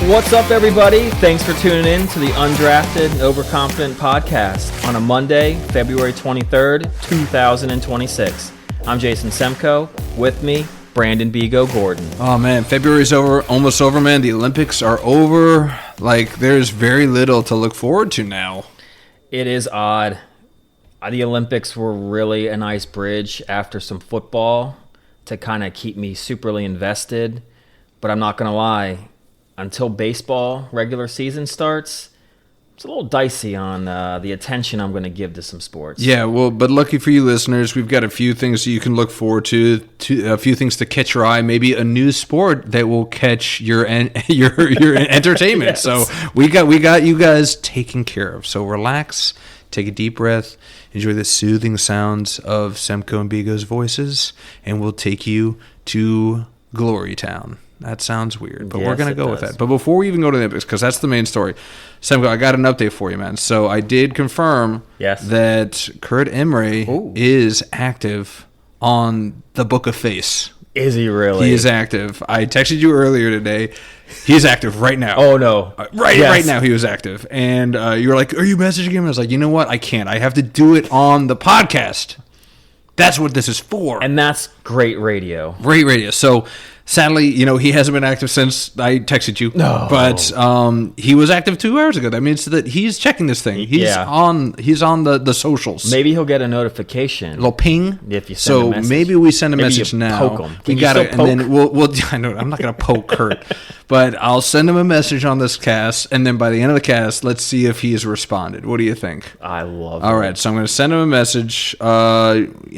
What's up, everybody? Thanks for tuning in to the Undrafted and Overconfident podcast on a Monday, February 23rd, 2026. I'm Jason Semko. With me, Brandon Bigo Gordon. Oh, man. February's over, almost over, man. The Olympics are over. Like, there's very little to look forward to now. It is odd. The Olympics were really a nice bridge after some football to kind of keep me superly invested. But I'm not going to lie. Until baseball regular season starts, it's a little dicey on the attention I'm going to give to some sports. Yeah, well, but lucky for you listeners, we've got a few things that you can look forward to a few things to catch your eye, maybe a new sport that will catch your entertainment. Yes. So we got you guys taken care of. So relax, take a deep breath, enjoy the soothing sounds of Semko and Bigo's voices, and we'll take you to Glory Town. That sounds weird, but we're going to go with that. But before we even go to the Olympics, because that's the main story, Semko, I got an update for you, man. So I did confirm that Kurt Imre is active on the Book of Face. Is he really? He is active. I texted you earlier today. He's active right now. Oh, no. Right now he was active. And you were like, are you messaging him? I was like, you know what? I can't. I have to do it on the podcast. That's what this is for. And that's great radio. Great radio. So sadly, he hasn't been active since I texted you. No. But he was active 2 hours ago. That means that he's checking this thing. He's on the socials. Maybe he'll get a notification. A little ping. If you send a message. Maybe we send a message now. Poke him. We got it, and then we'll I know I'm not gonna poke Kurt, but I'll send him a message on this cast, and then by the end of the cast, let's see if he's responded. What do you think? I love it. All right, so I'm gonna send him a message.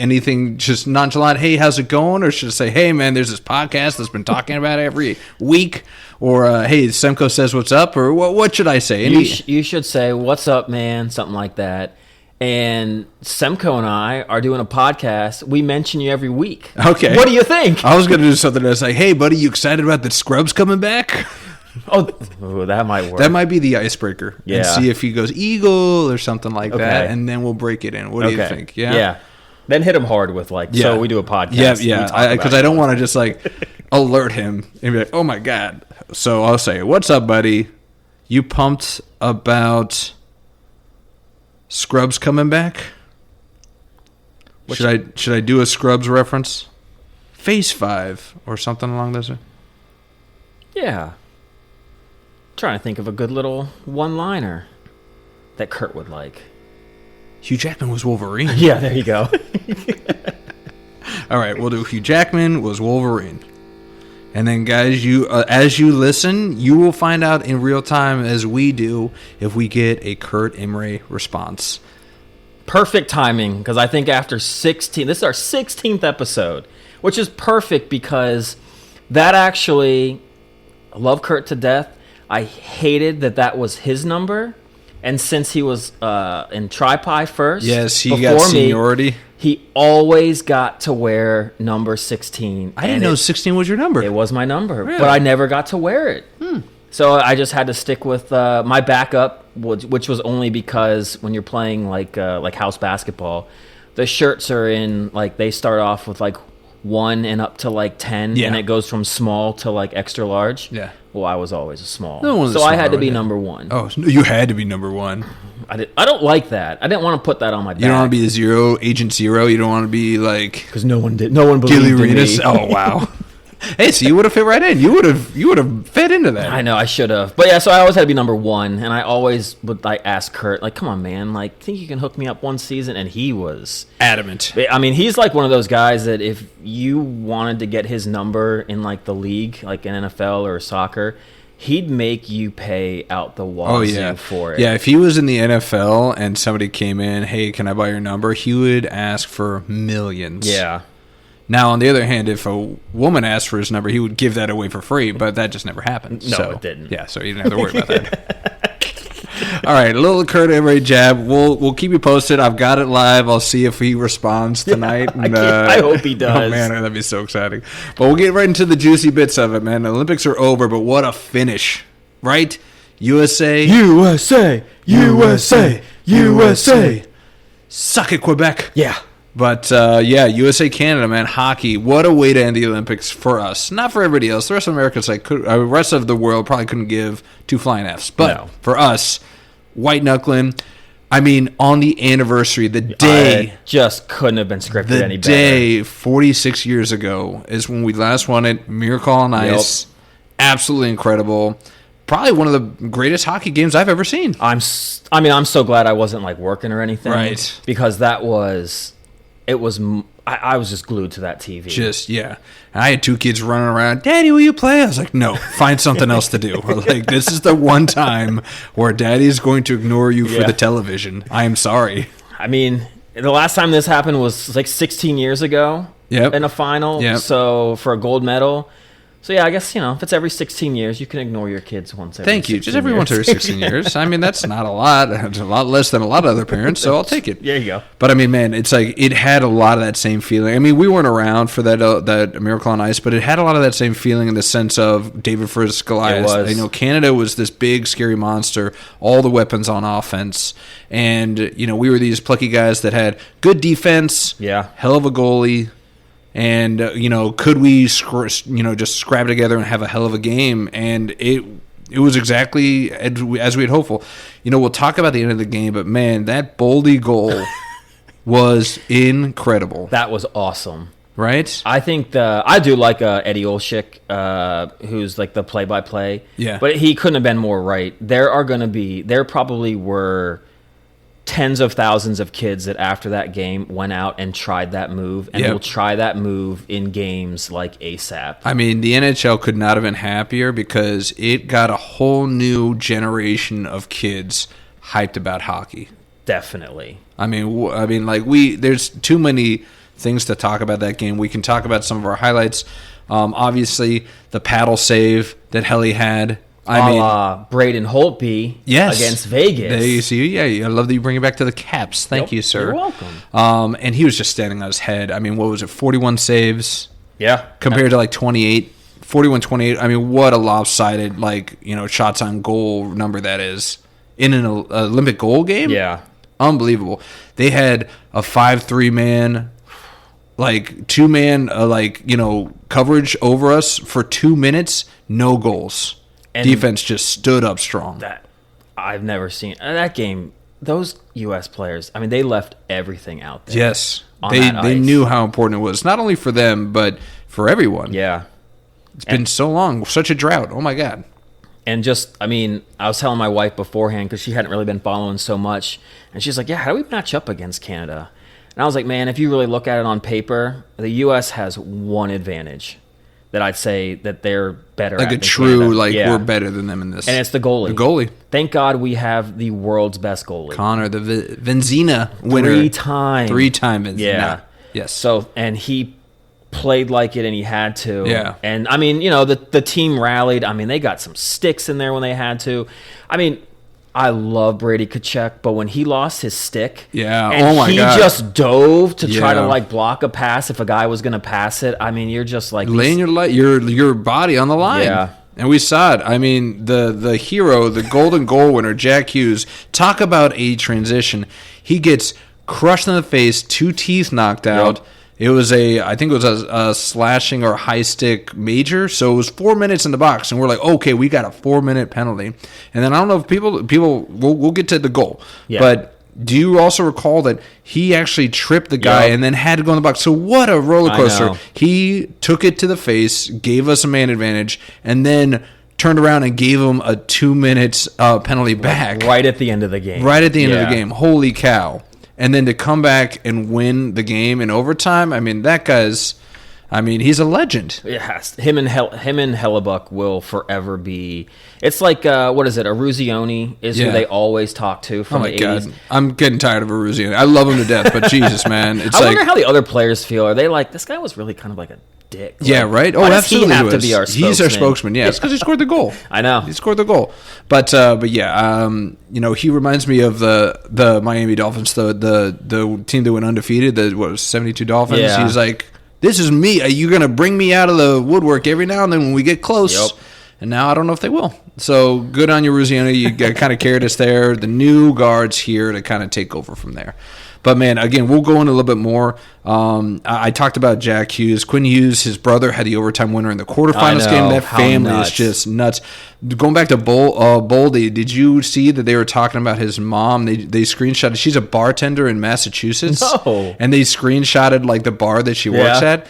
Anything just nonchalant, hey, how's it going? Or should I say, hey man, there's this podcast that's been talking about it every week, or hey, Semko says what's up, or what should I say? You should say what's up, man, something like that. And Semko and I are doing a podcast. We mention you every week. Okay, what do you think? I was gonna do something that's like, hey buddy, you excited about the Scrubs coming back? Oh, that might work. That might be the icebreaker. Yeah. And see if he goes Eagle or something like that, and then we'll break it in. What do you think? Yeah. Then hit him hard with so we do a podcast. Yeah. Because I don't want to just alert him and be like, oh my God. So I'll say, what's up, buddy? You pumped about Scrubs coming back? Should I do a Scrubs reference? Phase 5 or something along those lines? Yeah. Trying to think of a good little one-liner that Kurt would like. Hugh Jackman was Wolverine. Yeah, there you go. All right, we'll do Hugh Jackman was Wolverine. And then, guys, as you listen, you will find out in real time, as we do, if we get a Kurt Imre response. Perfect timing, because I think after 16, this is our 16th episode, which is perfect because that actually, I love Kurt to death. I hated that was his number. And since he was in Tri-Pi first, yes, he got seniority. He always got to wear number 16. I didn't know 16 was your number. It was my number, really? But I never got to wear it. So I just had to stick with my backup, which was only because when you're playing like house basketball, the shirts are in they start off with 1 and up to 10, and it goes from small to extra large. Yeah. Well, I was always a small, so I had to be number 1. Oh, you had to be number 1. I don't like that. I didn't want to put that on my back. You don't want to be a Agent Zero. You don't want to be because no one believed in me. Oh wow. Hey, so you would have fit right in. You would have fit into that. I know, I should have. But yeah, so I always had to be number 1, and I always would ask Kurt, come on, man, think you can hook me up one season? And he was adamant. I mean, he's one of those guys that if you wanted to get his number in the league, in NFL or soccer, he'd make you pay out the wazoo for it. Yeah, if he was in the NFL and somebody came in, hey, can I buy your number? He would ask for millions. Yeah. Now, on the other hand, if a woman asked for his number, he would give that away for free, but that just never happened. No, it didn't. Yeah, so you didn't have to worry about that. All right, a little Kurt Imre jab. We'll keep you posted. I've got it live. I'll see if he responds tonight. I hope he does. Oh, man, that'd be so exciting. But we'll get right into the juicy bits of it, man. The Olympics are over, but what a finish, right? USA. USA. USA. USA. Suck it, Quebec. Yeah. But USA Canada, man, hockey. What a way to end the Olympics for us. Not for everybody else. The rest of America's the rest of the world probably couldn't give two flying Fs. But for us, white knuckling. I mean, on the anniversary, the day it just couldn't have been scripted any better. The day 46 years ago is when we last won it. Miracle on Ice, absolutely incredible. Probably one of the greatest hockey games I've ever seen. I'm so glad I wasn't like working or anything, right? Because I was just glued to that TV. I had two kids running around. Daddy, will you play? I was like, no, find something else to do. Like, this is the one time where Daddy's going to ignore you for the television. I am sorry. I mean, the last time this happened was like 16 years ago. In a final. So for a gold medal. So, yeah, I guess, if it's every 16 years, you can ignore your kids once every 16 years. Just every once every 16 years. I mean, that's not a lot. It's a lot less than a lot of other parents, so I'll take it. There you go. But, I mean, man, it's like it had a lot of that same feeling. I mean, we weren't around for that Miracle on Ice, but it had a lot of that same feeling in the sense of David versus Goliath. It was. Canada was this big, scary monster, all the weapons on offense. And, we were these plucky guys that had good defense, hell of a goalie. And, could we, just scrap together and have a hell of a game? And it was exactly as we had hoped for. We'll talk about the end of the game, but, man, that Boldy goal was incredible. That was awesome. Right? I think I do like Eddie Olshick, who's like the play-by-play. Yeah. But he couldn't have been more right. There probably were tens of thousands of kids that after that game went out and tried that move and will try that move in games like ASAP. I mean, the NHL could not have been happier because it got a whole new generation of kids hyped about hockey. Definitely. I mean, there's too many things to talk about that game. We can talk about some of our highlights. Obviously, the paddle save that Helly had. Braden Holtby against Vegas. There you see. Yeah, I love that you bring it back to the Caps. Thank you, sir. You're welcome. And he was just standing on his head. I mean, what was it, 41 saves? Yeah. Compared to 28, 41-28. I mean, what a lopsided, shots on goal number that is in an Olympic goal game. Yeah. Unbelievable. They had a 5-3 man, two-man, coverage over us for 2 minutes, no goals. And defense just stood up strong. That I've never seen that game. Those U.S. players, I mean, they left everything out there. Yes, they knew how important it was, not only for them but for everyone. Yeah, it's been so long, such a drought. Oh my God. And I was telling my wife beforehand because she hadn't really been following so much, and she's like, "Yeah, how do we match up against Canada?" And I was like, "Man, if you really look at it on paper, the U.S. has one advantage." That I'd say that they're better at. We're better than them in this. And it's the goalie. The goalie. Thank God we have the world's best goalie. Connor, the Venzina winner. 3-time. 3-time Venzina. Yeah. Yes. So, and he played like it and he had to. Yeah. And, I mean, the team rallied. I mean, they got some sticks in there when they had to. I mean, I love Brady Tkachuk, but when he lost his stick, and he just dove to try to block a pass if a guy was going to pass it. I mean, you're just laying your body on the line. Yeah. And we saw it. I mean, the hero, the golden goal winner, Jack Hughes. Talk about a transition. He gets crushed in the face, 2 teeth knocked out. Yep. I think it was a slashing or a high stick major. So it was 4 minutes in the box, and we're like, okay, we got a 4-minute penalty. And then I don't know if people we'll get to the goal, but do you also recall that he actually tripped the guy and then had to go in the box? So what a roller coaster! He took it to the face, gave us a man advantage, and then turned around and gave him a 2 minutes penalty back right at the end of the game. Right at the end of the game. Holy cow! And then to come back and win the game in overtime, I mean, that guy's, he's a legend. Yes, him and Hellebuck will forever be. It's like what is it? Eruzione is who they always talk to from the 80s. God, I'm getting tired of Eruzione. I love him to death, but Jesus, man, I wonder how the other players feel. Are they like, this guy was really kind of like a dick? Yeah, right. Oh, absolutely. He have to be our spokesman? He's our spokesman. Yeah, it's because he scored the goal. I know he scored the goal. But yeah, he reminds me of the Miami Dolphins, the team that went undefeated. The 72 Dolphins. Yeah. He's like, this is me. Are you gonna bring me out of the woodwork every now and then when we get close? Yep. And now I don't know if they will. So good on you, Ruziano. You kind of carried us there. The new guards here to kind of take over from there. But, man, again, we'll go into a little bit more. I talked about Jack Hughes. Quinn Hughes, his brother, had the overtime winner in the quarterfinals game. That family is just nuts. Going back to Boldy, did you see that they were talking about his mom? They screenshotted. She's a bartender in Massachusetts. No. And they screenshotted, like, the bar that she works at.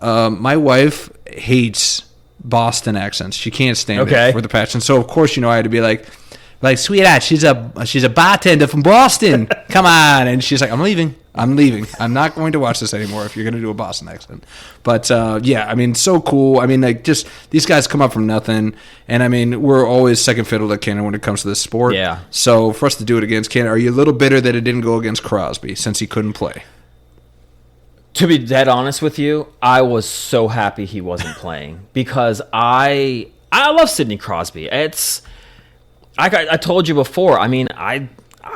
My wife hates Boston accents. She can't stand it with a passion. So, of course, I had to be like, sweetheart, she's a bartender from Boston. Come on. And she's like, I'm leaving. I'm not going to watch this anymore if you're going to do a Boston accent. But, so cool. Just these guys come up from nothing. And, we're always second fiddle to Canada when it comes to this sport. Yeah. So, for us to do it against Canada, are you a little bitter that it didn't go against Crosby since he couldn't play? To be dead honest with you, I was so happy he wasn't playing because I love Sidney Crosby. I told you before. I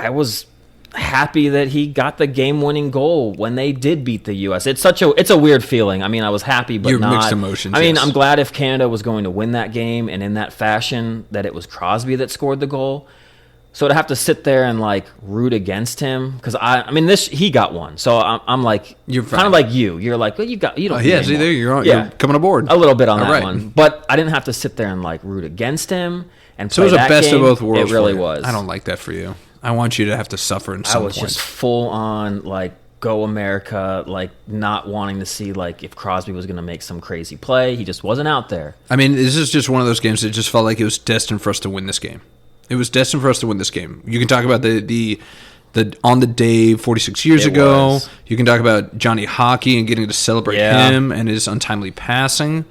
was happy that he got the game-winning goal when they did beat the U.S. It's a weird feeling. I was happy, but not mixed emotions. Yes. I'm glad if Canada was going to win that game and in that fashion that it was Crosby that scored the goal. So to have to sit there and root against him because he got one. So I'm like you're kind of like you. You're like, well, you don't. See there you're coming aboard a little bit on that one, but I didn't have to sit there and root against him. And so it was a best of both worlds. It really was. I don't like that for you. I want you to have to suffer in some point. I was just full on go America, not wanting to see if Crosby was going to make some crazy play. He just wasn't out there. This is just one of those games that just felt like it was destined for us to win this game. It was destined for us to win this game. You can talk about the on the day 46 years ago. You can talk about Johnny Hockey and getting to celebrate him and his untimely passing.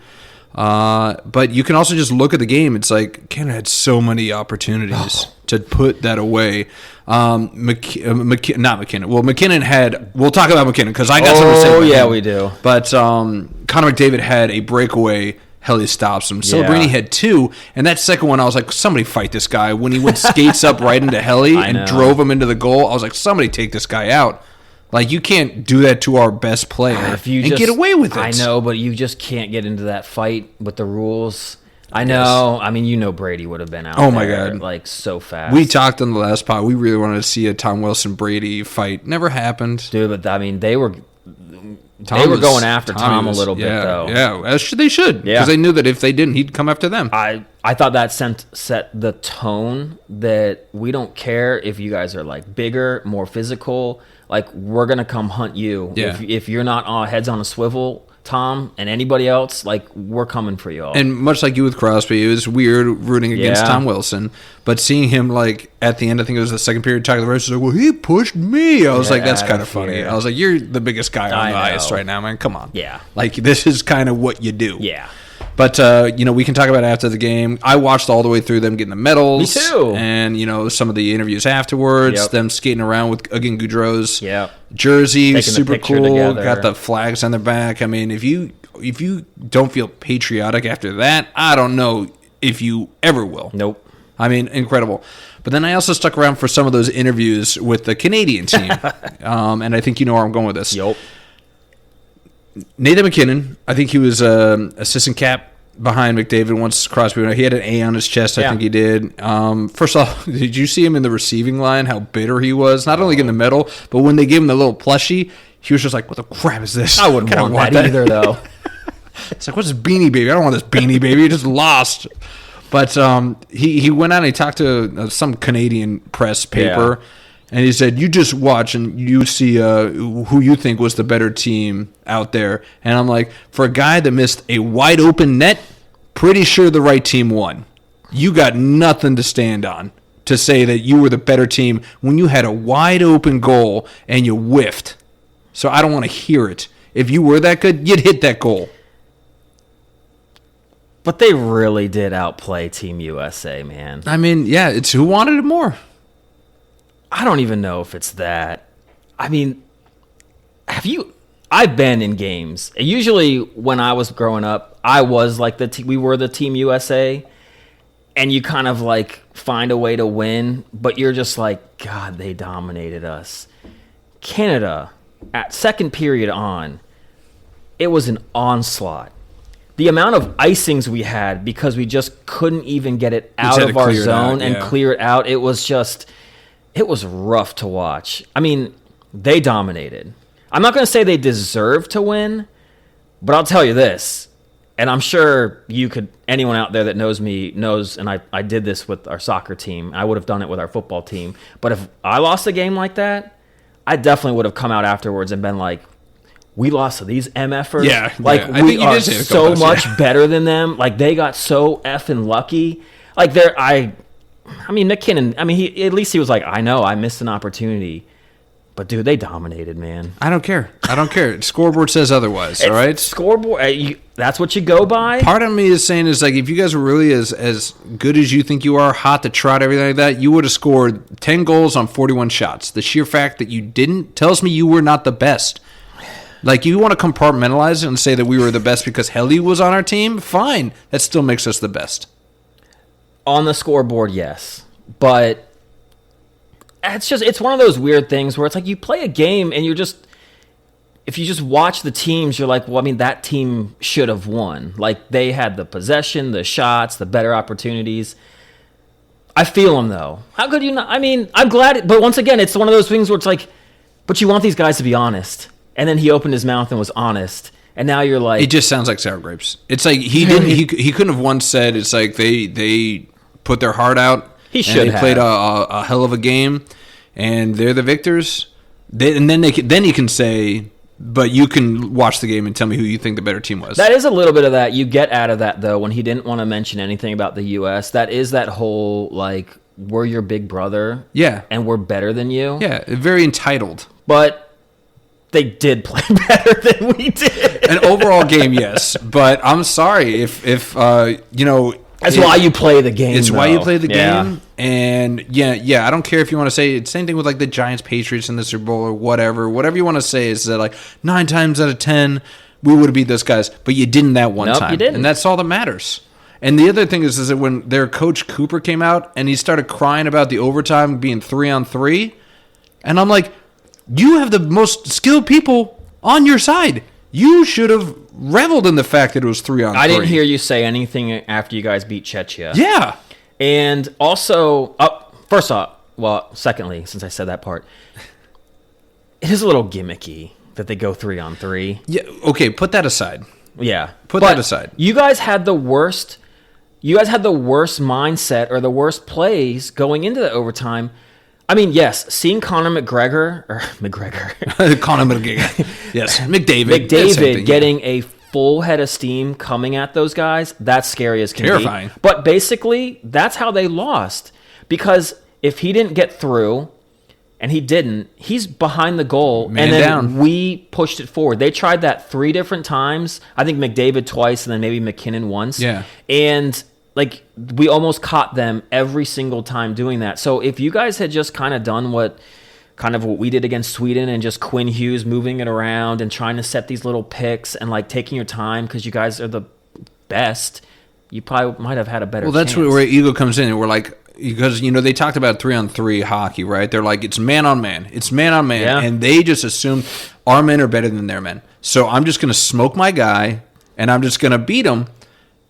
But you can also just look at the game. It's like Canada had so many opportunities to put that away. Not McKinnon. Well, McKinnon had. We'll talk about McKinnon because I got something to say. Oh yeah, we do. But Connor McDavid had a breakaway. Helly stops him. Celebrini had two, and that second one, I was like, somebody fight this guy. When he went skates up right into Helly and drove him into the goal, I was like, somebody take this guy out. You can't do that to our best player and get away with it. I know, but you just can't get into that fight with the rules. I know. Brady would have been out. Oh my God! So fast. We talked on the last pod. We really wanted to see a Tom Wilson Brady fight. Never happened, dude. But they were. They were going after Tom a little bit, though. Yeah, they should. Because they knew that if they didn't, he'd come after them. I thought that set the tone that we don't care if you guys are bigger, more physical. We're gonna come hunt you. Yeah. If you're not heads on a swivel, Tom and anybody else, we're coming for you all. And much like you with Crosby, it was weird rooting against Tom Wilson, but seeing him at the end, I think it was the second period, talking to the rest, was well, he pushed me. I was like, that's kind of funny. I was like, you're the biggest guy on the ice right now, man. Come on. Yeah. This is kind of what you do. Yeah. But, we can talk about it after the game. I watched all the way through them getting the medals. Me too. And, some of the interviews afterwards, them skating around with, again, Goudreau's jersey. Taking super cool. Together. Got the flags on their back. If you don't feel patriotic after that, I don't know if you ever will. Nope. Incredible. But then I also stuck around for some of those interviews with the Canadian team. And I think you know where I'm going with this. Yep. Nathan McKinnon, I think he was assistant cap behind McDavid once Crosby. He had an A on his chest, I think he did. First off, did you see him in the receiving line, how bitter he was? Not only getting the medal, but when they gave him the little plushie, he was just like, what the crap is this? I wouldn't want that either, though. It's like, what's this Beanie Baby? I don't want this Beanie Baby. He just lost. But he went out and he talked to some Canadian press paper, and he said, you just watch and you see who you think was the better team out there. And I'm like, for a guy that missed a wide open net, pretty sure the right team won. You got nothing to stand on to say that you were the better team when you had a wide open goal and you whiffed. So I don't want to hear it. If you were that good, you'd hit that goal. But they really did outplay Team USA, man. It's who wanted it more. I don't even know if it's that. I've been in games. Usually when I was growing up, I was we were the Team USA, and you kind of find a way to win, but you're just God, they dominated us. Canada, at second period on, it was an onslaught. The amount of icings we had because we just couldn't even get it out of our zone and clear it out, it was rough to watch. they dominated. I'm not going to say they deserve to win, but I'll tell you this, and I'm sure anyone out there that knows me knows, and I did this with our soccer team. I would have done it with our football team. But if I lost a game like that, I definitely would have come out afterwards and been like, we lost to these MFers. Yeah. Like, yeah. we are so much better than them. Like, they got so effing lucky. Like, I mean, McKinnon, at least he was like, I know, I missed an opportunity. But, dude, they dominated, man. I don't care. Scoreboard says otherwise, all right? Scoreboard, that's what you go by? Part of me is saying like, if you guys were really as good as you think you are, hot to trot, everything like that, you would have scored 10 goals on 41 shots. The sheer fact that you didn't tells me you were not the best. Like, you want to compartmentalize it and say that we were the best because Helly was on our team? Fine. That still makes us the best. On the scoreboard, yes. But it's one of those weird things where it's like you play a game and if you just watch the teams, you're like, well, I mean, that team should have won. Like, they had the possession, the shots, the better opportunities. I feel them, though. How could you not? I mean, I'm glad. But once again, it's one of those things where it's like, but you want these guys to be honest. And then he opened his mouth and was honest. And now you're like... It just sounds like sour grapes. It's like he couldn't have once said, it's like they put their heart out. He should have. They played a hell of a game, and they're the victors. Then he can say, but you can watch the game and tell me who you think the better team was. That is a little bit of that. You get out of that, though, when he didn't want to mention anything about the U.S. That is that whole, like, we're your big brother. Yeah. And we're better than you. Yeah, very entitled. But... they did play better than we did. An overall game, yes. But I'm sorry if you know... That's why you play the game, It's though. why you play the Yeah. game. And, yeah, I don't care if you want to say... It's the same thing with, like, the Giants-Patriots in the Super Bowl or whatever. Whatever you want to say is that, like, 9 times out of 10, we would have beat those guys. But you didn't that one time. You didn't. And that's all that matters. And the other thing is that when their coach Cooper came out and he started crying about the overtime being 3-on-3, and I'm like... You have the most skilled people on your side. You should have reveled in the fact that it was 3-on-3. I didn't hear you say anything after you guys beat Czechia. Yeah. And also, first off, secondly, since I said that part, it is a little gimmicky that they go 3-on-3. Yeah. Okay, put that aside. Yeah. Put that aside. You guys had the worst mindset or the worst plays going into the overtime. I mean, yes, seeing Conor McGregor. Conor McGregor. Yes, McDavid getting a full head of steam coming at those guys, that's scary as can Terrifying. be. But basically, that's how they lost. Because if he didn't get through, and he didn't, he's behind the goal, Man and then down. we pushed it forward. They tried that 3 different times. I think McDavid twice, and then maybe McKinnon once. Yeah. And... like, we almost caught them every single time doing that. So if you guys had just kind of done what we did against Sweden and just Quinn Hughes moving it around and trying to set these little picks and, like, taking your time because you guys are the best, you probably might have had a better chance. Well, that's where ego comes in. And we're like, because, you know, they talked about 3-on-3 hockey, right? They're like, it's man on man. It's man on man. Yeah. And they just assume our men are better than their men. So I'm just going to smoke my guy and I'm just going to beat him.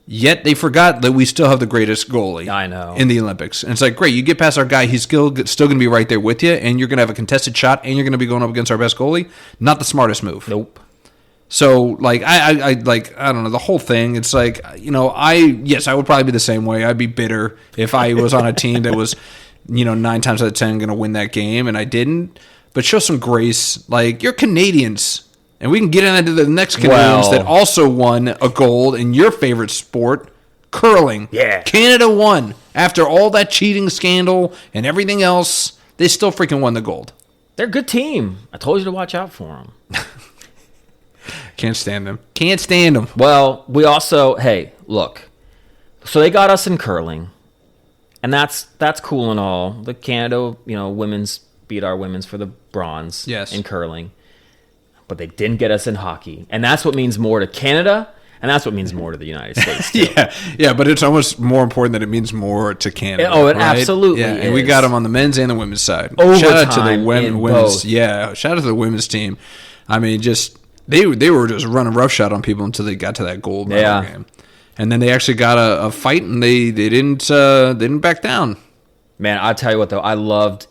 Yet they forgot that we still have the greatest goalie. I know. In the Olympics. And it's like, great, you get past our guy, he's still going to be right there with you, and you're going to have a contested shot, and you're going to be going up against our best goalie. Not the smartest move. Nope. So, like, I don't know, the whole thing, it's like, you know, I would probably be the same way. I'd be bitter if I was on a team that was, you know, 9 times out of 10 going to win that game, and I didn't. But show some grace. Like, you're Canadians. And we can get into the next Canadians that also won a gold in your favorite sport, curling. Yeah. Canada won. After all that cheating scandal and everything else, they still freaking won the gold. They're a good team. I told you to watch out for them. Can't stand them. Can't stand them. Well, we also, hey, look. So they got us in curling. And that's cool and all. The Canada, you know, women's beat our women's for the bronze in curling. But they didn't get us in hockey. And that's what means more to Canada, and that's what means more to the United States, too. Yeah, but it's almost more important that it means more to Canada. It absolutely is. And we got them on the men's and the women's side. Overtime shout out to the women's. both. Yeah, shout out to the women's team. I mean, just they were just running roughshod on people until they got to that gold medal game. And then they actually got a fight, and they didn't back down. Man, I'll tell you what, though. I loved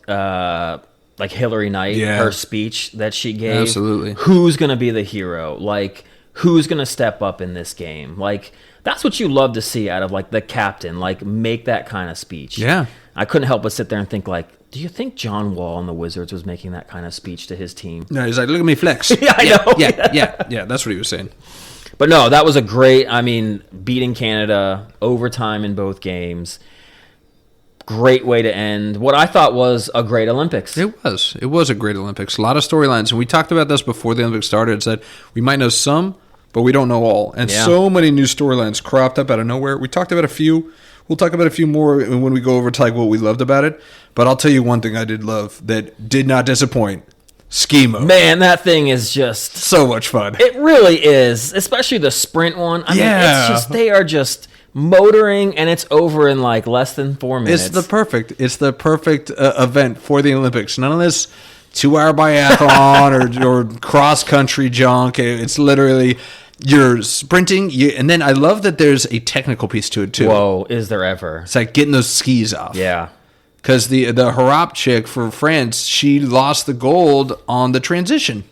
like Hillary Knight, her speech that she gave. Absolutely. Who's going to be the hero? Like, who's going to step up in this game? Like, that's what you love to see out of, like, the captain, like, make that kind of speech. Yeah. I couldn't help but sit there and think, like, do you think John Wall on the Wizards was making that kind of speech to his team? No, he's like, look at me flex. Yeah, I know. Yeah, that's what he was saying. But no, that was a great, I mean, beating Canada, overtime in both games. Great way to end what I thought was a great Olympics. It was a great Olympics. A lot of storylines, and we talked about this before the Olympics started. Said we might know some, but we don't know all, and so many new storylines cropped up out of nowhere. We talked about a few. We'll talk about a few more when we go over to like what we loved about it. But I'll tell you one thing I did love that did not disappoint. Eskimo. Man, that thing is just so much fun. It really is, especially the sprint one. I mean, it's just they are just motoring, and it's over in like less than 4 minutes. It's the perfect event for the Olympics. None of this 2-hour biathlon or cross country junk. It's literally you're sprinting, and then I love that there's a technical piece to it too. Whoa, is there ever? It's like getting those skis off. Yeah. Because the Harap chick for France, she lost the gold on the transition.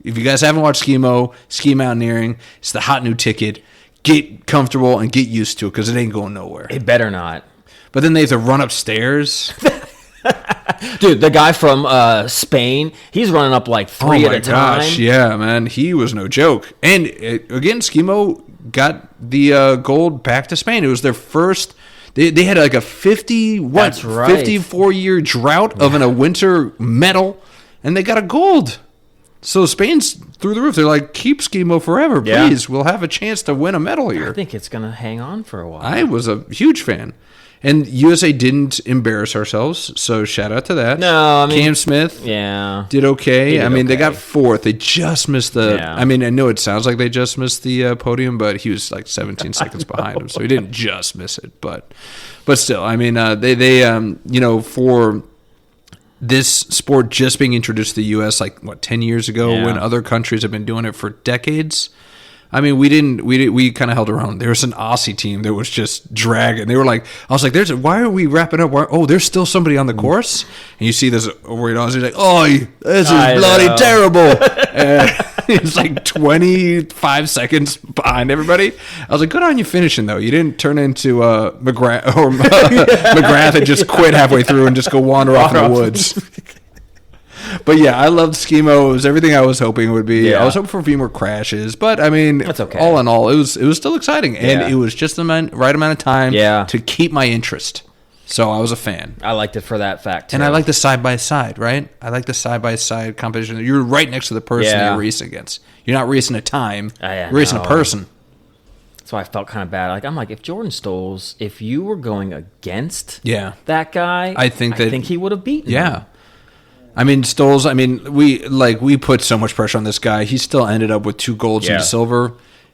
If you guys haven't watched Eskimo, ski mountaineering, it's the hot new ticket. Get comfortable and get used to it because it ain't going nowhere. It better not. But then they have to run upstairs. Dude, the guy from Spain, he's running up like 3 at a time. Gosh, yeah, man. He was no joke. And again, Eskimo got the gold back to Spain. It was their first... They had like a 54-year drought of a winter medal, and they got a gold. So Spain's through the roof. They're like, keep Eskimo forever, please. We'll have a chance to win a medal here. I think it's going to hang on for a while. I was a huge fan. And USA didn't embarrass ourselves, so shout out to that. No, I mean... Cam Smith did okay. They got fourth. They just missed the... I mean, I know it sounds like they just missed the podium, but he was like 17 seconds behind him, so he didn't just miss it. But still, I mean, for this sport just being introduced to the U.S. like, 10 years ago when other countries have been doing it for decades... I mean, we kind of held our own. There was an Aussie team that was just dragging. They were like, I was like, why are we wrapping up? There's still somebody on the course. And you see this over in Aussie, he's like, this is bloody terrible. It's like 25 seconds behind everybody. I was like, good on you finishing, though. You didn't turn into McGrath or McGrath and just quit halfway through and just go wander off in the woods. But yeah, I loved Eskimo. It was everything I was hoping it would be. I was hoping for a few more crashes, but I mean, that's okay. All in all, it was still exciting, and it was just the right amount of time to keep my interest. So I was a fan. I liked it for that fact, too. And I like the side-by-side, right? I like the side-by-side competition. You're right next to the person you're racing against. You're not racing a time. You're racing a person. That's why I felt kind of bad. I'm like, if Jordan Stolz, if you were going against that guy, I think he would have beaten him. I mean, Stolz, we put so much pressure on this guy. He still ended up with 2 golds and silver.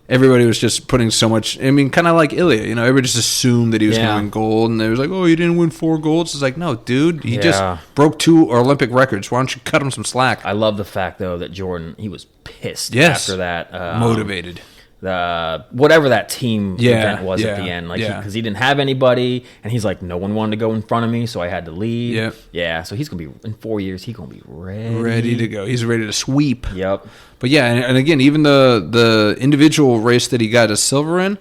Everybody was just putting so much, kind of like Ilya, everybody just assumed that he was going to win gold, and they was like, you didn't win 4 golds. It's like, no, dude, he just broke 2 Olympic records. Why don't you cut him some slack? I love the fact, though, that Jordan, he was pissed after that. Motivated. Whatever that team event was at the end, because he didn't have anybody, and he's like, no one wanted to go in front of me, so I had to leave. So he's gonna be in 4 years. He's gonna be ready to go. He's ready to sweep. Yep. But and again, even the individual race that he got a silver in,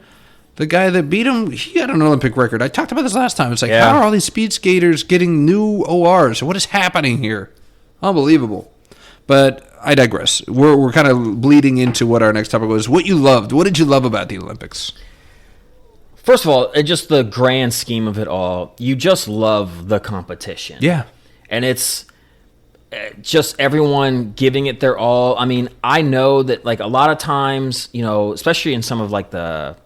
the guy that beat him, he got an Olympic record. I talked about this last time. It's like, how are all these speed skaters getting new ORs? What is happening here? Unbelievable. But I digress. We're kind of bleeding into what our next topic was. What you loved. What did you love about the Olympics? First of all, just the grand scheme of it all. You just love the competition. Yeah. And it's just everyone giving it their all. I mean, I know that like a lot of times, especially in some of like the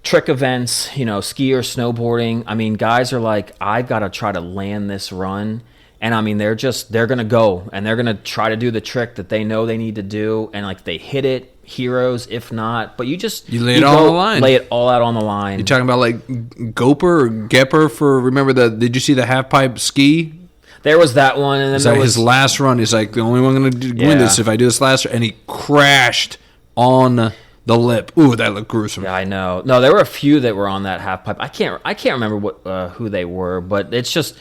trick events, ski or snowboarding, I mean, guys are like, I've got to try to land this run. And I mean, they're going to go and they're going to try to do the trick that they know they need to do. And like they hit it, heroes, if not. But you lay it all on the line. Lay it all out on the line. You're talking about like Goper or Gepper for, did you see the half pipe ski? There was that one. And then there was his last run. He's like, the only one going to win this if I do this last run. And he crashed on the lip. Ooh, that looked gruesome. Yeah, I know. No, there were a few that were on that half pipe. I can't remember who they were, but it's just...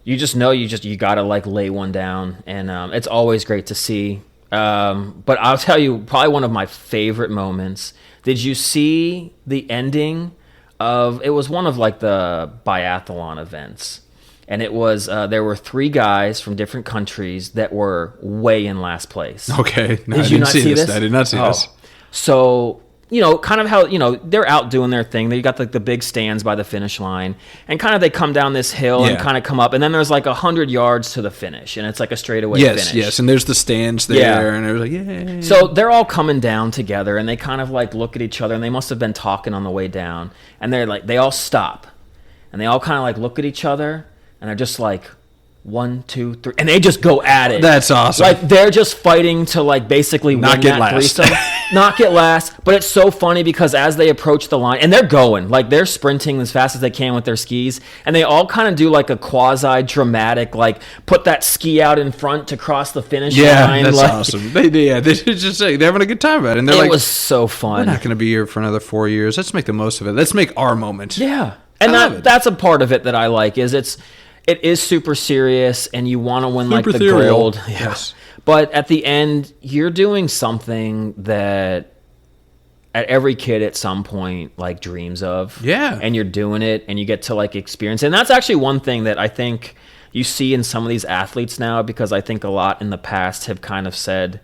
you just know you gotta like lay one down, and it's always great to see. But I'll tell you, probably one of my favorite moments. Did you see the ending of? It was one of like the biathlon events, and it was there were 3 guys from different countries that were way in last place. Okay, no, Did I you didn't not see this? I did not see this. So, kind of how, they're out doing their thing. They got like the big stands by the finish line, and kind of they come down this hill and kind of come up, and then there's like 100 yards to the finish, and it's like a straightaway finish. Yes, and there's the stands there, and it was like, yay. So they're all coming down together, and they kind of like look at each other, and they must have been talking on the way down, and they're like, they all stop, and they all kind of like look at each other, and they're just like, 1, 2, 3, and they just go at it. That's awesome. Like they're just fighting to like basically not win get that last. threesome, not get last. But it's so funny because as they approach the line, and they're going like they're sprinting as fast as they can with their skis, and they all kind of do like a quasi dramatic, like put that ski out in front to cross the finish line. Yeah, that's like, awesome. They're just they're having a good time about it, and they're it like, was so fun. we're not going to be here for another 4 years. Let's make the most of it. Let's make our moment. Yeah, and that's a part of it that I like. It is super serious, and you want to win like the gold. Yeah. Yes. But at the end, you're doing something that every kid at some point like dreams of. Yeah. And you're doing it, and you get to like experience. And that's actually one thing that I think you see in some of these athletes now, because I think a lot in the past have kind of said,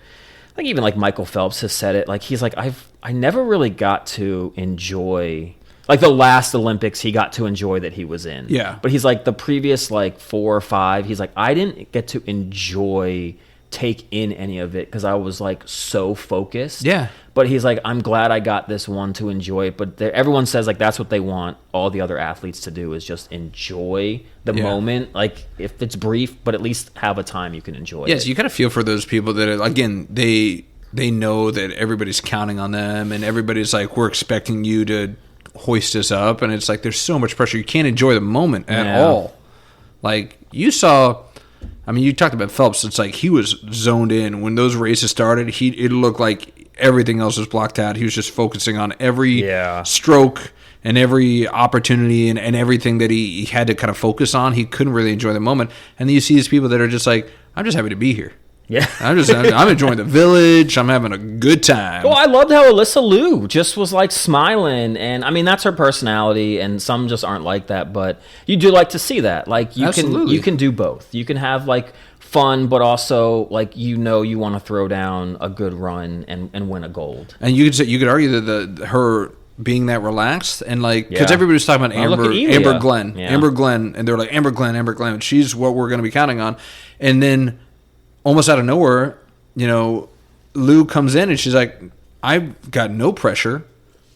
I think even like Michael Phelps has said it, like he's like, I never really got to enjoy. Like the last Olympics he got to enjoy that he was in. Yeah. But he's like the previous like 4 or 5, he's like, I didn't get to take in any of it because I was like so focused. Yeah. But he's like, I'm glad I got this one to enjoy it. But everyone says like that's what they want all the other athletes to do is just enjoy the moment. Like if it's brief, but at least have a time you can enjoy it. Yes, you got to feel for those people that are, again, they know that everybody's counting on them, and everybody's like, we're expecting you to hoist us up, and it's like there's so much pressure. You can't enjoy the moment at all. Like you saw, I mean, you talked about Phelps. It's like he was zoned in when those races started. It looked like everything else was blocked out. He was just focusing on every stroke and every opportunity and everything that he had to kind of focus on. He couldn't really enjoy the moment. And then you see these people that are just like, I'm just happy to be here. Yeah, I'm enjoying the village. I'm having a good time. Well, I loved how Alyssa Liu just was like smiling, and I mean that's her personality, and some just aren't like that. But you do like to see that. Like you can do both. You can have like fun, but also like you want to throw down a good run and win a gold. And you could argue that her being that relaxed and like because everybody was talking about Amber Glenn, and they're like Amber Glenn. She's what we're going to be counting on, and then. Almost out of nowhere, Lou comes in and she's like, I've got no pressure.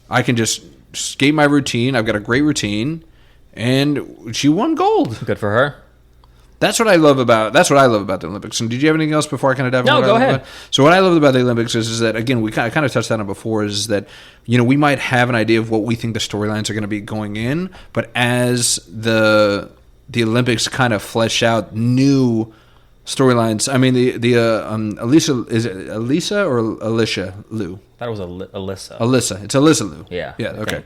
I can just skate my routine. I've got a great routine. And she won gold. Good for her. That's what I love about the Olympics. And did you have anything else before I kind of dive into No, go ahead. So what I love about the Olympics is that, again, we kind of touched on it before, is that, we might have an idea of what we think the storylines are going to be going in, but as the Olympics kind of flesh out new storylines. I mean, Elisa or Alicia Liu? That was Alyssa. Alyssa. It's Alyssa Liu. Yeah. Yeah. Okay.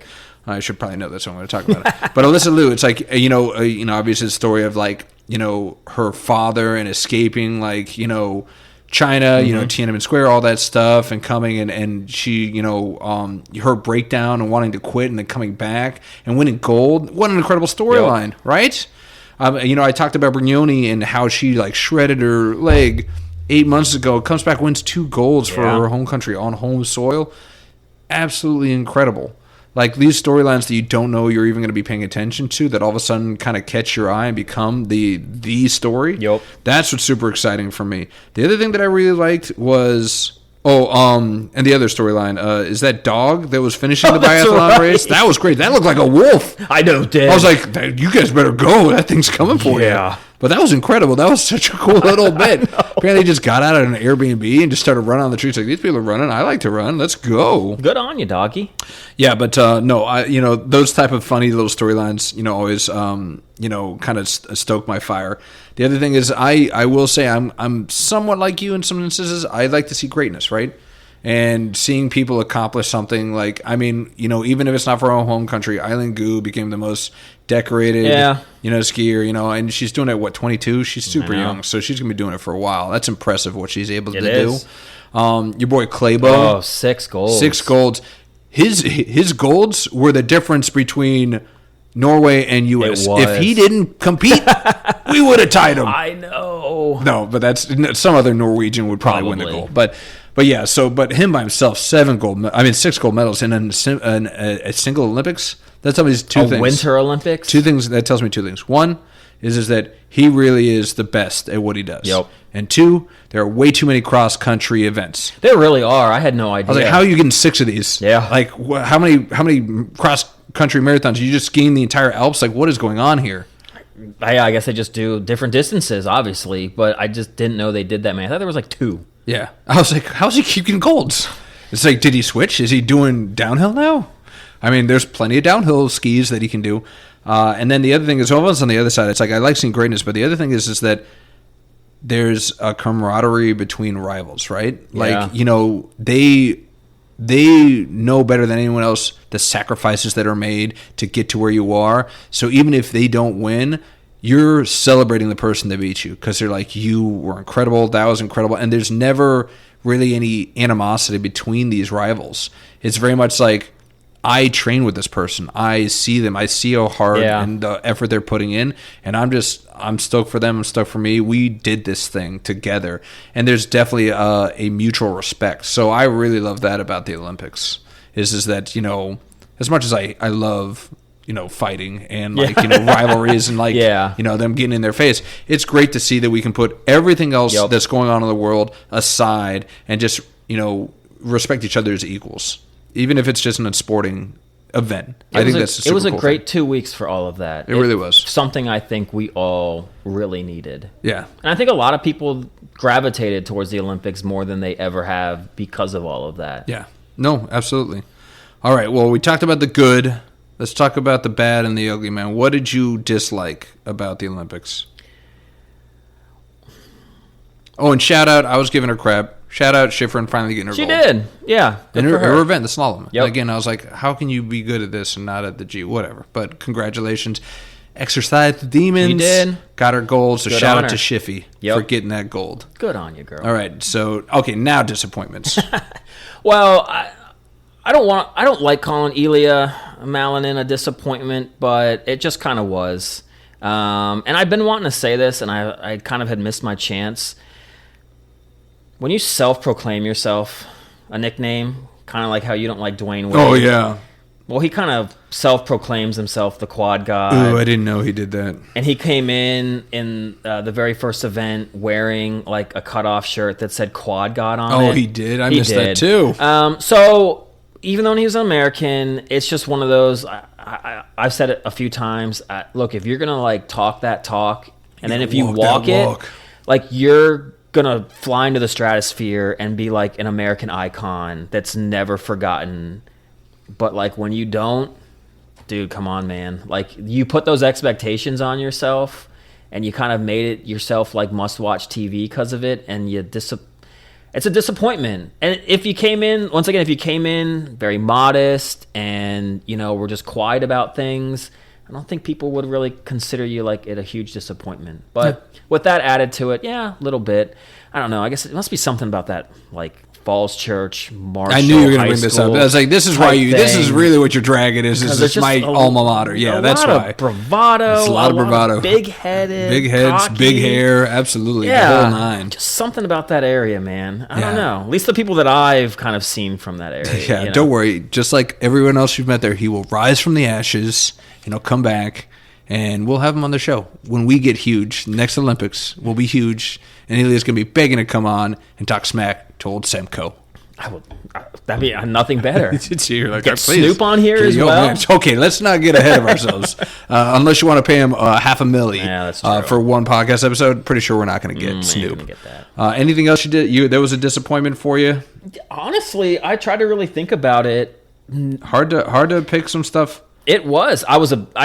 I should probably know that, so I'm going to talk about it. But Alyssa Liu, it's like obviously the story of like her father and escaping like China, Tiananmen Square, all that stuff, and coming and she her breakdown and wanting to quit and then coming back and winning gold. What an incredible storyline, right? I talked about Brignoni and how she like shredded her leg 8 months ago. Comes back, wins 2 golds for her home country on home soil. Absolutely incredible. Like these storylines that you don't know you're even going to be paying attention to, that all of a sudden kind of catch your eye and become the story. Yep. That's what's super exciting for me. The other thing that I really liked was and the other storyline is that dog that was finishing the biathlon race. That was great. That looked like a wolf. I know, did. I was like, you guys better go. That thing's coming for you. Yeah. But that was incredible. That was such a cool little bit. Apparently, they just got out of an Airbnb and just started running on the streets. Like, these people are running. I like to run. Let's go. Good on you, doggy. Yeah, but no, those type of funny little storylines, always, kind of stoke my fire. The other thing is, I will say I'm somewhat like you in some instances. I like to see greatness, right? And seeing people accomplish something like, I mean, you know, even if it's not for our home country, Eileen Gu became the most decorated, you know, skier, you know, and she's doing it, what, 22? She's super young, so she's going to be doing it for a while. That's impressive what she's able to do. Your boy Claybo. 6 golds. 6 golds. His golds were the difference between Norway and U.S. If he didn't compete, we would have tied him. I know. No, but that's some other Norwegian would probably win the gold. But yeah, but him by himself, 6 gold medals in a single Olympics. That tells me 2 things. Winter Olympics. 2 things. That tells me 2 things. One is that he really is the best at what he does. Yep. And 2, there are way too many cross country events. There really are. I had no idea. I was like, how are you getting 6 of these? Yeah. Like, how many cross country marathons? Are you just skiing the entire Alps? Like, what is going on here? I guess they just do different distances, obviously, but I just didn't know they did that many. I thought there was like 2. Yeah. I was like, how's he keep getting golds? It's like, did he switch? Is he doing downhill now? I mean, there's plenty of downhill skis that he can do. And then the other thing is, almost on the other side, it's like, I like seeing greatness, but the other thing is that there's a camaraderie between rivals, right? Yeah. Like, you know, they know better than anyone else the sacrifices that are made to get to where you are. So even if they don't win, you're celebrating the person that beat you because they're like, you were incredible, that was incredible. And there's never really any animosity between these rivals. It's very much like, I train with this person. I see them. I see how hard and the effort they're putting in. And I'm stoked for them. I'm stoked for me. We did this thing together. And there's definitely a mutual respect. So I really love that about the Olympics is that, you know, as much as I love, you know, fighting and like, you know, rivalries and like, you know, them getting in their face. It's great to see that we can put everything else that's going on in the world aside and just, you know, respect each other as equals. Even if it's just an sporting event. I think that's a super It was a cool great thing. 2 weeks for all of that. It really was. Something I think we all really needed. Yeah. And I think a lot of people gravitated towards the Olympics more than they ever have because of all of that. Yeah. No, absolutely. All right. Well, we talked about the good. Let's talk about the bad and the ugly, man. What did you dislike about the Olympics? Oh, and shout out. I was giving her crap. Shout out Schifrin finally getting her gold. She did. Yeah. And her event, the slalom. Yep. And again, I was like, how can you be good at this and not at the G? Whatever. But congratulations. Exercise the demons. You did. Got her gold. So Good shout on out her. to Shiffy for getting that gold. Good on you, girl. All right. So, okay, now disappointments. Well, I don't like calling Ilya Malinin a disappointment, but it just kind of was. And I've been wanting to say this, and I kind of had missed my chance. When you self-proclaim yourself a nickname, kind of like how you don't like Dwayne Wade. Oh, yeah. Well, he kind of self-proclaims himself the quad god. Ooh, I didn't know he did that. And he came in the very first event wearing like a cutoff shirt that said quad god on it. Oh, he did? I missed that too. So even though he's an American, it's just one of those, I've said it a few times. Look, if you're going to like talk that talk, and then if you walk it, like you're gonna fly into the stratosphere and be like an American icon that's never forgotten. But like when you don't, dude, come on, man. Like you put those expectations on yourself and you kind of made it yourself like must-watch TV because of it, and it's a disappointment. And if you came in very modest and, you know, were just quiet about things, I don't think people would really consider you like it a huge disappointment. But with that added to it, a little bit. I don't know. I guess it must be something about that, like Falls Church, Marshall. I knew you were going to bring this up. I was like, this is why this is really what you're dragging is. This is my alma mater. Yeah, that's why. A lot of bravado. It's a lot of bravado. Big-headed. Big heads, cocky. big hair. Absolutely. Yeah. The whole nine. Just something about that area, man. I don't know. At least the people that I've kind of seen from that area. Yeah, you know? Don't worry. Just like everyone else you've met there, he will rise from the ashes, come back, and we'll have him on the show. When we get huge, next Olympics, we'll be huge, and Ilya's going to be begging to come on and talk smack to old Semco. That'd be nothing better. You're like, get Snoop on here as well. Man. Okay, let's not get ahead of ourselves. Unless you want to pay him $500,000 for one podcast episode, pretty sure we're not going to get Snoop. Gonna get that. Anything else you did? There was a disappointment for you? Honestly, I tried to really think about it. Hard to pick some stuff. It was. I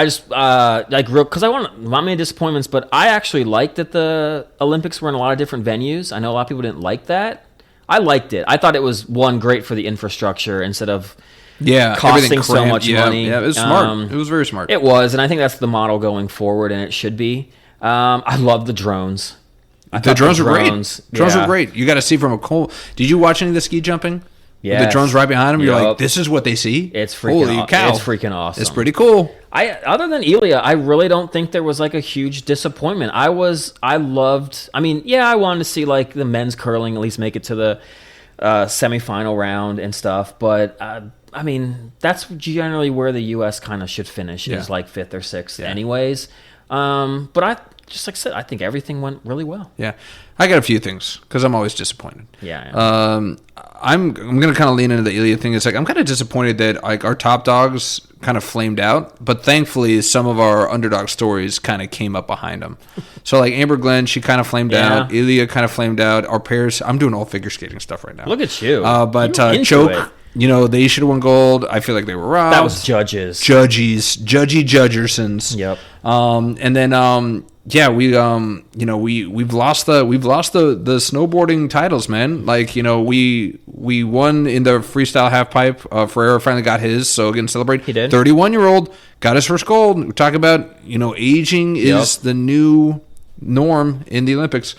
just like real because I want not many disappointments, but I actually liked that the Olympics were in a lot of different venues. I know a lot of people didn't like that. I liked it. I thought it was great for the infrastructure instead of everything costing so cramped. much money. Yeah, it was smart. It was very smart. It was, and I think that's the model going forward, and it should be. I love the drones. The drones were great. Drones were great. You got to see from a cool. Did you watch any of the ski jumping? Yeah, the drones right behind them. You're like, this is what they see. It's freaking holy cow! It's freaking awesome. It's pretty cool. Other than Elia, I really don't think there was like a huge disappointment. I loved. I mean, yeah, I wanted to see like the men's curling at least make it to the semifinal round and stuff, but. I mean, that's generally where the U.S. kind of should finish, is like 5th or 6th anyways. But just like I said, I think everything went really well. Yeah. I got a few things because I'm always disappointed. Yeah. I'm going to kind of lean into the Ilya thing. It's like I'm kind of disappointed that like our top dogs kind of flamed out, but thankfully some of our underdog stories kind of came up behind them. So like Amber Glenn, she kind of flamed out. Ilya kind of flamed out. Our pairs, I'm doing all figure skating stuff right now. Look at you. But Choke, you know, they should have won gold. I feel like they were robbed. That was judges. Judgy Judgersons. Yep. And then we've lost the snowboarding titles, man. Like, you know, we won in the freestyle half pipe. Ferreira finally got his, so again, celebrate. He did. 31-year-old got his first gold. We talk about, you know, aging is the new norm in the Olympics.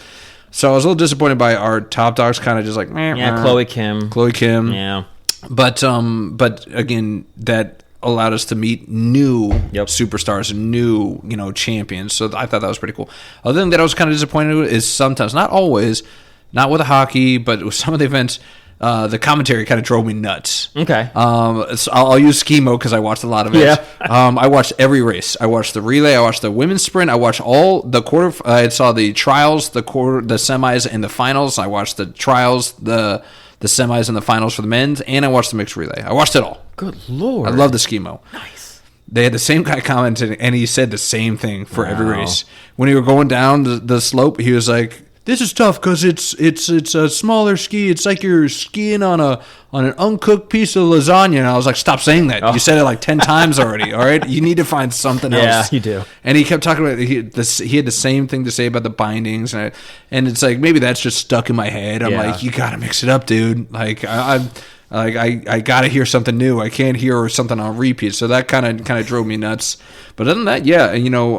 So I was a little disappointed by our top dogs, kind of just like Chloe Kim. Yeah. But again, that allowed us to meet new superstars and new, you know, champions. So I thought that was pretty cool. Other than that, I was kind of disappointed with is sometimes, not always, not with the hockey, but with some of the events, the commentary kind of drove me nuts. Okay. So I'll use Eskimo because I watched a lot of it. Yeah. I watched every race. I watched the relay. I watched the women's sprint. I watched all the quarter. I saw the trials, the semis, and the finals. I watched the trials, the semis and the finals for the men's, and I watched the mixed relay. I watched it all. Good Lord. I love the Eskimo. Nice. They had the same guy commented, and he said the same thing for every race. When you were going down the slope, he was like, "This is tough because it's a smaller ski. It's like you're skiing on an uncooked piece of lasagna." And I was like, "Stop saying that. You said it like 10 times already. All right, you need to find something else." Yeah, you do. And he kept talking about he had the same thing to say about the bindings, and it's like maybe that's just stuck in my head. I'm like, you gotta mix it up, dude. Like I gotta hear something new. I can't hear something on repeat. So that kind of drove me nuts. But other than that, yeah, you know,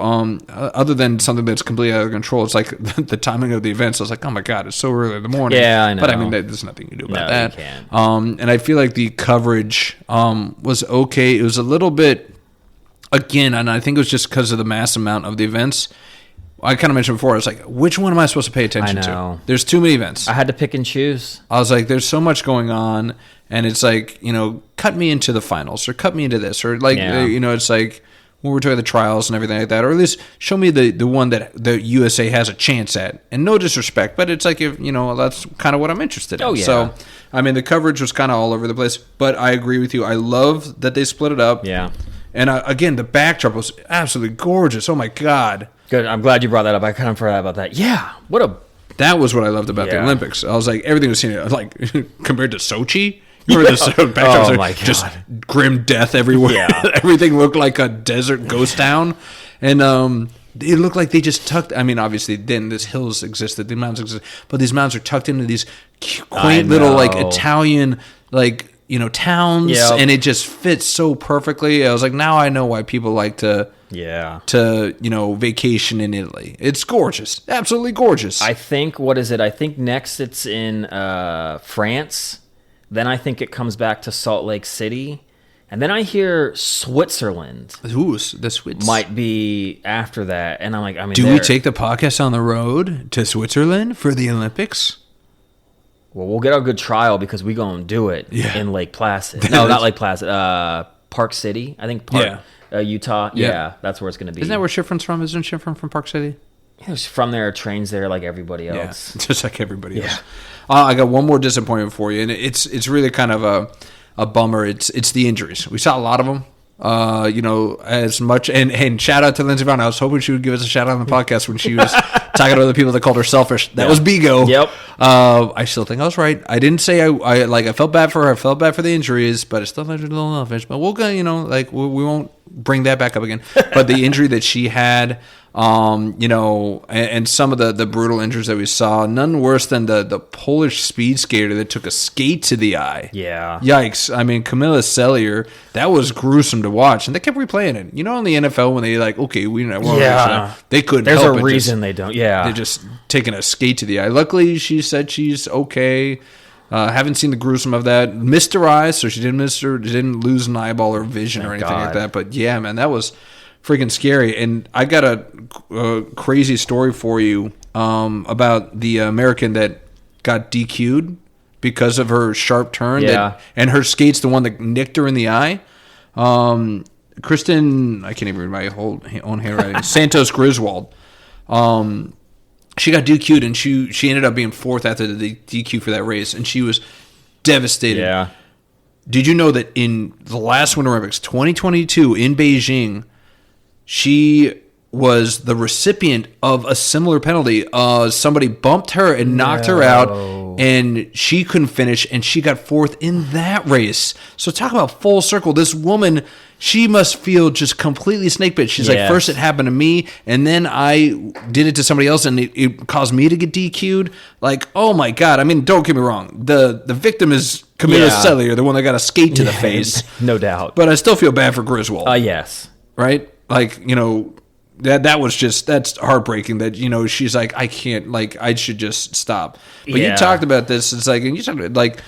other than something that's completely out of control, it's like the timing of the events. I was like, oh my god, it's so early in the morning. Yeah, I know. But I mean, there's nothing you can do about that. You can't. And I feel like the coverage was okay. It was a little bit, again, and I think it was just because of the mass amount of the events. I kind of mentioned before, I was like, which one am I supposed to pay attention to? There's too many events. I had to pick and choose. I was like, there's so much going on, and it's like, you know, cut me into the finals, or cut me into this, or like, you know, it's like, when we're talking the trials and everything like that, or at least show me the one that the USA has a chance at. And no disrespect, but it's like, if you know, that's kind of what I'm interested in. Oh, yeah. So, I mean, the coverage was kind of all over the place, but I agree with you. I love that they split it up. Yeah. And again, the backdrop was absolutely gorgeous. Oh my God. Good. I'm glad you brought that up. I kind of forgot about that. Yeah. That was what I loved about the Olympics. I was like, everything was seen like compared to Sochi. Remember the backdrops my God. Just grim death everywhere. Yeah. Everything looked like a desert ghost town. And it looked like they just tucked. I mean, obviously, then these hills existed, the mountains existed, but these mountains are tucked into these quaint little like Italian like, you know, towns, and it just fits so perfectly. I was like, now I know why people like to you know, vacation in Italy. It's gorgeous, absolutely gorgeous. I think I think next it's in France. Then I think it comes back to Salt Lake City. And then I hear Switzerland. Ooh, the Swiss might be after that. And I'm like, I mean, do we take the podcast on the road to Switzerland for the Olympics? Well, we'll get our good trial because we gonna do it in Lake Placid. No, not Lake Placid. Park City, I think. Utah. Yeah, that's where it's gonna be. Isn't that where Schifrin's from? Isn't Schifrin from Park City? He's from there, trains there like everybody else. Yeah, just like everybody else. I got one more disappointment for you, and it's really kind of a bummer. It's the injuries. We saw a lot of them. You know, as much and shout out to Lindsey Vaughn. I was hoping she would give us a shout out on the podcast when she was Talking to other people that called her selfish. That was Bigo. Yep. I still think I was right. I didn't say I felt bad for her. I felt bad for the injuries, but I still think she's a little selfish. But we'll go, we won't bring that back up again. But the injury that she had, and some of the brutal injuries that we saw, none worse than the Polish speed skater that took a skate to the eye. Yeah. Yikes. I mean, Camilla Cellier, that was gruesome to watch. And they kept replaying it. In the NFL, when they they couldn't There's help a it. reason they don't. Yeah. They're just taking a skate to the eye. Luckily, she said she's okay. Haven't seen the gruesome of that. Missed her eyes, so she didn't lose an eyeball or vision or anything like that. But yeah, man, that was freaking scary. And I got a crazy story for you about the American that got DQ'd because of her sharp turn. Yeah. And her skate's the one that nicked her in the eye. Kristen, I can't even read my own handwriting. Santos Griswold. She got DQ'd, and she ended up being fourth after the DQ for that race, and she was devastated. Yeah. Did you know that in the last Winter Olympics, 2022, in Beijing, she was the recipient of a similar penalty? Somebody bumped her and knocked her out, and she couldn't finish, and she got fourth in that race. So talk about full circle. This woman, she must feel just completely snake bit. She's like, first it happened to me, and then I did it to somebody else, and it caused me to get DQ'd. Like, oh my God. I mean, don't get me wrong. The victim is Camilla Cellier, the one that got a skate to the face. No doubt. But I still feel bad for Griswold. Yes. Right? Like, that was just, that's heartbreaking that, she's like, I can't, like, I should just stop. But you talked about this. It's like, and you talked about, like,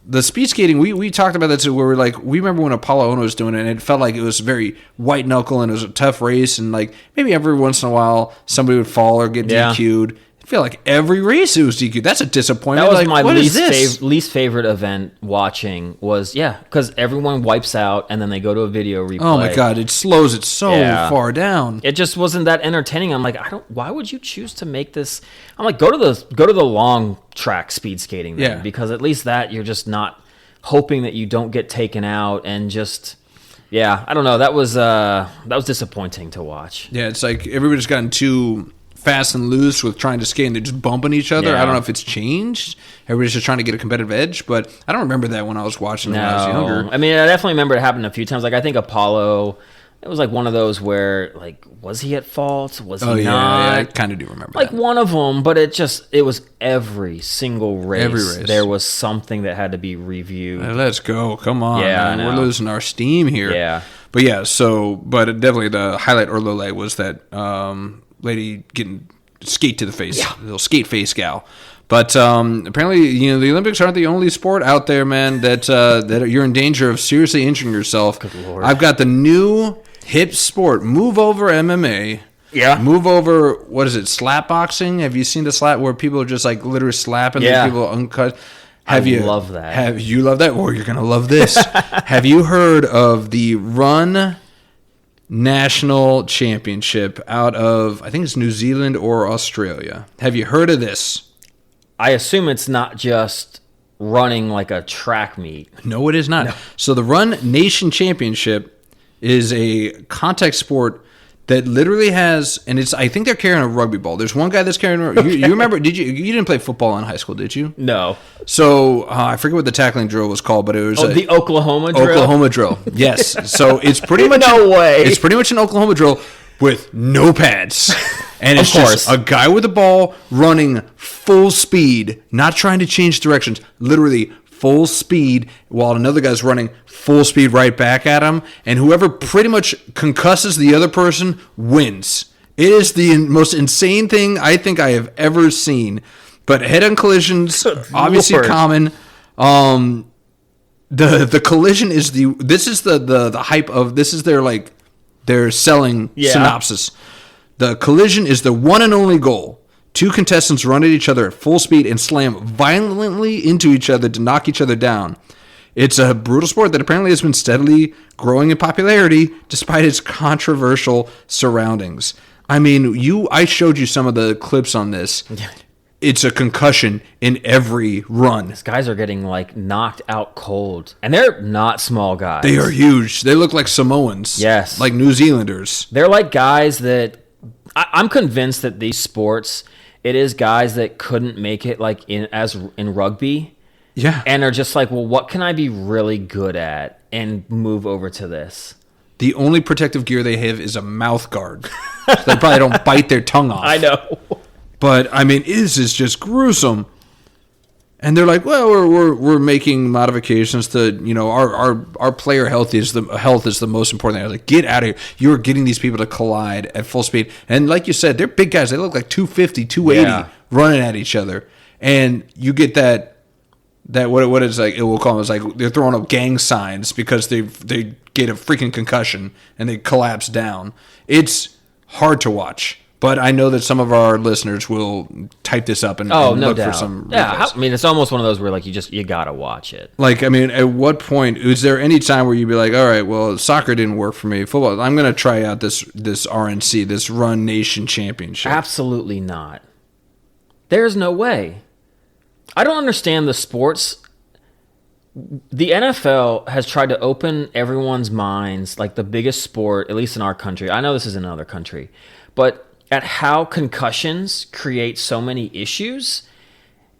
the speed skating, we talked about that too, where we're like, we remember when Apollo Ono was doing it, and it felt like it was very white knuckle, and it was a tough race, and like maybe every once in a while somebody would fall or get DQ'd. I feel like every race it was DQ'd. That's a disappointment. That was like, my least least favorite event watching was, because everyone wipes out and then they go to a video replay. Oh my God, it slows it so far down. It just wasn't that entertaining. I'm like, why would you choose to make this? I'm like, go to the long track speed skating then, because at least that you're just not hoping that you don't get taken out, and just I don't know. That was disappointing to watch. Yeah, it's like everybody's gotten too fast and loose with trying to skate, and they're just bumping each other. I don't know if it's changed. Everybody's just trying to get a competitive edge, but I don't remember that when I was watching when I was younger. I mean, I definitely remember it happened a few times. Like, I think Apollo, it was like one of those where, like, was he at fault? Was he not? Yeah, I kind of do remember like that. One of them, but it was every single race. There was something that had to be reviewed. Let's go. Come on. Man. We're losing our steam here. Yeah. But but definitely the highlight or low light was that lady getting skate to the face, little skate face gal. But apparently, the Olympics aren't the only sport out there, man, that you're in danger of seriously injuring yourself. Good Lord. I've got the new hip sport, Move Over MMA. Yeah. Move Over, what is it, slap boxing? Have you seen the slap where people are just like literally slapping the people uncut? I love that. Have you love that? Or you're going to love this. Have you heard of the Run National Championship out of, I think it's New Zealand or Australia? Have you heard of this? I assume it's not just running like a track meet. No, it is not. No. So the Run Nation Championship is a contact sport that literally has, and it's, I think they're carrying a rugby ball. There's one guy that's carrying you remember, you didn't play football in high school, did you? No. So I forget what the tackling drill was called, but it was the Oklahoma drill? Oklahoma drill, yes. So it's pretty much, it's pretty much an Oklahoma drill with no pads. And it's just a guy with a ball running full speed, not trying to change directions, literally full speed, while another guy's running full speed right back at him, and whoever pretty much concusses the other person wins. It is the most insane thing I think I have ever seen. But head-on collisions, obviously common. The collision is this is the hype of, this is their selling synopsis. The collision is the one and only goal. Two contestants run at each other at full speed and slam violently into each other to knock each other down. It's a brutal sport that apparently has been steadily growing in popularity despite its controversial surroundings. I mean, I showed you some of the clips on this. It's a concussion in every run. These guys are getting knocked out cold. And they're not small guys. They are huge. They look like Samoans. Yes. Like New Zealanders. They're like guys that I'm convinced that these sports, it is guys that couldn't make it like in rugby. Yeah. And are just like, well, what can I be really good at and move over to this? The only protective gear they have is a mouth guard. So they probably don't bite their tongue off. I know. But, I mean, this is just gruesome. And they're like, well, we're making modifications to, you know, our player health is the most important thing. I was like, get out of here. You're getting these people to collide at full speed. And like you said, they're big guys. They look like 250, 280 running at each other. And you get that what it's like, we'll call them, it's like they're throwing up gang signs because they get a freaking concussion and they collapse down. It's hard to watch. But I know that some of our listeners will type this up and look for some. Yeah, I mean, it's almost one of those where like you gotta watch it. Like, I mean, at what point is there any time where you'd be like, all right, well, soccer didn't work for me, football, I'm going to try out this RNC, this Run Nation Championship? Absolutely not. There's no way. I don't understand the sports. The NFL has tried to open everyone's minds, like the biggest sport, at least in our country. I know this is another country, but at how concussions create so many issues.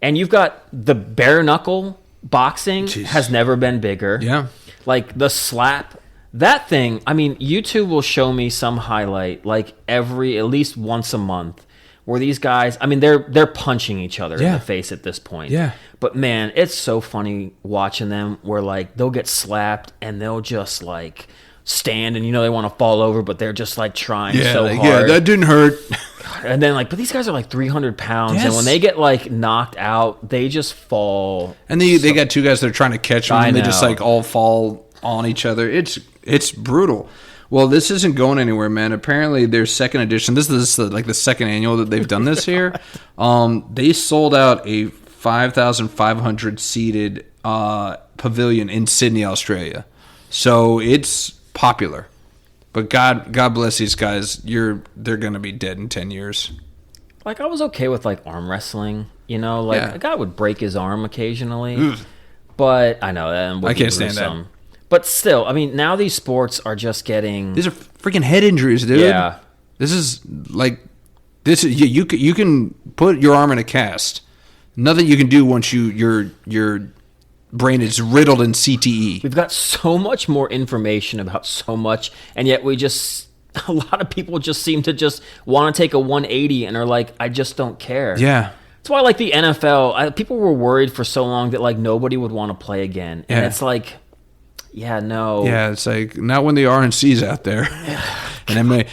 And you've got the bare knuckle boxing has never been bigger. Yeah. Like the slap, that thing, I mean, YouTube will show me some highlight like at least once a month where these guys, I mean, they're punching each other in the face at this point. Yeah. But man, it's so funny watching them where like they'll get slapped and they'll just like stand and you know they want to fall over, but they're just like trying so hard. Yeah, that didn't hurt. And then like, but these guys are like 300 pounds, and when they get like knocked out, they just fall. And they got two guys that are trying to catch them, and they just like all fall on each other. It's brutal. Well, this isn't going anywhere, man. Apparently, their second edition. This is like the second annual that they've done this here. They sold out a 5,500 seated pavilion in Sydney, Australia. So it's popular. But God bless these guys. They're gonna be dead in 10 years. Like I was okay with like arm wrestling, you know, like a guy would break his arm occasionally. Ugh. But I know that would I can't stand that. But still, I mean, now these sports are just getting. These are freaking head injuries, dude. Yeah. This is you can put your arm in a cast. Nothing you can do once your brain is riddled in CTE. We've got so much more information about so much, and yet a lot of people just seem to just want to take a 180 and are like, I just don't care. Yeah. That's why, like, the NFL, people were worried for so long that, like, nobody would want to play again. And it's like, yeah, no. Yeah, it's like, not when the RNC's out there. And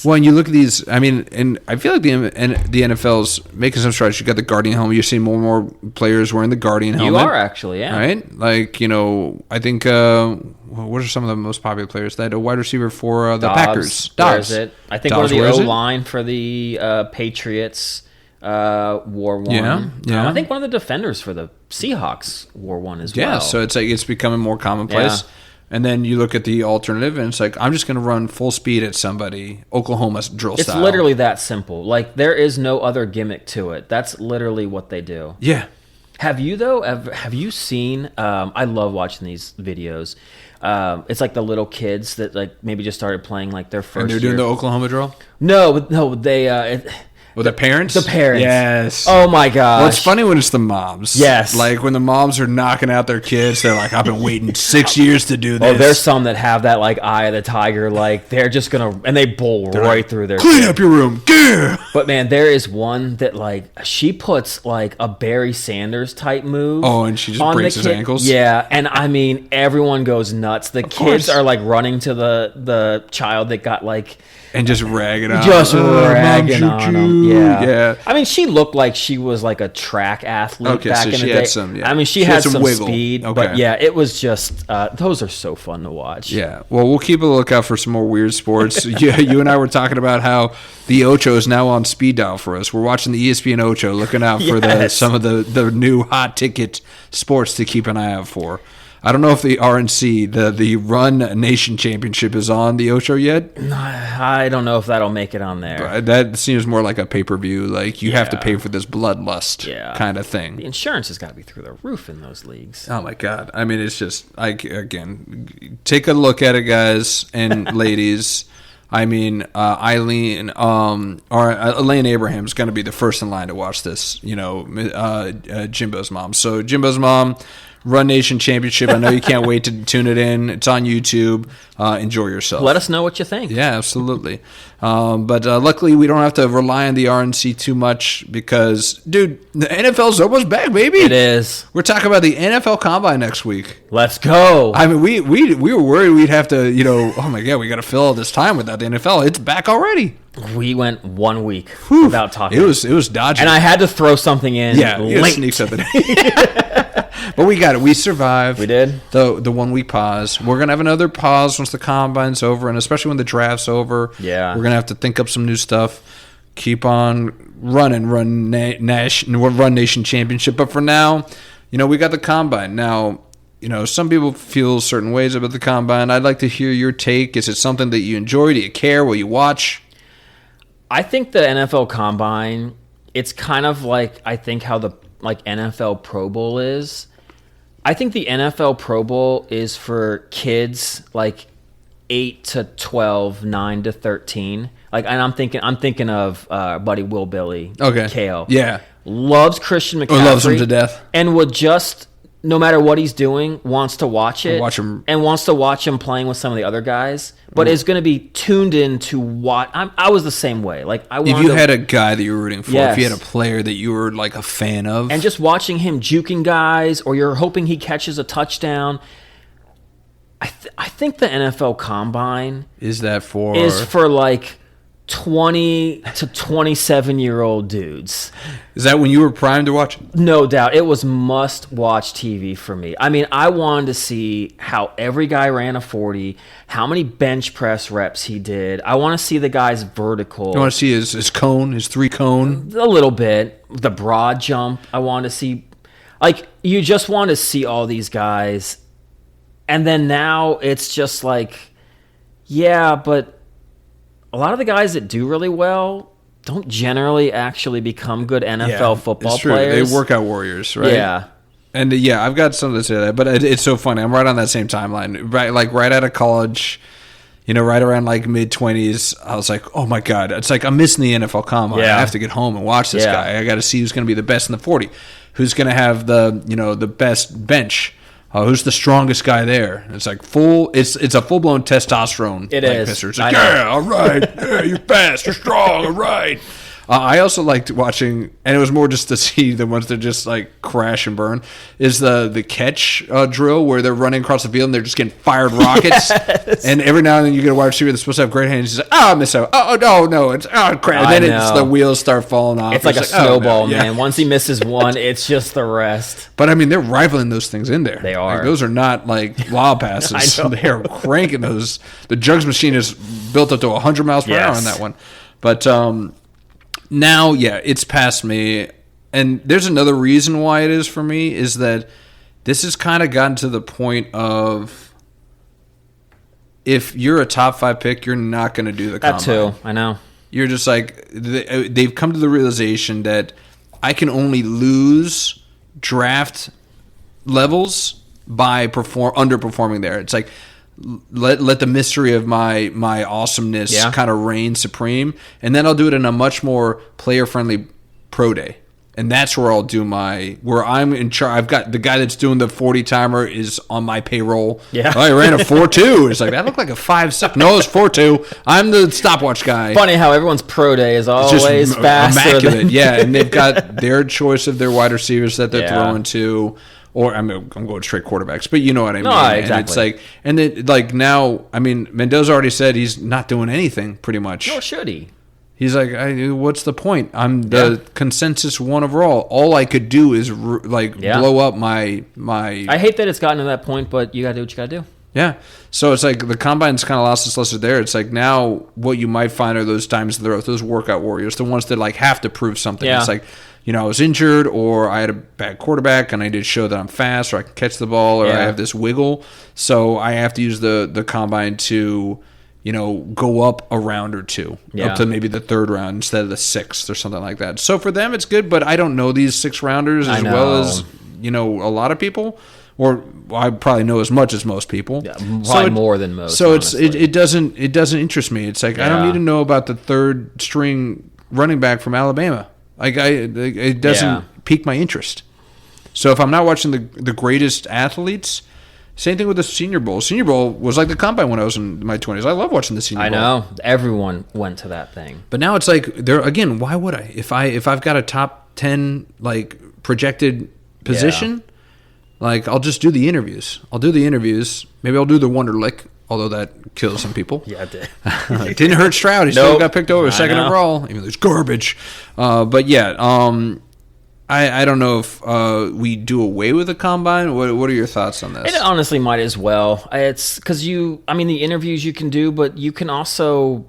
when you look at these, I mean, and I feel like the NFL's making some strides. You got the Guardian helmet. You're seeing more and more players wearing the Guardian helmet. You are actually, yeah. Right? Like, you know, I think, what are some of the most popular players? That a wide receiver for the Packers. Dobbs. It? I think one of the O-line for the Patriots wore one. Yeah. I think one of the defenders for the Seahawks wore one as well. Yeah, so it's like it's becoming more commonplace. Yeah. And then you look at the alternative, and it's like, I'm just going to run full speed at somebody, Oklahoma drill style. It's literally that simple. Like, there is no other gimmick to it. That's literally what they do. Yeah. Have you, though? Have you seen, I love watching these videos. It's like the little kids that, like, maybe just started playing, like, their first year. And they're doing the Oklahoma drill? No, they... Well, the parents? The parents. Yes. Oh, my gosh. Well, it's funny when it's the moms. Yes. Like, when the moms are knocking out their kids, they're like, I've been waiting 6 years to do this. Oh, there's some that have that, like, eye of the tiger. Like, they're just going to... And they bowl right through their... Clean up your room. Yeah. But, man, there is one that, like, she puts, like, a Barry Sanders type move. Oh, and she just breaks his ankles? Yeah. And, I mean, everyone goes nuts. The kids are, like, running to the child that got, like... And just ragging on ragging on him. Yeah. I mean, she looked like she was like a track athlete back in the day. I mean, she had some speed, but yeah, it was just, those are so fun to watch. Yeah. Well, we'll keep a lookout for some more weird sports. You and I were talking about how the Ocho is now on speed dial for us. We're watching the ESPN Ocho, looking out for some of the new hot ticket sports to keep an eye out for. I don't know if the RNC, the Run Nation Championship, is on the Ocho yet. I don't know if that'll make it on there. But that seems more like a pay-per-view. Like, you have to pay for this bloodlust kind of thing. The insurance has got to be through the roof in those leagues. Oh, my God. I mean, it's just, again, take a look at it, guys and ladies. I mean, Eileen or Elaine Abraham is going to be the first in line to watch this. Jimbo's mom. So Jimbo's mom. Run Nation Championship. I know you can't wait to tune it in. It's on YouTube. Enjoy yourself. Let us know what you think. Yeah, absolutely. But luckily, we don't have to rely on the RNC too much because, dude, the NFL's almost back, baby. It is. We're talking about the NFL Combine next week. Let's go. I mean, we were worried we'd have to, oh my God, we got to fill all this time without the NFL. It's back already. We went 1 week without talking. It was dodgy. And I had to throw something in late. Sneak something in. But we got it. We survived. We did. The 1 week pause. We're going to have another pause once the Combine's over, and especially when the draft's over. Yeah. We're going to have to think up some new stuff. Keep on running, Run Nation Championship. But for now, we got the Combine. Now, some people feel certain ways about the Combine. I'd like to hear your take. Is it something that you enjoy? Do you care? Will you watch? I think the NFL Combine, it's kind of like, I think how the NFL Pro Bowl is. I think the NFL Pro Bowl is for kids 8 to 12, 9 to 13. And I'm thinking of buddy Will Billy. Okay. Kale. Yeah. Loves Christian McCaffrey. Or loves him to death. And would just, no matter what he's doing, wants to watch it. Watch him. And wants to watch him playing with some of the other guys. But is going to be tuned in to what I was the same way. If you had a guy that you were rooting for, yes. if you had a player that you were a fan of, and just watching him juking guys, or you're hoping he catches a touchdown. I think the NFL Combine is for 20 to 27-year-old dudes. Is that when you were primed to watch? No doubt. It was must-watch TV for me. I mean, I wanted to see how every guy ran a 40, how many bench press reps he did. I want to see the guy's vertical. You want to see his cone, his 3-cone? A little bit. The broad jump. I want to see. You just want to see all these guys. And then now it's just yeah, but a lot of the guys that do really well don't generally actually become good NFL football players. They workout warriors, right? Yeah. And I've got something to say to that, but it's so funny. I'm right on that same timeline. Right out of college, right around mid-20s, I was like, oh my God. It's I'm missing the NFL Combine. Yeah. I have to get home and watch this guy. I got to see who's going to be the best in the 40. Who's going to have the best bench. Who's the strongest guy there? It's it's a full-blown testosterone. It is. Pisser. It's all right. Yeah, you're fast. You're strong. All right. I also liked watching, and it was more just to see the ones that just crash and burn, is the catch drill where they're running across the field and they're just getting fired rockets. Yes. And every now and then you get a wide receiver that's supposed to have great hands. He's I miss out. Oh, no. It's crap. And then the wheels start falling off. It's like a snowball, man. Once he misses one, it's just the rest. But, I mean, they're rifling those things in there. They are. Those are not lob passes. They are cranking those. The jugs machine is built up to 100 miles per hour on that one. But, now, it's past me. And there's another reason why it is for me is that this has kind of gotten to the point of if you're a top 5 pick, you're not going to do the Combine. That too, I know. You're just they've come to the realization that I can only lose draft levels by underperforming there. It's let the mystery of my awesomeness kind of reign supreme, and then I'll do it in a much more player-friendly pro day. And that's where I'll do where I'm in charge. I've got the guy that's doing the 40 timer is on my payroll. Yeah. I ran a 4.2. It's that looked like a 5.6. No, it's 4.2. I'm the stopwatch guy. Funny how everyone's pro day is always faster. Immaculate. Yeah, and they've got their choice of their wide receivers that they're throwing to. Or I'm going straight quarterbacks, but you know what I mean. No, exactly. And it's now. I mean, Mendoza already said he's not doing anything, pretty much. Nor should he. He's what's the point? I'm the consensus one overall. All I could do is blow up my. I hate that it's gotten to that point, but you got to do what you got to do. Yeah. So it's the Combine's kind of lost its luster there. It's now what you might find are those times those workout warriors, the ones that have to prove something. Yeah. It's I was injured, or I had a bad quarterback, and I did show that I'm fast, or I can catch the ball, or I have this wiggle. So I have to use the Combine to, go up a round or two, up to maybe the 3rd round instead of the 6th or something like that. So for them, it's good, but I don't know these 6-rounders as well as, a lot of people. or I probably know as much as most people. Yeah, probably more than most. So it doesn't interest me. It's like I don't need to know about the third string running back from Alabama. Like it doesn't pique my interest. So if I'm not watching the greatest athletes, same thing with the Senior Bowl. Senior Bowl was like the combine when I was in my 20s. I love watching the Senior Bowl. I know. Everyone went to that thing. But now it's like again, why would I? If I've got a top 10 like projected position, like I'll just do the interviews. Maybe I'll do the Wonderlick, although that kills some people. Yeah, it did. It didn't hurt Stroud. He still got picked over second overall, even though it's garbage. But yeah, I don't know if we do away with the combine. What are your thoughts on this? It honestly might as well. It's because the interviews you can do, but you can also,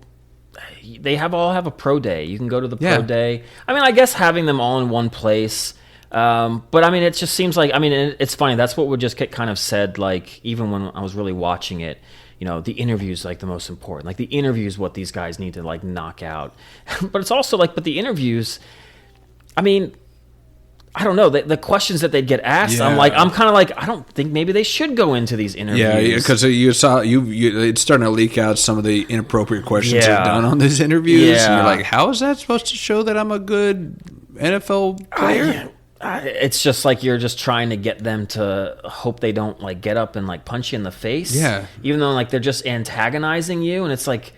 they all have a pro day. You can go to the pro day. I mean, I guess having them all in one place. But I mean, it just seems like, it's funny. That's what would just get kind of said, like, even when I was really watching it, the interview is like the most important. Like the interview is what these guys need to like knock out. But it's also like, but the interviews, I don't know, the questions that they'd get asked. I'm kind of like, I don't think maybe they should go into these interviews. Yeah, because you saw it's starting to leak out some of the inappropriate questions they've done on these interviews. Yeah. And you're like, how is that supposed to show that I'm a good NFL player? It's just like you're just trying to get them to hope they don't like get up and like punch you in the face. Yeah. Even though like they're just antagonizing you, and it's like,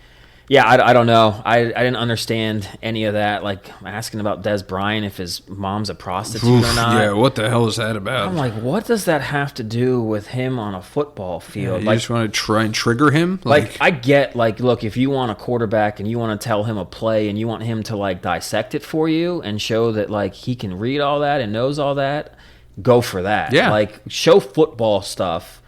yeah, I don't know. I didn't understand any of that. Like asking about Des Bryant if his mom's a prostitute or not. Yeah, what the hell is that about? I'm like, what does that have to do with him on a football field? You just want to try and trigger him? Like I get, like, look, if you want a quarterback and you want to tell him a play and you want him to like dissect it for you and show that like he can read all that and knows all that, go for that. Yeah. Like show football stuff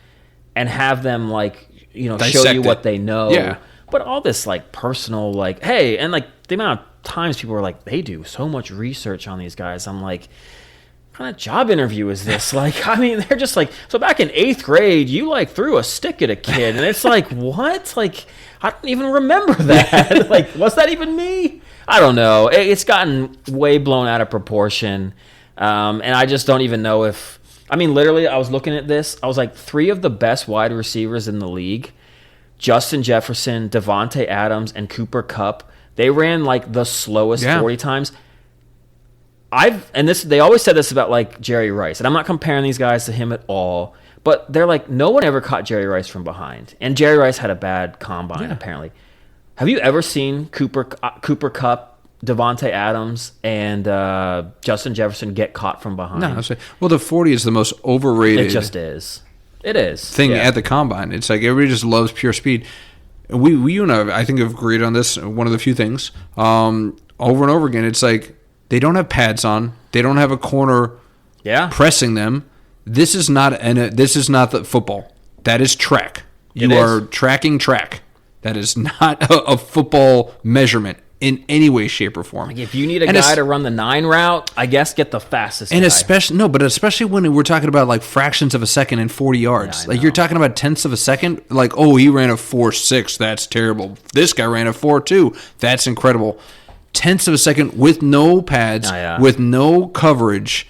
and have them like, show you what they know. Yeah. But all this like personal, like, hey, and like the amount of times people are like, they do so much research on these guys. I'm like, what kind of job interview is this? Like, they're just like, so back in 8th grade, you like threw a stick at a kid. And it's like, what? Like, I don't even remember that. Like, was that even me? I don't know. It's gotten way blown out of proportion. And I just don't even know if, literally, I was looking at this. I was like, 3 of the best wide receivers in the league, Justin Jefferson, Devontae Adams, and Cooper Kupp, they ran like the slowest 40 times. They always said this about like Jerry Rice, and I'm not comparing these guys to him at all, but they're like, no one ever caught Jerry Rice from behind. And Jerry Rice had a bad combine, apparently. Have you ever seen Cooper Kupp, Devontae Adams, and Justin Jefferson get caught from behind? No. Well, the 40 is the most overrated. It just is. It is. Thing at the combine. It's like everybody just loves pure speed. You and I think, have agreed on this. One of the few things over and over again. It's like they don't have pads on. They don't have a corner pressing them. This is not the football. That is track. You are tracking track. That is not a football measurement in any way, shape, or form. Like if you need a guy to run the 9 route, I guess get the fastest guy. Especially when we're talking about like fractions of a second and 40 yards. Like you're talking about tenths of a second. Like, oh, he ran a 4.6. That's terrible. This guy ran a 4.2. That's incredible. Tenths of a second with no pads, with no coverage.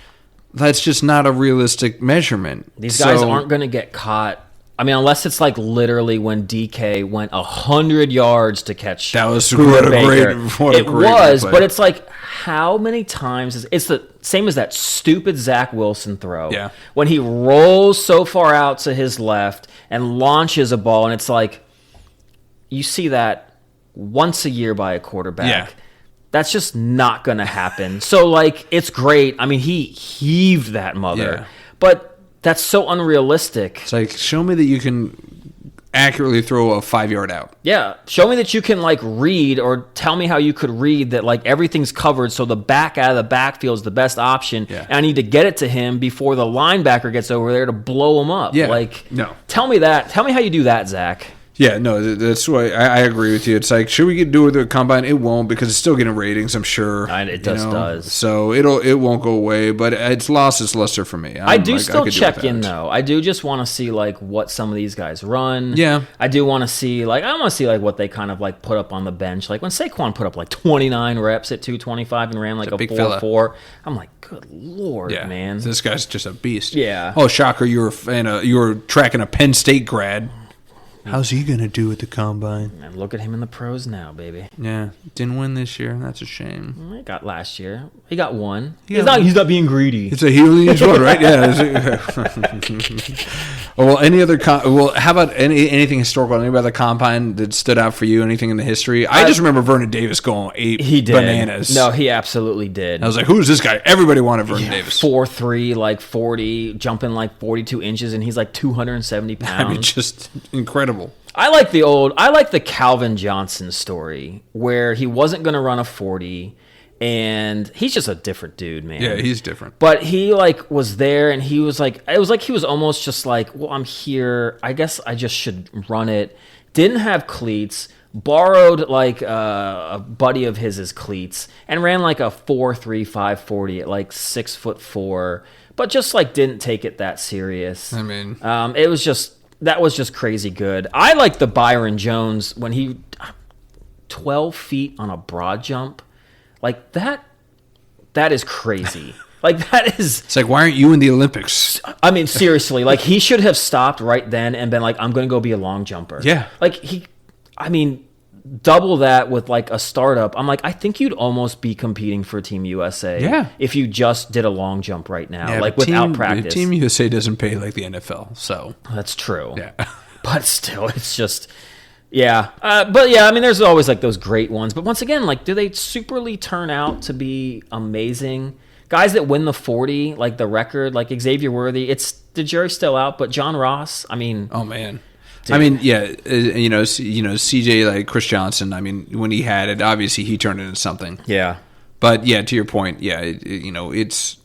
That's just not a realistic measurement. These guys aren't going to get caught. Unless it's like literally when DK went 100 yards to catch. That was what a great was, but it's like how many times it's the same as that stupid Zach Wilson throw. Yeah. When he rolls so far out to his left and launches a ball, and it's like you see that once a year by a quarterback. Yeah. That's just not going to happen. So like it's great. He heaved that mother, but that's so unrealistic. It's like, show me that you can accurately throw a 5-yard out. Yeah. Show me that you can, like, read, or tell me how you could read that, like, everything's covered, so the back out of the backfield is the best option, and I need to get it to him before the linebacker gets over there to blow him up. Yeah. Like, no. Tell me that. Tell me how you do that, Zach. Yeah, no, that's why I agree with you. It's like, should we do it with the combine? It won't, because it's still getting ratings, I'm sure. It just does. So it won't go away, but it's lost its luster for me. I do still check in, though. I do just want to see like what some of these guys run. Yeah. I do want to see what they kind of like put up on the bench. Like when Saquon put up like 29 reps at 225 and ran like a 4.4. I'm like, good Lord, man. This guy's just a beast. Yeah. Oh, shocker, you were tracking a Penn State grad. How's he going to do at the combine? And look at him in the pros now, baby. Yeah. Didn't win this year. That's a shame. He got last year. He got one. He's not being greedy. It's he only needs one, right? Yeah. Well, any other how about anything historical? Any other combine that stood out for you? Anything in the history? I just remember Vernon Davis going he did. bananas. No, he absolutely did. I was like, who's this guy? Everybody wanted Vernon Davis. 4'3", like 40, jumping like 42 inches, and he's like 270 pounds. I mean, just incredible. I like the Calvin Johnson story where he wasn't going to run a 40, and he's just a different dude, man. Yeah, he's different. But he like was there, and he was like, it was like he was almost just like, well, I'm here. I guess I just should run it. Didn't have cleats. Borrowed like a buddy of his cleats and ran like a 4.3 540 at like 6'4", but just like didn't take it that serious. I mean, that was just crazy good. I like the Byron Jones when he 12 feet on a broad jump. Like that is crazy. Like that is... It's like, why aren't you in the Olympics? I mean, seriously, like he should have stopped right then and been like, I'm going to go be a long jumper. Yeah. Like double that with like a startup. I'm like, I think you'd almost be competing for Team USA if you just did a long jump right now, like without practice. Team USA doesn't pay like the NFL, so that's true. Yeah, but still, it's just but yeah, I mean, there's always like those great ones. But once again, like, do they superly turn out to be amazing? Guys that win the 40, like the record, like Xavier Worthy. It's the jury's still out, but John Ross. I mean, oh man. Dude. I mean, yeah, CJ, like Chris Johnson. I mean, when he had it, obviously he turned it into something. Yeah, but yeah, to your point, yeah, it's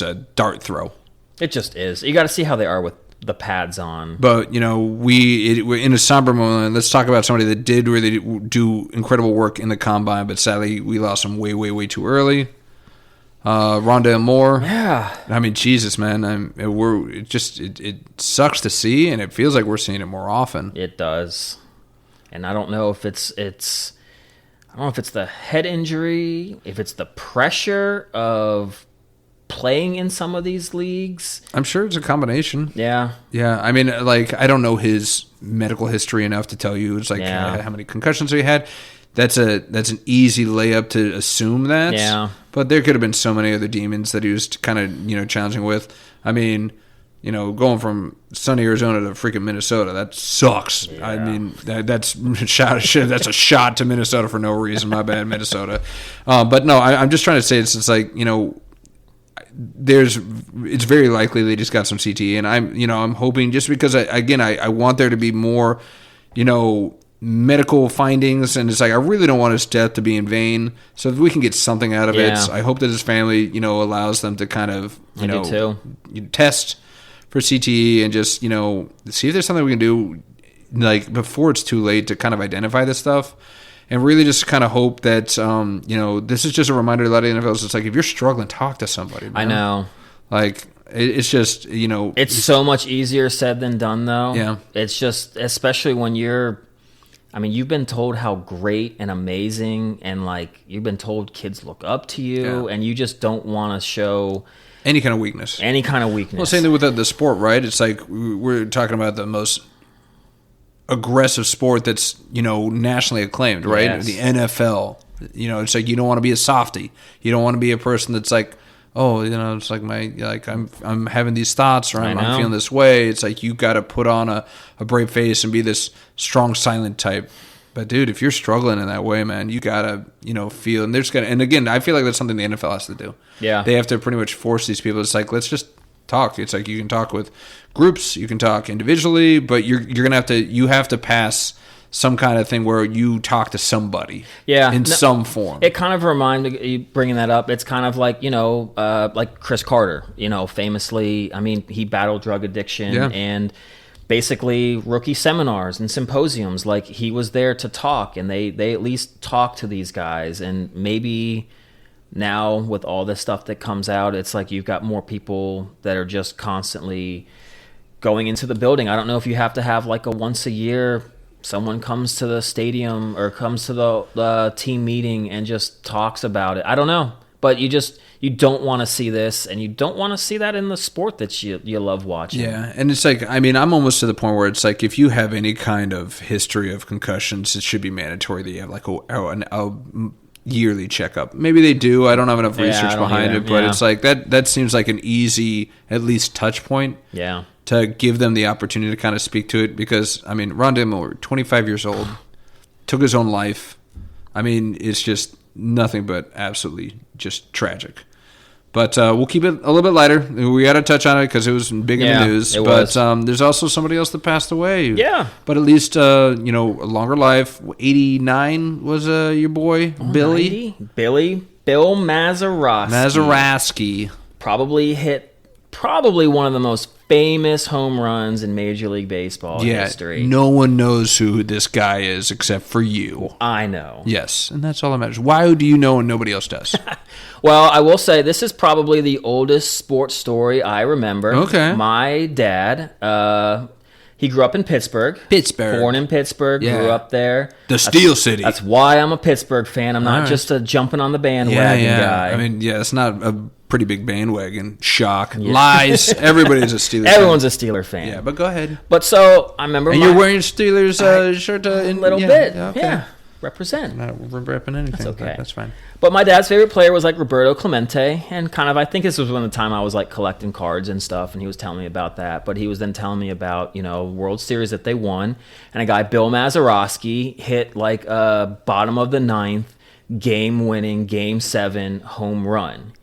a dart throw. It just is. You got to see how they are with the pads on. But we're in a somber moment. Let's talk about somebody that did really do incredible work in the combine, but sadly we lost him way, way, way too early. Rondale Moore. Yeah. I mean, Jesus, man. It sucks to see, and it feels like we're seeing it more often. It does. And I don't know if it's the head injury, if it's the pressure of playing in some of these leagues. I'm sure it's a combination. Yeah. Yeah. I mean, like, I don't know his medical history enough to tell you. It's like how many concussions he had. That's an easy layup to assume that. Yeah. But there could have been so many other demons that he was kind of challenging with. I mean, going from sunny Arizona to freaking Minnesota, that sucks. Yeah. I mean, that's a shot to Minnesota for no reason. My bad, Minnesota. But no, I'm just trying to say it's like, it's very likely they just got some CTE, and I'm hoping, just because I want there to be more, medical findings, and it's like, I really don't want his death to be in vain. So if we can get something out of it, I hope that his family, allows them to kind of, test for CTE and just, see if there's something we can do, like, before it's too late to kind of identify this stuff. And really just kind of hope that, this is just a reminder to a lot of NFLs. It's like, if you're struggling, talk to somebody, man. I know. Like, it's just, It's so much easier said than done, though. Yeah. It's just, especially when you've been told how great and amazing, and, like, you've been told kids look up to you, and you just don't want to show any kind of weakness. Well, same thing with the sport, right? It's like, we're talking about the most aggressive sport that's nationally acclaimed, right? Yes. The NFL. It's like, you don't want to be a softie. You don't want to be a person that's like, oh, it's like I'm having these thoughts, or I'm feeling this way. It's like, you got to put on a brave face and be this strong, silent type. But dude, if you're struggling in that way, man, you gotta feel. And and again, I feel like that's something the NFL has to do. Yeah, they have to pretty much force these people. It's like, let's just talk. It's like, you can talk with groups, you can talk individually, but you're gonna have to pass some kind of thing where you talk to somebody, in some form. It kind of reminds me, bringing that up, it's kind of like, like Chris Carter, famously, I mean, he battled drug addiction, and basically rookie seminars and symposiums. Like, he was there to talk, and they at least talk to these guys. And maybe now with all this stuff that comes out, it's like you've got more people that are just constantly going into the building. I don't know if you have to have like a once a year someone comes to the stadium or comes to the team meeting and just talks about it. I don't know, but you don't want to see this, and you don't want to see that in the sport that you love watching. Yeah, and it's like, I mean, I'm almost to the point where it's like, if you have any kind of history of concussions, it should be mandatory that you have like a yearly checkup. Maybe they do. I don't have enough research behind it, but it's like that seems like an easy, at least, touch point. Yeah. To give them the opportunity to kind of speak to it, because I mean, Rondé Moore, 25 years old, took his own life. I mean, it's just nothing but absolutely just tragic. But we'll keep it a little bit lighter. We got to touch on it because it was big in the news. But there's also somebody else that passed away. Yeah. But at least, a longer life. 89 was your boy, Billy. 90? Bill Mazeroski. Probably one of the most famous home runs in Major League Baseball history. No one knows who this guy is except for you. I know. Yes, and that's all that matters. Why do you know and nobody else does? Well, I will say this is probably the oldest sports story I remember. Okay. My dad, he grew up in Pittsburgh. Born in Pittsburgh, grew up there. The Steel City. That's why I'm a Pittsburgh fan. I'm not just a jumping on the bandwagon guy. I mean, it's not a pretty big bandwagon. Shock. Yeah. Lies. Everybody's a Steelers fan. Everyone's a Steeler fan. Yeah, but go ahead. But so, I remember you're wearing Steelers shirt a little bit. Okay. Yeah. Represent. I'm not repping anything. That's okay. That's fine. But my dad's favorite player was like Roberto Clemente, and kind of, I think this was when the time I was like collecting cards and stuff, and he was telling me about that. But he was then telling me about, World Series that they won, and a guy, Bill Mazeroski, hit like a bottom of the ninth, game-winning, Game 7 home run.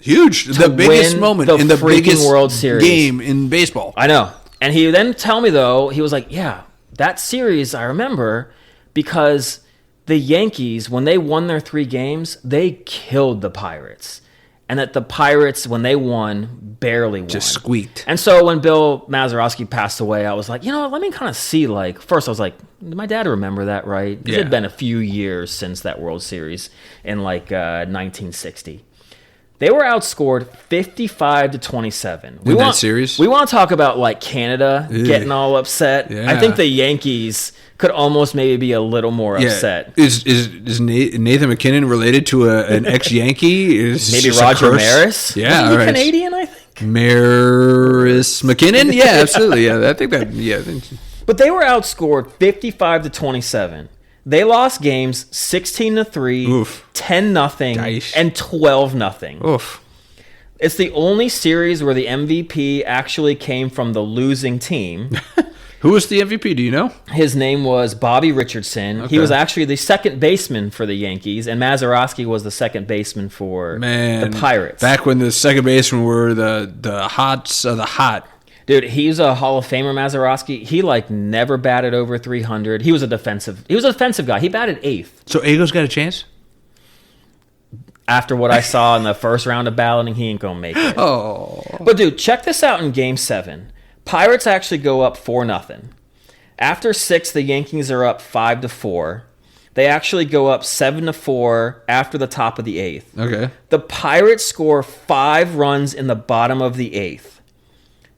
Huge. The biggest moment in the biggest World Series game in baseball. I know. And he then tell me, though, he was like, yeah, that series I remember because the Yankees, when they won their 3 games, they killed the Pirates. And that the Pirates, when they won, barely won. Just squeaked. And so when Bill Mazeroski passed away, I was like, let me kind of see, like, first I was like, did my dad remember that right? It had been a few years since that World Series in, like, 1960. They were outscored 55-27. In that series? We want to talk about, like, Canada getting all upset. Yeah. I think the Yankees could almost maybe be a little more upset. Is Nathan McKinnon related to an ex-Yankee? Maybe Roger Maris? Yeah. Wasn't he Canadian, I think? Maris McKinnon? Yeah, absolutely. Yeah, I think that, But they were outscored 55-27. They lost games 16-3, 10-0, and 12-0. Oof. It's the only series where the MVP actually came from the losing team. Who was the MVP? Do you know? His name was Bobby Richardson. Okay. He was actually the second baseman for the Yankees, and Mazeroski was the second baseman for the Pirates. Back when the second basemen were the hots of the hot. Dude, he's a Hall of Famer, Mazeroski. He never batted over 300. He was a defensive guy. He batted 8th. So Ego's got a chance? After what I saw in the first round of balloting, he ain't gonna make it. Oh. But dude, check this out in Game 7. Pirates actually go up 4-0. After 6, the Yankees are up 5-4. They actually go up 7-4 after the top of the 8th. Okay. The Pirates score 5 runs in the bottom of the 8th.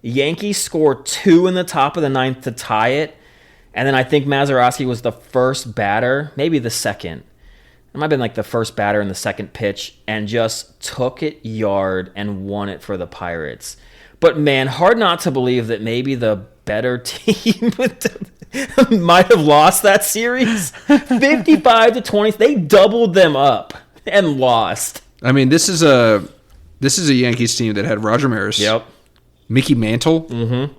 Yankees score 2 in the top of the 9th to tie it. And then I think Mazeroski was the first batter, maybe the second. It might have been like the first batter in the second pitch, and just took it yard and won it for the Pirates. But man, hard not to believe that maybe the better team might have lost that series. 55-20. They doubled them up and lost. I mean, this is a Yankees team that had Roger Maris. Yep. Mickey Mantle. Mm-hmm.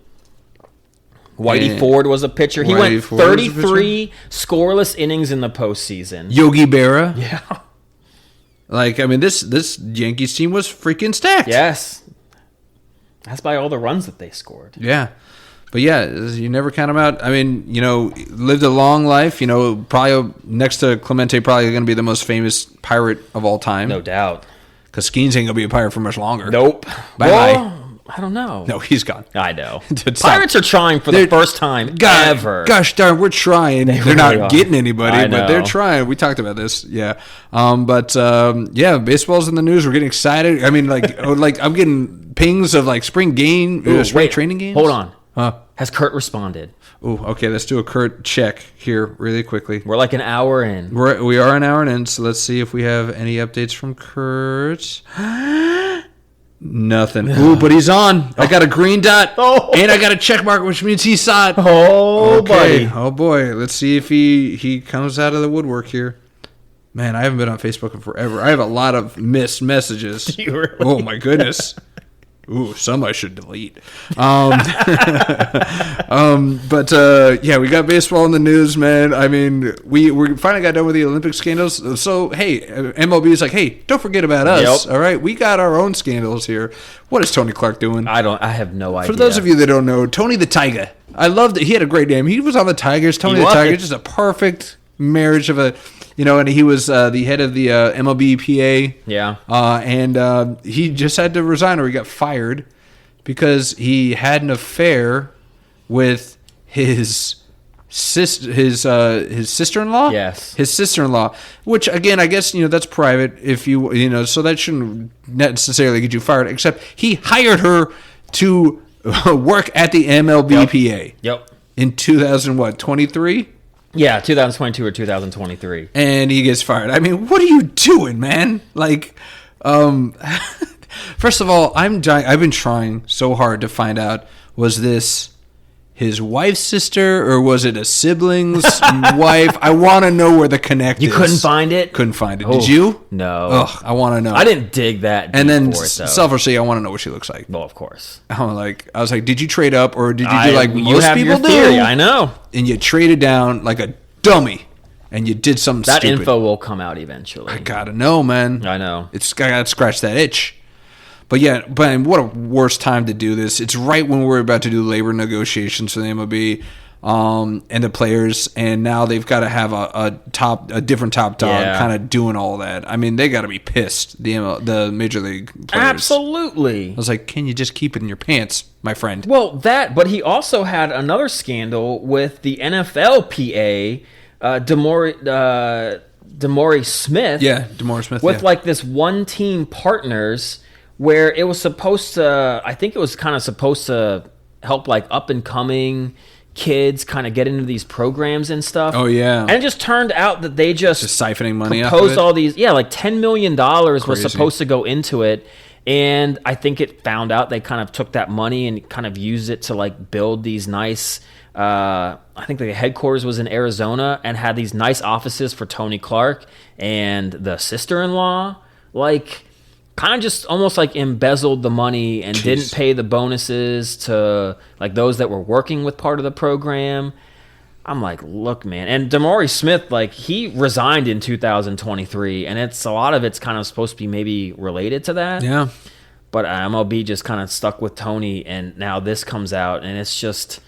Whitey Ford was a pitcher. He went 33 scoreless innings in the postseason. Yogi Berra. Yeah. Like, I mean, this Yankees team was freaking stacked. Yes. That's by all the runs that they scored. Yeah. But yeah, you never count them out. I mean, lived a long life. Probably next to Clemente, probably going to be the most famous pirate of all time. No doubt. Because Skeens ain't going to be a pirate for much longer. Nope. Bye-bye. I don't know. No, he's gone. I know. Stop. Pirates are trying for the first time ever. Gosh darn, we're trying. They're really not are. getting anybody, I but they're know. trying. We talked about this, yeah. Yeah, baseball's in the news. We're getting excited. I mean, like I'm getting pings of like spring training games. Hold on. Huh? Has Kurt responded? Ooh, okay. Let's do a Kurt check here really quickly. We're like an hour in. We are an hour in, so let's see if we have any updates from Kurt. Nothing. Ooh, but he's on. I got a green dot, and I got a check mark, which means he saw it. Oh, Okay. buddy. Oh, boy. Let's see if he comes out of the woodwork here. Man, I haven't been on Facebook in forever. I have a lot of missed messages. Do you really? Oh, my goodness. Ooh, some I should delete. Yeah, we got baseball in the news, man. I mean, we finally got done with the Olympic scandals. So, hey, MLB is like, hey, don't forget about us. Yep. All right, we got our own scandals here. What is Tony Clark doing? I have no idea. For those of you that don't know, Tony the Tiger. I love that he had a great name. He was on the Tigers. Tony the Tiger, just a perfect marriage of a, and he was the head of the MLBPA. Yeah. And he just had to resign or he got fired because he had an affair with his sister-in-law. Yes. His sister-in-law, which again, I guess that's private. If so that shouldn't necessarily get you fired. Except he hired her to work at the MLBPA. Yep. In 2023. Yeah, 2022 or 2023. And he gets fired. I mean, what are you doing, man? Like, first of all, I've been trying so hard to find out, was this his wife's sister or was it a sibling's wife? I want to know where the connect is. You couldn't find it? Couldn't find it. Oh, Did you? No. Ugh, I want to know. I didn't dig that deep And then for it, though. selfishly, I want to know what she looks like. Well, of course. I was like, did you trade up or did you do like you most have people your theory, do? I know. And you traded down like a dummy and you did something That stupid. info will come out eventually. I gotta know, man. I know. I gotta scratch that itch. But yeah, but what a worse time to do this. It's right when we're about to do labor negotiations for the MLB and the players, and now they've got to have a different top dog kind of doing all that. I mean, they got to be pissed. The Major League players. Absolutely. I was like, can you just keep it in your pants, my friend? Well, but he also had another scandal with the NFLPA, DeMaurice Smith. Yeah, DeMaurice Smith. With like this one-team partners where it was supposed to, I think it was kind of supposed to help like up-and-coming kids kind of get into these programs and stuff. Oh, yeah. And it just turned out that they just siphoning money out proposed of it? all these, like $10 million was Crazy. supposed to go into it. And I think it found out they kind of took that money and kind of used it to like build these nice, I think the headquarters was in Arizona and had these nice offices for Tony Clark and the sister-in-law. Like, kind of just almost like embezzled the money and didn't pay the bonuses to like those that were working with part of the program. I'm like, look, man. And DeMaurice Smith, like, he resigned in 2023, and a lot of it's kind of supposed to be maybe related to that. Yeah. But MLB just kind of stuck with Tony, and now this comes out, and it's just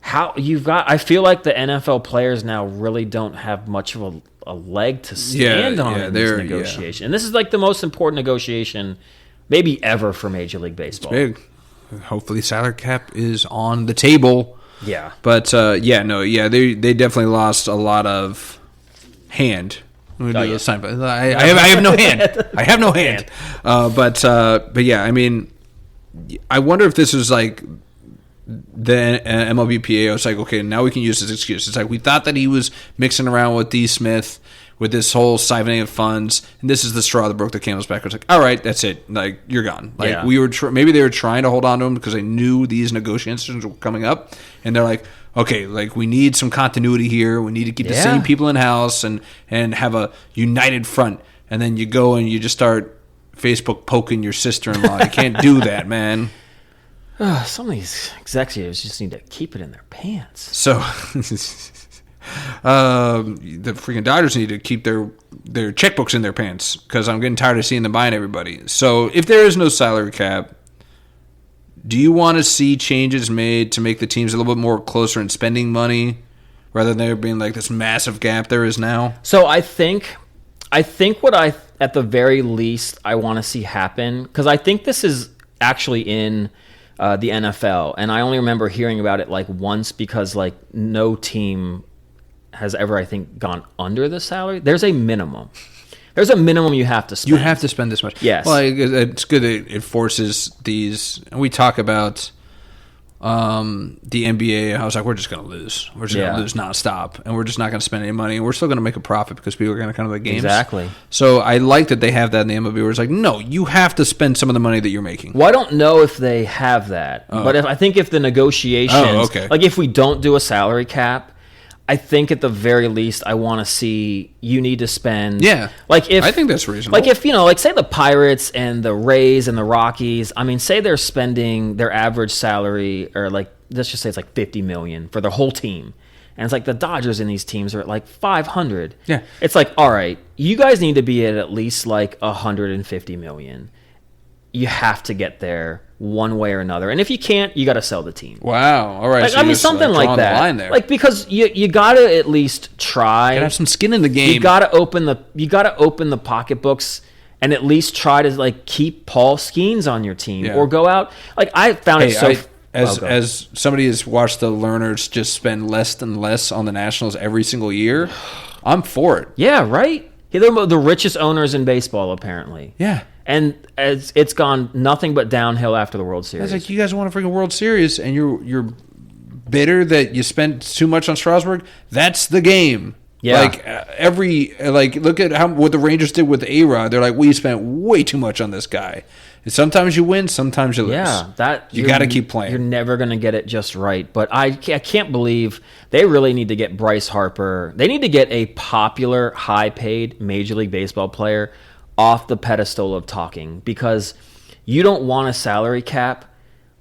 how I feel like the NFL players now really don't have much of a leg to stand on in this negotiation. And this is like the most important negotiation maybe ever for Major League Baseball. It's big. Hopefully salary cap is on the table. Yeah. But they definitely lost a lot of hand. I have no hand. I have no hand. But yeah, I mean, I wonder if this was like the MLBPA was like, okay, now we can use this excuse. It's like we thought that he was mixing around with D. Smith with this whole siphoning of funds, and this is the straw that broke the camel's back. It's like, all right, that's it. Like, you're gone. Like, we were maybe they were trying to hold on to him because they knew these negotiations were coming up, and they're like, okay, like we need some continuity here. We need to keep the same people in house and have a united front. And then you go and you just start Facebook poking your sister-in-law. You can't do that, man. Some of these executives just need to keep it in their pants. So, the freaking Dodgers need to keep their checkbooks in their pants because I'm getting tired of seeing them buying everybody. So, if there is no salary cap, do you want to see changes made to make the teams a little bit more closer in spending money rather than there being like this massive gap there is now? So, I think what at the very least, I want to see happen, because I think this is actually in the NFL, and I only remember hearing about it like once because like no team has ever, I think, gone under the salary. There's a minimum. There's a minimum you have to spend. You have to spend this much. Yes. Well, it's good that it forces these. And we talk about the NBA. I was like, we're just going to lose. We're just going to lose nonstop, and we're just not going to spend any money. And we're still going to make a profit because people are going to come to the games. Exactly. So I like that they have that in the MLB. Where it's like, no, you have to spend some of the money that you're making. Well, I don't know if they have that, but I think if the negotiations, like if we don't do a salary cap, I think at the very least, I want to see you need to spend. Yeah, like if I think that's reasonable. Like if like say the Pirates and the Rays and the Rockies. I mean, say they're spending their average salary, or like let's just say it's like $50 million for their whole team, and it's like the Dodgers in these teams are at like 500. Yeah, it's like, all right, you guys need to be at least like 150 million. You have to get there one way or another, and if you can't, you got to sell the team. Wow, all right. Like, so I mean, something like that. Line there. Like because you got to at least try. You gotta have some skin in the game. You got to open the pocketbooks and at least try to like keep Paul Skeens on your team or go out. Like I found it so. As somebody has watched the Learners just spend less and less on the Nationals every single year, I'm for it. Yeah, right. They're the richest owners in baseball, apparently. Yeah. And as it's gone nothing but downhill after the World Series. It's like, you guys want a freaking World Series, and you're bitter that you spent too much on Strasburg. That's the game. Yeah. Like look at what the Rangers did with A-Rod. They're like, we spent way too much on this guy. And sometimes you win, sometimes you lose. Yeah, you got to keep playing. You're never going to get it just right. But I can't believe they really need to get Bryce Harper. They need to get a popular, high-paid Major League Baseball player off the pedestal of talking, because you don't want a salary cap.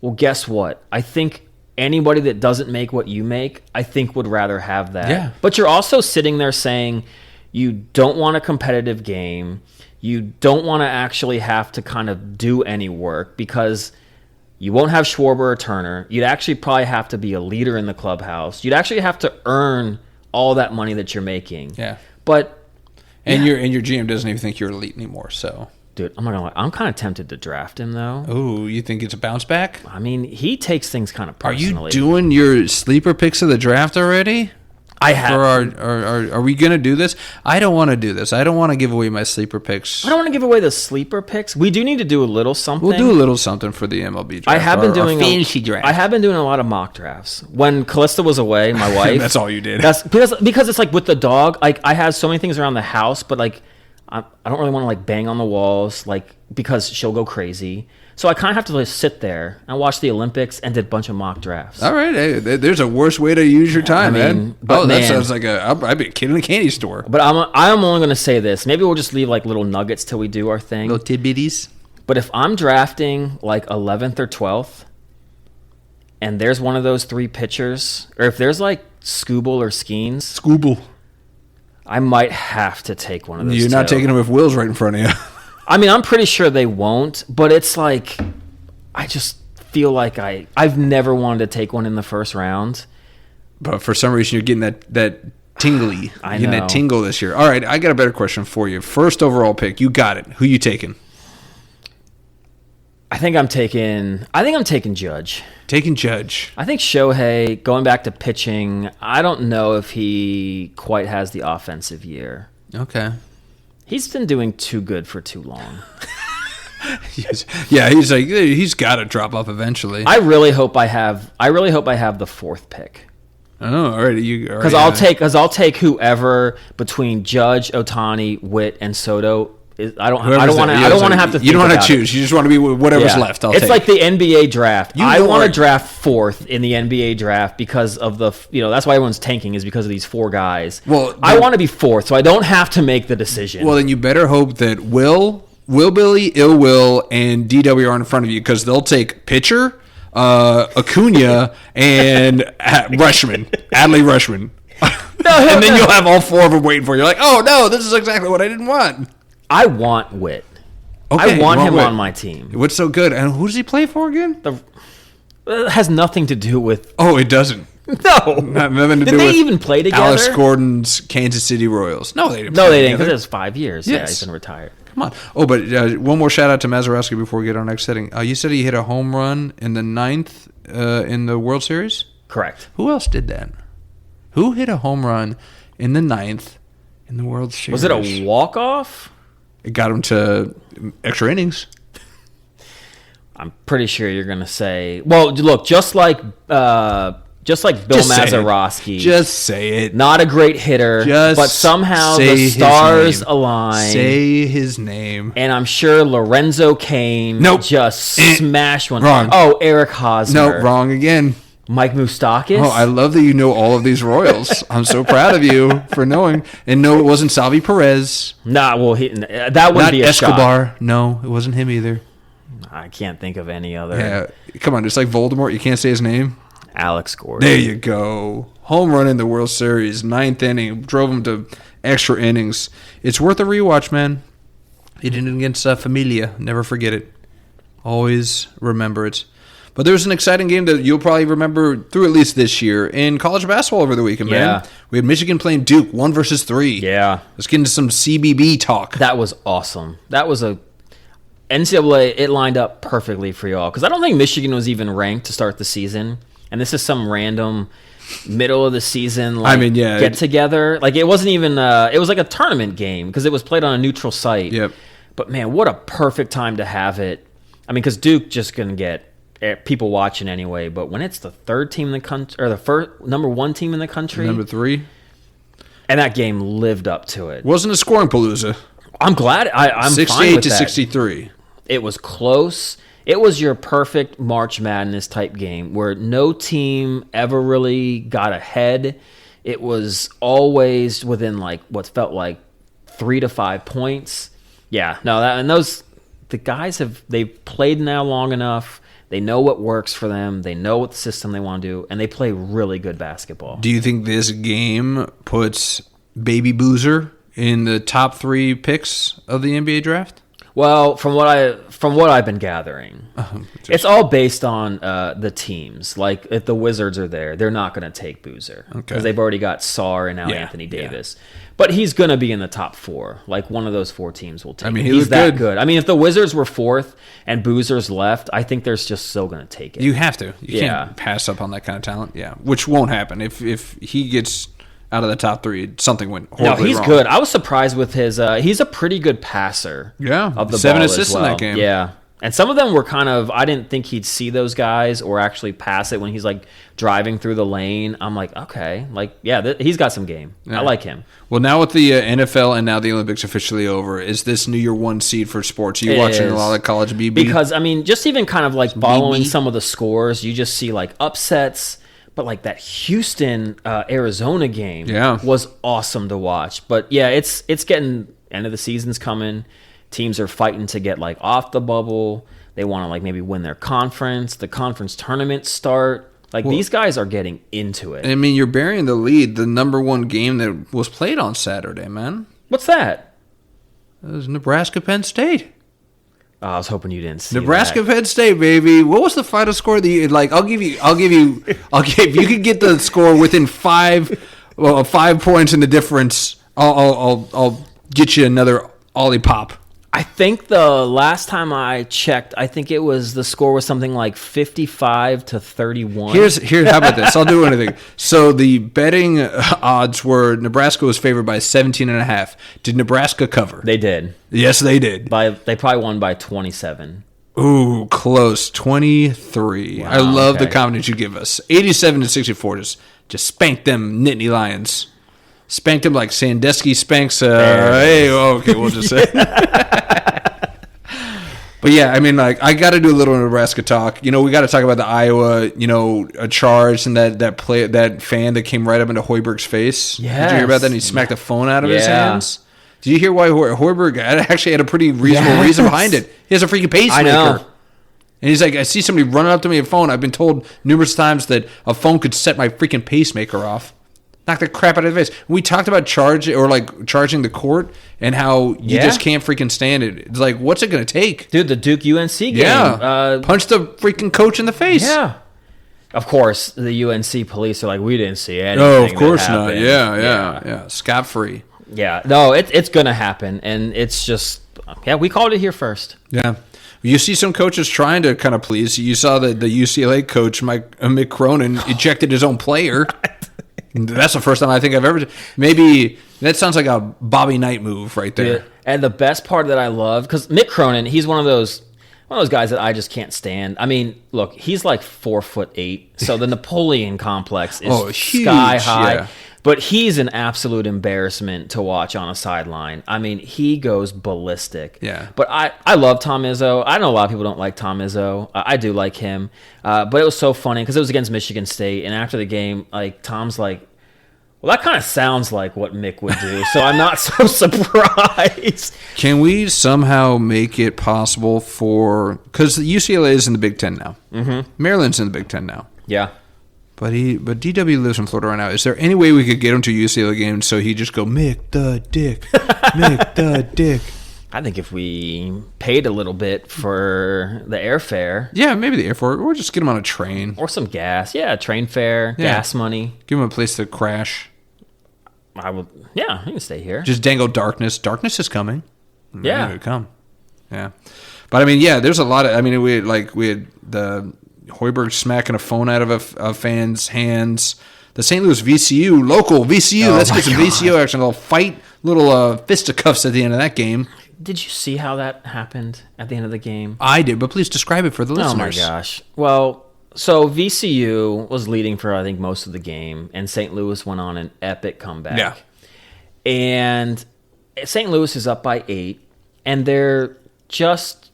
Well, guess what? I think anybody that doesn't make what you make, I think would rather have that. Yeah. But you're also sitting there saying you don't want a competitive game. You don't want to actually have to kind of do any work because you won't have Schwarber or Turner. You'd actually probably have to be a leader in the clubhouse. You'd actually have to earn all that money that you're making. Yeah. But And your GM doesn't even think you're elite anymore, so. Dude, I'm not gonna lie. I'm kind of tempted to draft him, though. Oh, you think it's a bounce back? I mean, he takes things kind of personally. Are you doing your sleeper picks of the draft already? I have. Are we going to do this? I don't want to do this. I don't want to give away my sleeper picks. I don't want to give away the sleeper picks. We do need to do a little something. We'll do a little something for the MLB draft. I have been doing fantasy draft. I have been doing a lot of mock drafts. When Callista was away, my wife. That's all you did. That's because it's like with the dog. Like I have so many things around the house, but like I don't really want to like bang on the walls, like because she'll go crazy. So I kind of have to just sit there and watch the Olympics and did a bunch of mock drafts. All right, hey, there's a worse way to use your time, man. But that sounds like I'd be a kid in a candy store. But I'm only going to say this. Maybe we'll just leave like little nuggets till we do our thing. Little tidbitties. But if I'm drafting like 11th or 12th, and there's one of those three pitchers, or if there's like Scooble or Skeens, I might have to take one of those. You're not taking them if Will's right in front of you. I mean, I'm pretty sure they won't, but it's like, I just feel like I've never wanted to take one in the first round. But for some reason, you're getting that tingly. I know. Getting that tingle this year. All right, I got a better question for you. First overall pick, you got it. Who you taking? I think I'm taking Judge. Taking Judge. I think Shohei, going back to pitching, I don't know if he quite has the offensive year. Okay. He's been doing too good for too long. Yeah, he's like, he's got to drop off eventually. I really hope I have the fourth pick. Oh, all right, because I'll take whoever between Judge, Ohtani, Witt, and Soto. I don't want to have to. You don't want to choose. You just want to be whatever's left. It's like the NBA draft. I want to draft fourth in the NBA draft because of the that's why everyone's tanking is because of these four guys. Well, I want to be fourth, so I don't have to make the decision. Well, then you better hope that Will Billy, Ill Will, and DW are in front of you because they'll take pitcher, Acuna, and Rushman, Adley Rushman, and then you'll have all four of them waiting for you. You're like, oh no, this is exactly what I didn't want. I want Witt. Okay, I want him on my team. What's so good? And who does he play for again? It has nothing to do with... Oh, it doesn't? No. Nothing to do Did they even play together? Alex Gordon's Kansas City Royals. No, they didn't because it was 5 years. Yes. Yeah, he's been retired. Come on. Oh, but one more shout out to Mazeroski before we get our next setting. You said he hit a home run in the 9th in the World Series? Correct. Who else did that? Who hit a home run in the 9th in the World Series? Was it a walk-off? It got him to extra innings. I'm pretty sure you're going to say... Well, look, just like Bill Mazeroski. Just say it. Not a great hitter, but somehow the stars align. Say his name. And I'm sure Lorenzo Cain just smashed one. Wrong. Oh, Eric Hosmer. No, wrong again. Mike Moustakas. Oh, I love that you know all of these Royals. I'm so proud of you for knowing. And no, it wasn't Salvi Perez. Nah, well, that wouldn't be a Escobar. shot. No, it wasn't him either. I can't think of any other. Yeah, come on, it's like Voldemort. You can't say his name. Alex Gordon. There you go. Home run in the World Series, 9th inning, drove him to extra innings. It's worth a rewatch, man. He did it against Familia. Never forget it. Always remember it. But there was an exciting game that you'll probably remember through at least this year in college basketball over the weekend, man. Yeah. We had Michigan playing Duke, 1 versus 3. Yeah. Let's get into some CBB talk. That was awesome. That was a NCAA. It lined up perfectly for y'all because I don't think Michigan was even ranked to start the season, and this is some random middle of the season get together. Like it wasn't even. It was like a tournament game because it was played on a neutral site. Yep. But man, what a perfect time to have it. I mean, because Duke just gonna get people watching anyway, but when it's the third team in the country or the first number 1 team in the country, number 3, and that game lived up to it. Wasn't a scoring palooza. I'm glad. I'm 68 fine with to that. 63. It was close. It was your perfect March Madness type game where no team ever really got ahead. It was always within like what felt like 3 to 5 points. Yeah, no, the guys they've played now long enough. They know what works for them. They know what the system they want to do, and they play really good basketball. Do you think this game puts Baby Boozer in the top 3 picks of the NBA draft? Well, from what I've been gathering, it's all based on the teams. Like if the Wizards are there, they're not going to take Boozer because they've already got Sarr and now Anthony Davis. Yeah. But he's going to be in the top 4. Like one of those 4 teams will take. I mean, he's that good. I mean, if the Wizards were 4th and Boozer's left, I think they're just still going to take it. You have to. You can't pass up on that kind of talent. Yeah, which won't happen if he gets out of the top 3, something went horribly No, he's wrong. good. I was surprised with his. He's a pretty good passer. Yeah, of the 7 ball assists as well. in that game. Yeah, and some of them were kind of. I didn't think he'd see those guys or actually pass it when he's like driving through the lane. I'm like, okay, like he's got some game. Yeah. I like him. Well, now with the NFL and now the Olympics officially over, is this New Year 1 seed for sports? Are you watching a lot of college BB? Because I mean, just even kind of like following some of the scores, you just see like upsets. But like that Houston Arizona game was awesome to watch. But yeah, it's getting end of the season's coming. Teams are fighting to get like off the bubble. They want to like maybe win their conference. The conference tournaments start. Like these guys are getting into it. I mean, you're burying the lead. The number 1 game that was played on Saturday, man. What's that? It was Nebraska Penn State. Oh, I was hoping you didn't see Nebraska Penn State, baby. What was the final score? I'll give you. If you could get the score within 5 points in the difference, I'll get you another Ollie Pop. I think the last time I checked, I think the score was something like 55 to 31. Here's how about this? I'll do anything. So the betting odds were Nebraska was favored by 17.5. Did Nebraska cover? They did. Yes, they did. They probably won by 27. Ooh, close. 23. Wow, I love the confidence you give us. 87 to 64. Just spank them Nittany Lions. Spanked him like Sandusky spanks. We'll just say. But yeah, I mean, like I got to do a little Nebraska talk. We got to talk about the Iowa, a charge and that fan that came right up into Hoiberg's face. Yes. Did you hear about that? And he smacked the phone out of his hands. Did you hear why Hoiberg actually had a pretty reasonable reason behind it? He has a freaking pacemaker. I know. And he's like, I see somebody running up to me with a phone. I've been told numerous times that a phone could set my freaking pacemaker off. Knock the crap out of his face. We talked about charging the court and how you just can't freaking stand it. It's like, what's it going to take? Dude, the Duke UNC game. Yeah. Punch the freaking coach in the face. Yeah. Of course, the UNC police are like, we didn't see anything. No, of course not. Yeah. Scot-free. Yeah. No, it's going to happen. And it's just, Yeah, we called it here first. Yeah. You see some coaches trying to kind of please. You saw the UCLA coach, Mick Cronin, ejected his own player. That's the first time I think I've ever. Maybe that sounds like a Bobby Knight move right there. Dude, and the best part that I love, because Mick Cronin, he's one of those guys that I just can't stand. I mean, look, he's like 4'8", so the Napoleon complex is huge, sky high. yeah. But he's an absolute embarrassment to watch on a sideline. I mean, he goes ballistic. Yeah. But I love Tom Izzo. I know a lot of people don't like Tom Izzo. I do like him. But it was so funny because it was against Michigan State. And after the game, like Tom's like, well, that kind of sounds like what Mick would do. So I'm not so surprised. Can we somehow make it possible because UCLA is in the Big Ten now. Mm-hmm. Maryland's in the Big Ten now. Yeah. But DW lives in Florida right now. Is there any way we could get him to UCLA game so he just go, Mick the Dick, Mick the Dick? I think if we paid a little bit for the airfare. Yeah, maybe the airport. Or just get him on a train. Or some gas. Yeah, train fare, gas money. Give him a place to crash. I would. Yeah, he can stay here. Just dangle darkness. Darkness is coming. Yeah. It would come. Yeah. But, I mean, yeah, there's a lot of, I mean, we had the Hoiberg smacking a phone out of a fan's hands. The St. Louis VCU, local VCU. Let's get some VCU action. A little fight, little fisticuffs at the end of that game. Did you see how that happened at the end of the game? I did, but please describe it for the listeners. Oh, my gosh. Well, so VCU was leading for, I think, most of the game, and St. Louis went on an epic comeback. Yeah. And St. Louis is up by 8, and they're just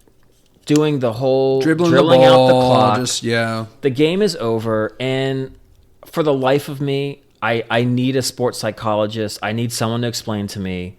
doing the whole dribbling out the clock. The game is over, and for the life of me, I need a sports psychologist. I need someone to explain to me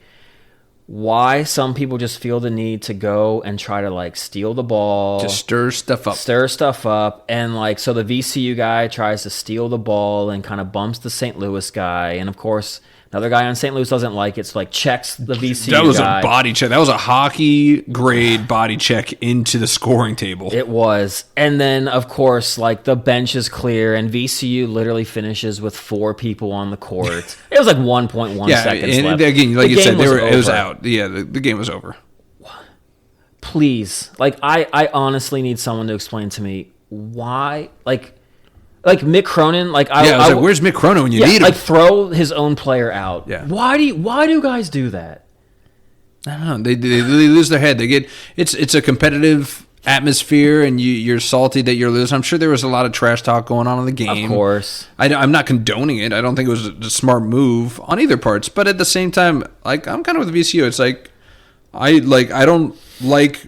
why some people just feel the need to go and try to like steal the ball. Just stir stuff up. And like, so the VCU guy tries to steal the ball and kind of bumps the St. Louis guy. And of course, another guy on St. Louis doesn't like it, so like checks the VCU guy. That was a body check. That was a hockey grade body check into the scoring table. It was. And then, of course, like the bench is clear, and VCU literally finishes with 4 people on the court. It was like 1.1 seconds and left. Again, like you said, it was over. Out. Yeah, the game was over. Please. Like, I honestly need someone to explain to me why, like Mick Cronin, like I was like, where's Mick Cronin when you need him? Like throw his own player out. Yeah. Why do guys do that? I don't know. They lose their head. They get it's a competitive atmosphere, and you're salty that you're losing. I'm sure there was a lot of trash talk going on in the game. Of course. I'm not condoning it. I don't think it was a smart move on either parts. But at the same time, like I'm kind of with VCU. It's like I don't like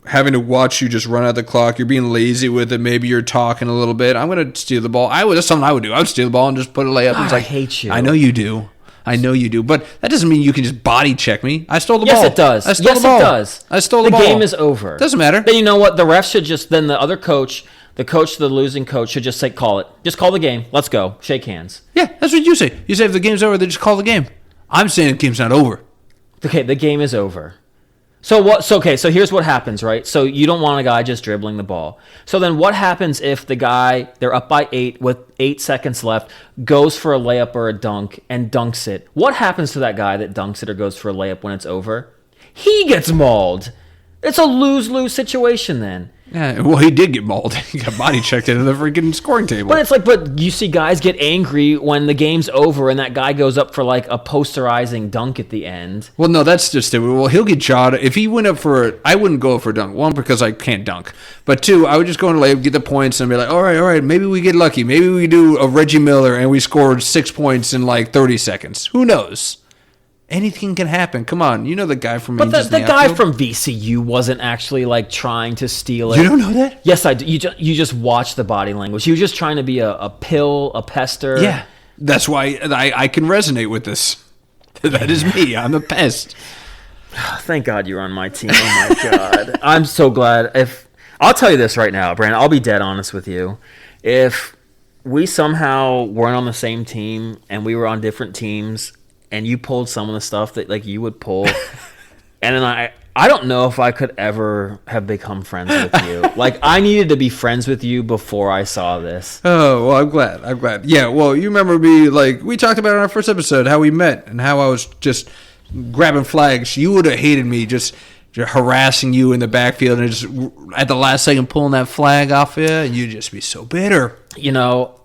having to watch you just run out the clock. You're being lazy with it. Maybe you're talking a little bit. I'm going to steal the ball. That's something I would do. I would steal the ball and just put a layup. God, it's like, I hate you. I know you do. But that doesn't mean you can just body check me. I stole the ball. Yes, it does. I stole the ball. It does. I stole the ball. The game is over. Doesn't matter. Then you know what? The ref should just, then the other coach, the losing coach should just say, call it. Just call the game. Let's go. Shake hands. Yeah, that's what you say. You say if the game's over, they just call the game. I'm saying the game's not over. Okay, the game is over. So what? So here's what happens, right? So you don't want a guy just dribbling the ball. So then what happens if the guy, they're up by 8 with 8 seconds left, goes for a layup or a dunk and dunks it? What happens to that guy that dunks it or goes for a layup when it's over? He gets mauled. It's a lose-lose situation then. Yeah, well, he did get mauled. He got body checked into the freaking scoring table. But it's like, but you see guys get angry when the game's over and that guy goes up for like a posterizing dunk at the end. Well, no, that's just it. Well, he'll get jawed. If he went up for it, I wouldn't go for a dunk. 1, because I can't dunk. But 2, I would just go in layup, get the points, and be like, all right, maybe we get lucky. Maybe we do a Reggie Miller and we scored 6 points in like 30 seconds. Who knows? Anything can happen. Come on, you know the guy from. But the guy from VCU wasn't actually like trying to steal it. You don't know that? Yes, I do. You just watch the body language. He was just trying to be a pill, a pester. Yeah, that's why I can resonate with this. That is me. I'm a pest. Thank God you're on my team. Oh my God, I'm so glad. I'll tell you this right now, Brandon, I'll be dead honest with you. If we somehow weren't on the same team and we were on different teams, and you pulled some of the stuff that like you would pull, and then I don't know if I could ever have become friends with you. Like, I needed to be friends with you before I saw this. Oh, well, I'm glad. Yeah, well, you remember me, like, we talked about in our first episode how we met and how I was just grabbing flags. You would have hated me just harassing you in the backfield and just at the last second pulling that flag off you, and you'd just be so bitter. You know,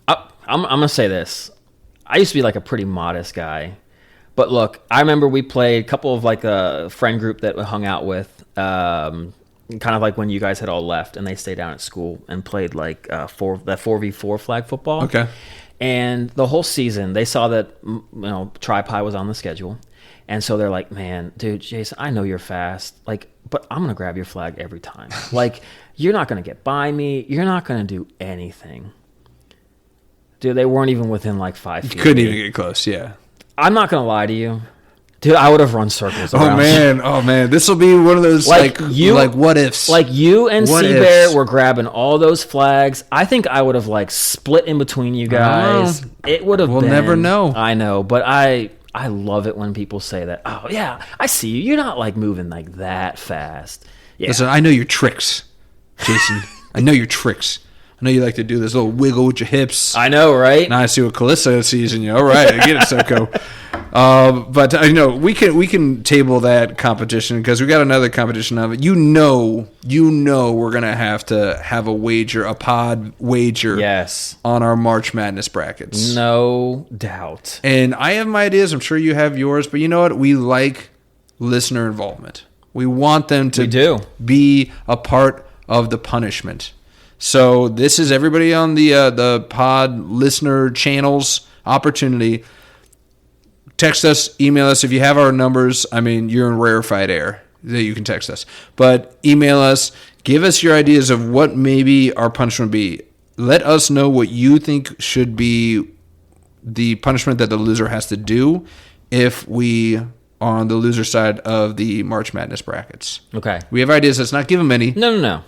I'm going to say this. I used to be like a pretty modest guy. But look, I remember we played a couple of like a friend group that we hung out with, kind of like when you guys had all left and they stayed down at school and played like that 4v4 flag football. Okay. And the whole season, they saw that, Tri-Pi was on the schedule. And so they're like, man, dude, Jason, I know you're fast. Like, but I'm going to grab your flag every time. Like, you're not going to get by me. You're not going to do anything. Dude, they weren't even within like 5 feet. You couldn't even get close, yeah. I'm not going to lie to you. Dude, I would have run circles around. Oh man, this will be one of those like what ifs. Like you and Seabear were grabbing all those flags. I think I would have like split in between you guys. It would have. We'll never know. I know, but I love it when people say that. Oh yeah, I see you. You're not like moving like that fast. Yeah. Listen, I know your tricks, Jason. I know your tricks. I know you like to do this little wiggle with your hips. I know, right? Now I see what Calissa sees in you. All right, I get it, Soko. But we can table that competition because we got another competition of it. You know, we're gonna have to have a pod wager. Yes. On our March Madness brackets. No doubt. And I have my ideas. I'm sure you have yours. But you know what? We like listener involvement. We want them to be a part of the punishment. So this is everybody on the pod listener channels opportunity. Text us, email us. If you have our numbers, I mean, you're in rarefied air that you can text us. But email us. Give us your ideas of what maybe our punishment would be. Let us know what you think should be the punishment that the loser has to do if we are on the loser side of the March Madness brackets. Okay. We have ideas. Let's not give them any. No.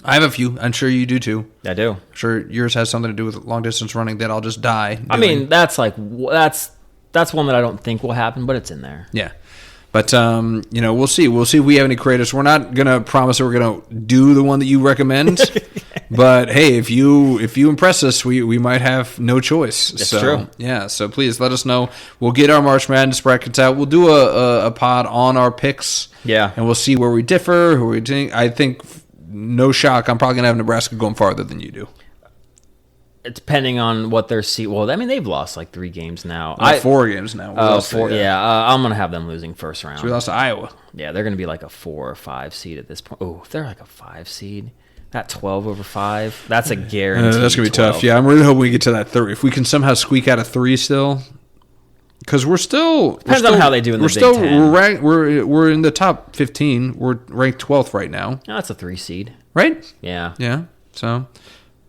I have a few. I'm sure you do too. I do. I'm sure yours has something to do with long distance running that I'll just die doing. I mean, that's one that I don't think will happen, but it's in there. Yeah. But, we'll see. We'll see if we have any creators. We're not going to promise that we're going to do the one that you recommend. But, hey, if you impress us, we might have no choice. That's true. Yeah, so please let us know. We'll get our March Madness brackets out. We'll do a pod on our picks. Yeah. And we'll see where we differ, who we think. I think, no shock, I'm probably going to have Nebraska going farther than you do. Depending on what their seat. Well, I mean, they've lost like 3 games now. 4 games now. 4. Yeah, I'm going to have them losing first round. So we lost to Iowa. Yeah, they're going to be like a 4 or 5 seed at this point. Oh, if they're like a 5 seed, that 12 over 5, that's a guarantee. That's going to be 12. tough. Yeah, I'm really hoping we get to that 3. If we can somehow squeak out a 3 still. Because we're still... Depends on how they do in the Big Ten. We're in the top 15. We're ranked 12th right now. No, that's a 3 seed. Right? Yeah. Yeah. So...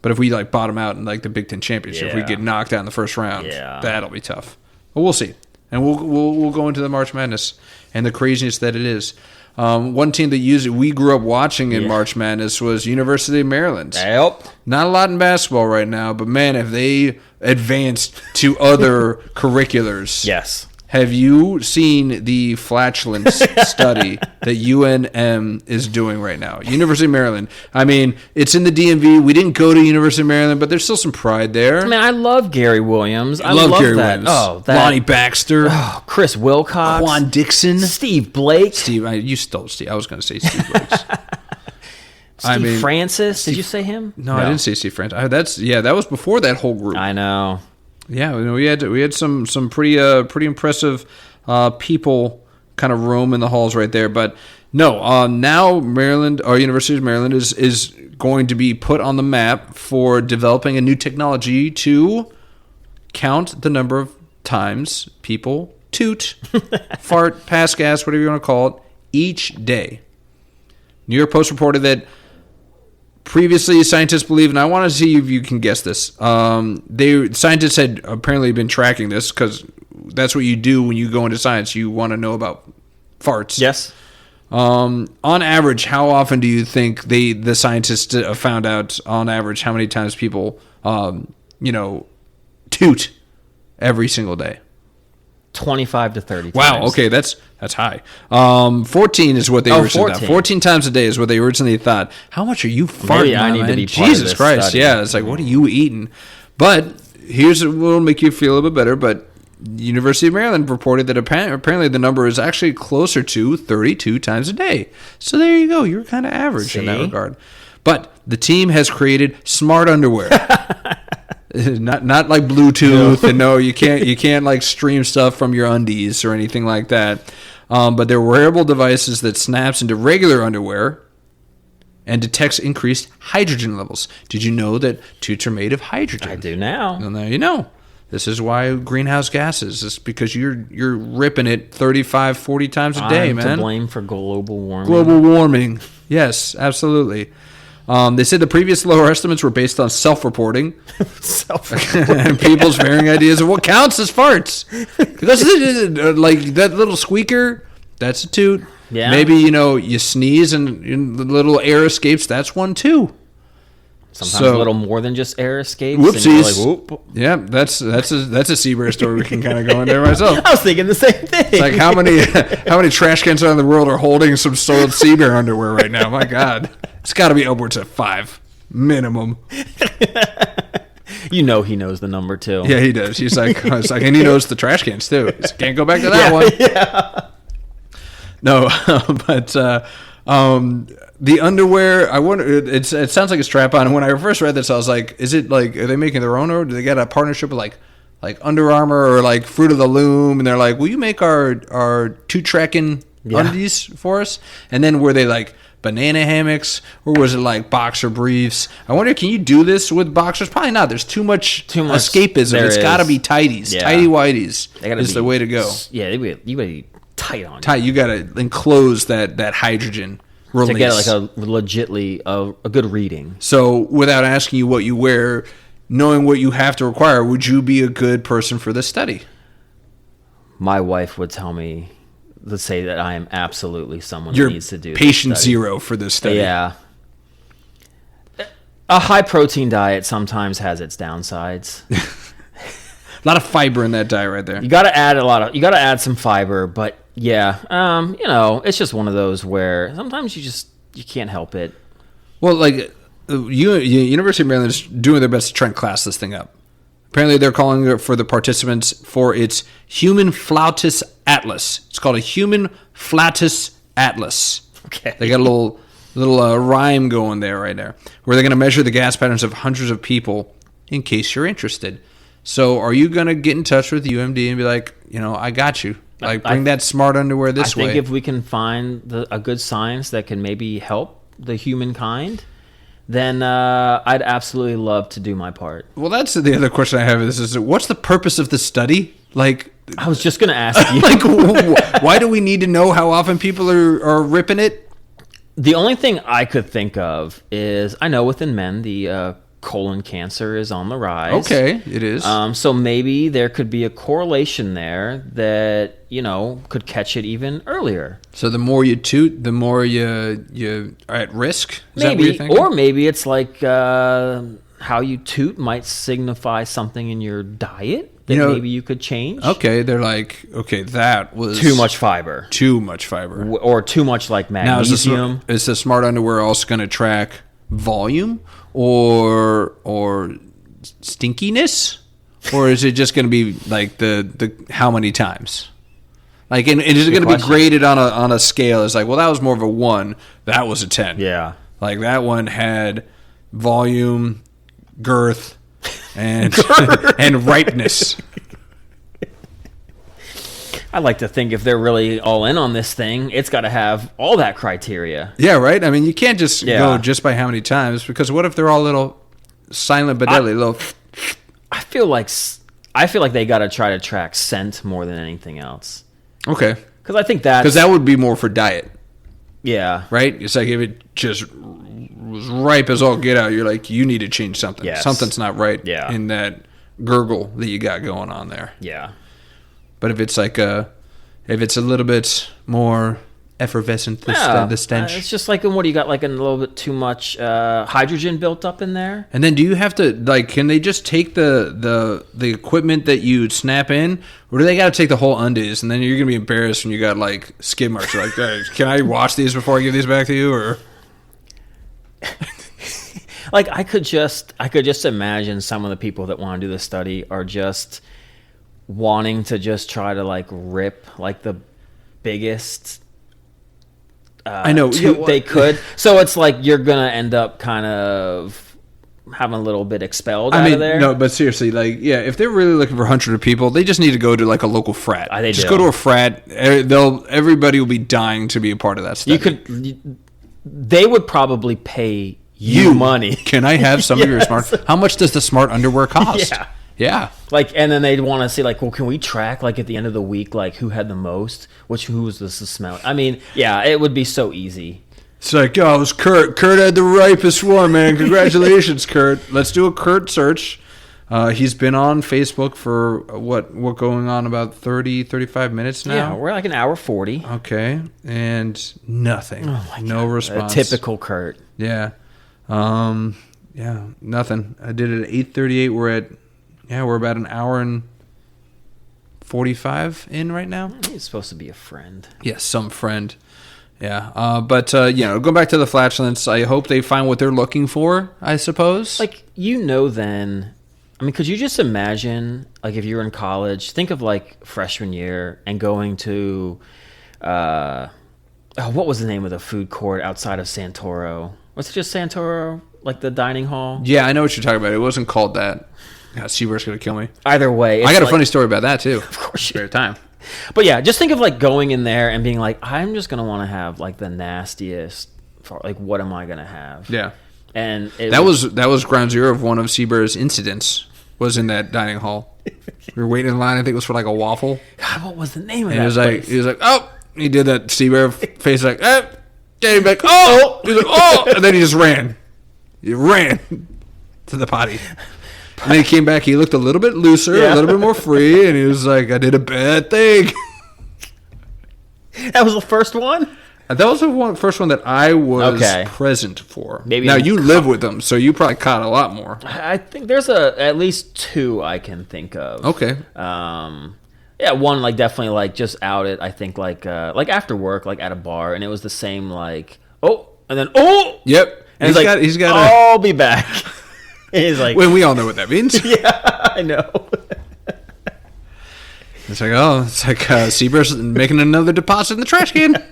But if we like bottom out in like the Big Ten championship, if we get knocked out in the first round, that'll be tough. But we'll see, and we'll go into the March Madness and the craziness that it is. One team that we grew up watching in March Madness was University of Maryland. Yep. Not a lot in basketball right now, but man, if they advanced to other curriculars, yes. Have you seen the flatulence study that UNM is doing right now? University of Maryland. I mean, it's in the DMV. We didn't go to University of Maryland, but there's still some pride there. Man, I love Gary Williams. I love Gary that. Williams. Oh, Lonnie Baxter. Oh, Chris Wilcox. Quan Dixon. Steve Blake. You stole Steve. I was going to say Steve Blake. Steve Francis. Did you say him? No, I didn't say Steve Francis. That was before that whole group. I know. Yeah, we had some pretty impressive people kind of roam in the halls right there. But no, now Maryland, or University of Maryland, is going to be put on the map for developing a new technology to count the number of times people toot, fart, pass gas, whatever you want to call it, each day. New York Post reported that previously, scientists believe, and I want to see if you can guess this. Scientists had apparently been tracking this because that's what you do when you go into science. You want to know about farts. Yes. On average, how often do you think the scientists found out on average how many times people, toot every single day? 25 to 30 times. Wow, okay, that's high. 14 is what they originally thought. 14 times a day is what they originally thought. How much are you farting? Maybe I need to be part Jesus of this Christ, study. yeah. It's like, what are you eating? But here's what will make you feel a little bit better. But University of Maryland reported that apparently the number is actually closer to 32 times a day. So there you go. You're kind of average in that regard. But the team has created smart underwear. Not like Bluetooth, and no, you can't like stream stuff from your undies or anything like that. But they're wearable devices that snaps into regular underwear and detects increased hydrogen levels. Did you know that toots are made of hydrogen? I do now. Well, now you know. This is why greenhouse gases. It's because you're ripping it 35, 40 times a day, man. I'm to blame for global warming. Global warming. Yes, absolutely. They said the previous lower estimates were based on self-reporting. And people's varying ideas of what counts as farts. Because like that little squeaker, that's a toot. Yeah. Maybe, you sneeze and the little air escapes, that's one too. Sometimes a little more than just air escapes. Whoopsies. And you're like, whoop. Yeah, that's a sea bear story we can kind of go in there myself. I was thinking the same thing. It's like how many trash cans around the world are holding some soiled sea bear underwear right now? My God, it's got to be upwards of 5 minimum. He knows the number too. Yeah, he does. He's like, and he knows the trash cans too. He can't go back to that one. Yeah. No, but. The underwear, I wonder. It sounds like a strap-on. And when I first read this, I was like, "Is it like are they making their own, or do they get a partnership with like Under Armour or like Fruit of the Loom?" And they're like, "Will you make our two-trekking undies for us?" And then were they like banana hammocks, or was it like boxer briefs? I wonder, can you do this with boxers? Probably not. There's too much escapism. It's got to be tighties, tighty whiteys. Is the way to go. Yeah, you got to be tight on. Tight. You got to enclose that hydrogen. Release. To get like a good reading. So without asking you what you wear, knowing what you have to require, would you be a good person for this study? My wife would tell me, let's say that I am absolutely someone who needs to do this patient study. Zero for this study. Yeah. A high protein diet sometimes has its downsides. A lot of fiber in that diet right there. You got to add some fiber, but yeah, it's just one of those where sometimes you can't help it. Well, like University of Maryland is doing their best to try and class this thing up. Apparently, they're calling it for the participants for its Human Flatus Atlas. It's called a Human Flatus Atlas. Okay. They got a little rhyme going there right there, where they're going to measure the gas patterns of hundreds of people in case you're interested. So are you going to get in touch with UMD and be like, I got you. Like, bring that smart underwear this way. I think if we can find a good science that can maybe help the humankind, then I'd absolutely love to do my part. Well, that's the other question I have. Is what's the purpose of the study? Like, I was just going to ask you. Like, why do we need to know how often people are ripping it? The only thing I could think of is, I know within men, the colon cancer is on the rise. Okay, it is. So maybe there could be a correlation there that, could catch it even earlier. So the more you toot, the more you are at risk? Is that what maybe, you're thinking? or maybe it's like how you toot might signify something in your diet that maybe you could change. Okay, they're like, that was... Too much fiber. Too much fiber. Or too much like magnesium. Now, is the smart underwear also going to track volume or stinkiness, or is it just going to be like the how many times? Like, and is it going to be graded on a scale? It's like, well, that was more of a 1, that was a 10. Yeah, like that one had volume, girth, and and ripeness. I like to think if they're really all in on this thing, it's got to have all that criteria. Yeah, right? I mean, you can't just go just by how many times, because what if they're all little silent but deadly? I feel like they got to try to track scent more than anything else. Okay. Because I think that would be more for diet. Yeah. Right? It's like if it just was ripe as all get out, you're like, you need to change something. Yes. Something's not right in that gurgle that you got going on there. Yeah. But if it's like if it's a little bit more effervescent, the stench. It's just like, what do you got? Like a little bit too much hydrogen built up in there. And then do you have to can they just take the equipment that you snap in, or do they got to take the whole undies? And then you're gonna be embarrassed when you got like skid marks. You're like, hey, can I wash these before I give these back to you? Or like I could just imagine some of the people that want to do the study are just wanting to just try to like rip like the biggest I know they could. So it's like you're gonna end up kind of having a little bit expelled out of there. No, but seriously, like, yeah, if they're really looking for hundreds of people, they just need to go to like a local frat. They just do. go to a frat. Everybody will be dying to be a part of that study. They would probably pay you money. Can I have some of your smart? How much does the smart underwear cost? Yeah. Like, and then they'd want to see, like, well, can we track, like, at the end of the week, like, who had the most? Who was the smell? I mean, yeah, it would be so easy. It's like, oh, it was Kurt. Kurt had the ripest one, man. Congratulations, Kurt. Let's do a Kurt search. He's been on Facebook for, what going on about 30, 35 minutes now? Yeah, we're like an hour 40. Okay. And nothing. Oh, my God. No response. Typical Kurt. Yeah. Yeah, nothing. I did it at 8:38. We're about an hour and 45 in right now. He's supposed to be a friend. Yes, some friend. Yeah. But going back to the flatulence, I hope they find what they're looking for, I suppose. Like, then, I mean, could you just imagine, like, if you were in college, think of, like, freshman year and going to, what was the name of the food court outside of Santoro? Was it just Santoro, like the dining hall? Yeah, I know what you're talking about. It wasn't called that. God, Seaver's going to kill me. Either way. I got a funny story about that, too. Of course. Spare time. But yeah, just think of like going in there and being like, I'm just going to want to have like the nastiest, like, what am I going to have? Yeah. And that was ground zero of one of Seaver's incidents, was in that dining hall. We were waiting in line, I think it was for like a waffle. God, what was the name of and that place? He was like, oh, he did that Seaver face like, eh. And he'd be like, oh, he's like, oh, and then he just ran. He ran to the potty. And then he came back. He looked a little bit looser, a little bit more free, and he was like, I did a bad thing. That was the first one? That was the first one that I was present for. Maybe now, you live with them, so you probably caught a lot more. I think there's at least two I can think of. Okay. Yeah, one, like, definitely, like, just out it, I think, like after work, like, at a bar, and it was the same, like, oh, and then, oh! Yep. And he's got I'll be back. He's like, well, we all know what that means. Yeah, I know. It's like Seaber's making another deposit in the trash can.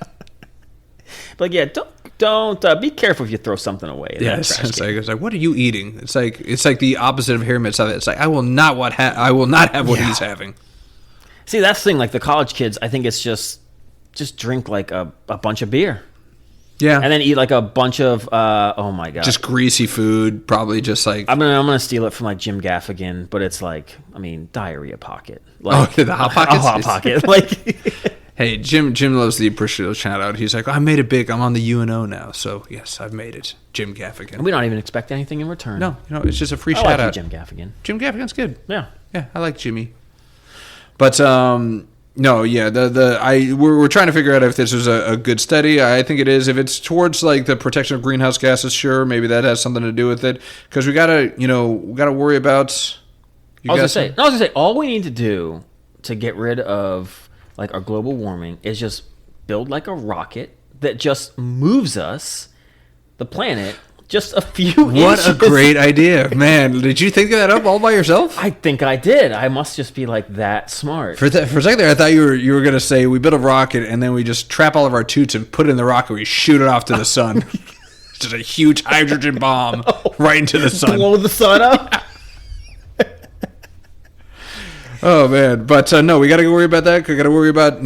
But yeah, don't be careful if you throw something away. It's like, what are you eating? It's like the opposite of hair mitts. It's like, I will not have what he's having. See, that's the thing. Like the college kids, I think it's just drink like a bunch of beer. Yeah, and then eat like a bunch of oh my God, just greasy food. Probably just like I'm gonna steal it from like Jim Gaffigan, but it's like, I mean, diarrhea pocket. Like, the hot pocket. Hot pocket. Like, hey, Jim loves the appreciative shout out. He's like, I made it big. I'm on the UNO now, so yes, I've made it. Jim Gaffigan. And we don't even expect anything in return. No, it's just a free shout out. Jim Gaffigan. Jim Gaffigan's good. Yeah, I like Jimmy. But no, yeah, we're trying to figure out if this is a good study. I think it is. If it's towards like the protection of greenhouse gases, sure, maybe that has something to do with it. Because we gotta worry about. I was gonna say, all we need to do to get rid of like our global warming is just build like a rocket that just moves us, the planet, just a few inches. What a great idea, man! Did you think of that up all by yourself? I think I did. I must just be like that smart. For a second there, I thought you were gonna say we build a rocket and then we just trap all of our toots and put it in the rocket. We shoot it off to the sun. It's just a huge hydrogen bomb right into the sun. Blow the sun up. Oh man, but no, we got to worry about that. We got to worry about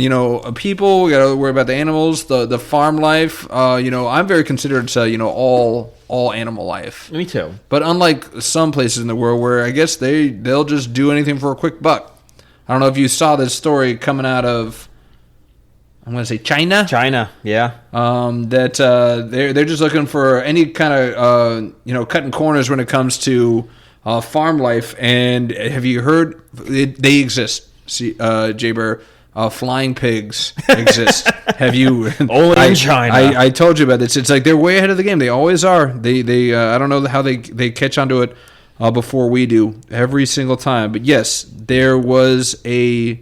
people. We got to worry about the animals, the farm life. I'm very considerate to all animal life. Me too. But unlike some places in the world where I guess they'll just do anything for a quick buck. I don't know if you saw this story coming out of, I'm going to say China. China, yeah. That they're just looking for any kind of cutting corners when it comes to farm life. And have you heard they exist? See, Jaber, flying pigs exist. Have you? Only in China. I told you about this. It's like they're way ahead of the game. They always are. They I don't know how they catch onto it before we do every single time. But yes, there was a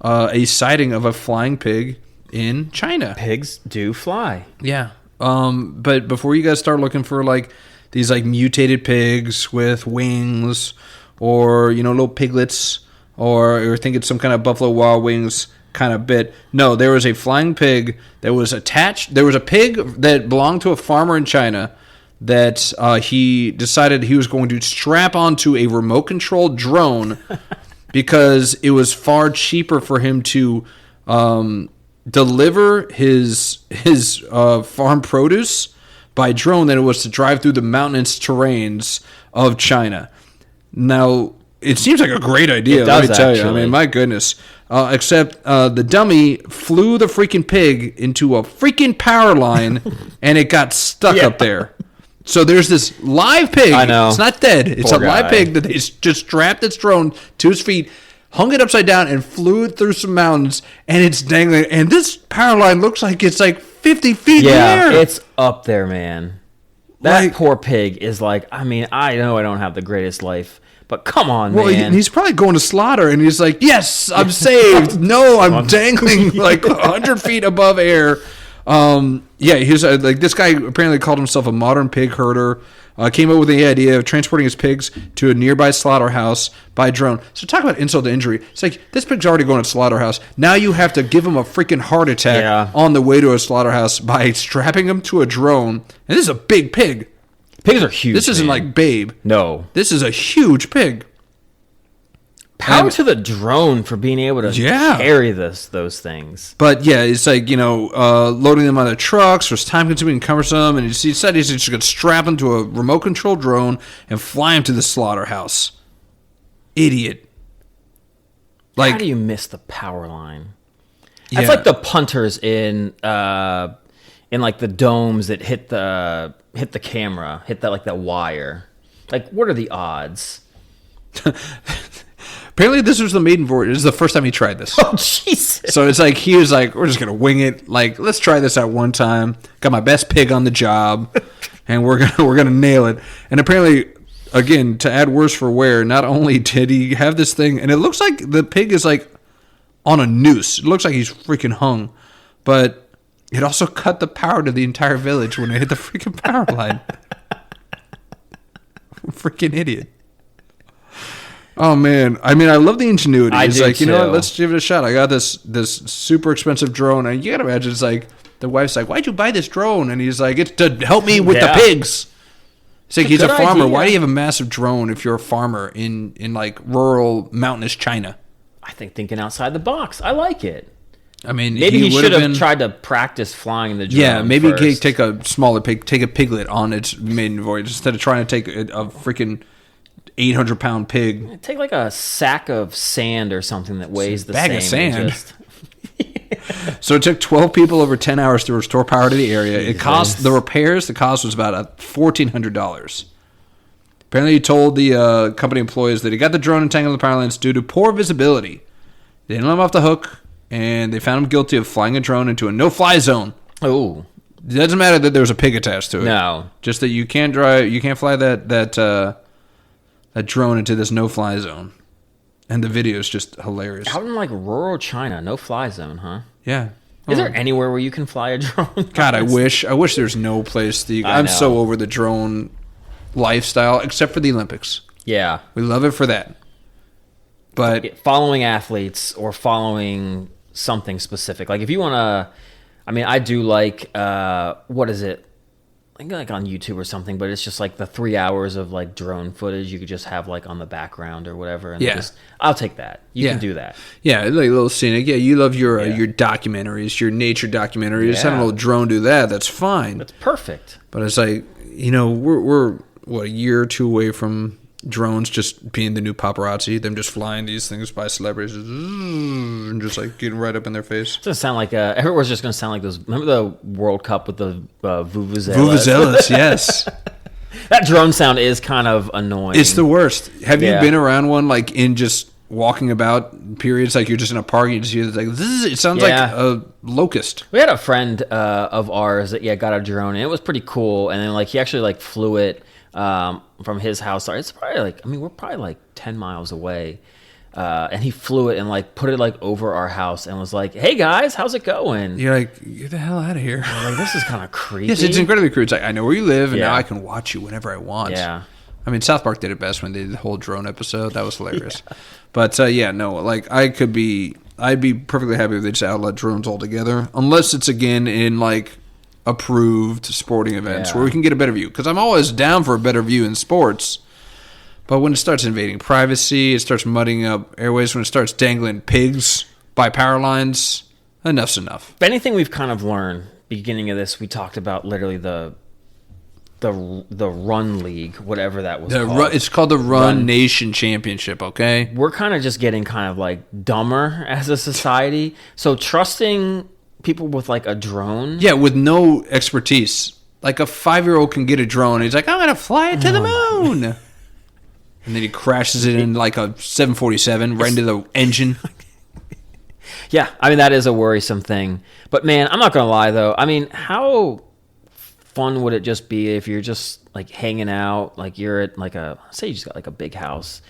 sighting of a flying pig in China. Pigs do fly. Yeah. But before you guys start looking for like these like mutated pigs with wings or little piglets, or you're thinking some kind of Buffalo Wild Wings kind of bit. No, there was a flying pig that was attached. There was a pig that belonged to a farmer in China that he decided he was going to strap onto a remote-controlled drone because it was far cheaper for him to deliver his farm produce by drone than it was to drive through the mountainous terrains of China. Now, it seems like a great idea, let me tell you. I mean, my goodness. Except the dummy flew the freaking pig into a freaking power line, and it got stuck up there. So there's this live pig. I know. It's not dead. It's a live pig that they just strapped its drone to his feet, hung it upside down, and flew it through some mountains, and it's dangling. And this power line looks like it's like 50 feet in the air. Yeah, it's up there, man. That poor pig is like, I mean, I know I don't have the greatest life, but come on, man. Well, he's probably going to slaughter, and he's like, yes, I'm saved. No, I'm dangling like 100 feet above air. Yeah, he's like, this guy apparently called himself a modern pig herder. Came up with the idea of transporting his pigs to a nearby slaughterhouse by drone. So talk about insult to injury. It's like, this pig's already going to slaughterhouse. Now you have to give him a freaking heart attack on the way to a slaughterhouse by strapping him to a drone. And this is a big pig. Pigs are huge. This isn't like Babe. No. This is a huge pig. Power to the drone for being able to carry those things. But yeah, it's like, loading them on the trucks was time consuming and cumbersome. And he said he's just going to strap them to a remote control drone and fly them to the slaughterhouse. Idiot. Like, how do you miss the power line? Yeah. That's like the punters in like the domes that hit the camera, hit that like that wire. Like, what are the odds? Apparently, this was the maiden voyage. This is the first time he tried this. Oh, Jesus. So it's like, he was like, we're just going to wing it. Like, let's try this out one time. Got my best pig on the job, and we're gonna nail it. And apparently, again, to add worse for wear, not only did he have this thing, and it looks like the pig is like on a noose. It looks like he's freaking hung. But it also cut the power to the entire village when it hit the freaking power line. Freaking idiot. Oh, man. I mean, I love the ingenuity. It's like, you know what? Let's give it a shot. I got this super expensive drone. And you got to imagine, it's like, the wife's like, why'd you buy this drone? And he's like, it's to help me with the pigs. It's like, he's a farmer. Why do you have a massive drone if you're a farmer in like rural mountainous China? I think thinking outside the box. I like it. I mean, maybe he should have tried to practice flying the drone. Yeah, maybe he could take a smaller pig, take a piglet on its maiden voyage instead of trying to take a freaking 800-pound pig. Take like a sack of sand or something that weighs the bag same. Of sand. So it took 12 people over 10 hours to restore power to the area. It cost the repairs. The cost was about $1,400. Apparently, he told the company employees that he got the drone entangled in the power lines due to poor visibility. They didn't let him off the hook, and they found him guilty of flying a drone into a no-fly zone. Oh, it doesn't matter that there was a pig attached to it. No, just that you can't fly that drone into this no-fly zone. And the video is just hilarious. Out in like rural China, no-fly zone, huh? Yeah. Is there anywhere where you can fly a drone? God, I wish there's no place that I'm so over the drone lifestyle, except for the Olympics. Yeah. We love it for that. But following athletes or following something specific. Like if you want to, I mean, I do like, what is it? I think like on YouTube or something, but it's just like the 3 hours of like drone footage you could just have like on the background or whatever. And I'll take that. You can do that. Yeah, like a little scenic. Yeah, you love your documentaries, your nature documentaries. Just having a little drone do that, that's fine. That's perfect. But it's like, we're a year or two away from drones just being the new paparazzi, them just flying these things by celebrities and just like getting right up in their face. It's gonna sound like everyone's just gonna sound like those. Remember the World Cup with the vuvuzelas? Vuvuzelas, yes. That drone sound is kind of annoying. It's the worst. Have you been around one like in just walking about periods, like you're just in a park, you just hear like it sounds like a locust. We had a friend of ours that got a drone, and it was pretty cool. And then like he actually like flew it from his house. It's probably we're probably like 10 miles away. And he flew it and like put it like over our house and was like, "Hey guys, how's it going?" You're like, "Get the hell out of here!" Like, this is kind of creepy. Yes, it's incredibly creepy. It's like, I know where you live, and now I can watch you whenever I want. Yeah, I mean, South Park did it best when they did the whole drone episode. That was hilarious. Yeah. But no, like I'd be perfectly happy if they just outlet drones altogether, unless it's again in like approved sporting events where we can get a better view. Because I'm always down for a better view in sports. But when it starts invading privacy, it starts muddying up airways, when it starts dangling pigs by power lines, enough's enough. If anything we've kind of learned, beginning of this, we talked about literally the Run League, whatever that was called. It's called the Run Nation Championship, okay? We're kind of just getting kind of like dumber as a society. So trusting people with like a drone. Yeah, with no expertise. Like a 5-year-old can get a drone. And he's like, I'm going to fly it to the moon. And then he crashes it in like a 747 right into the engine. Yeah, I mean, that is a worrisome thing. But man, I'm not going to lie though. I mean, how fun would it just be if you're just like hanging out, like you're at like say you just got like a big house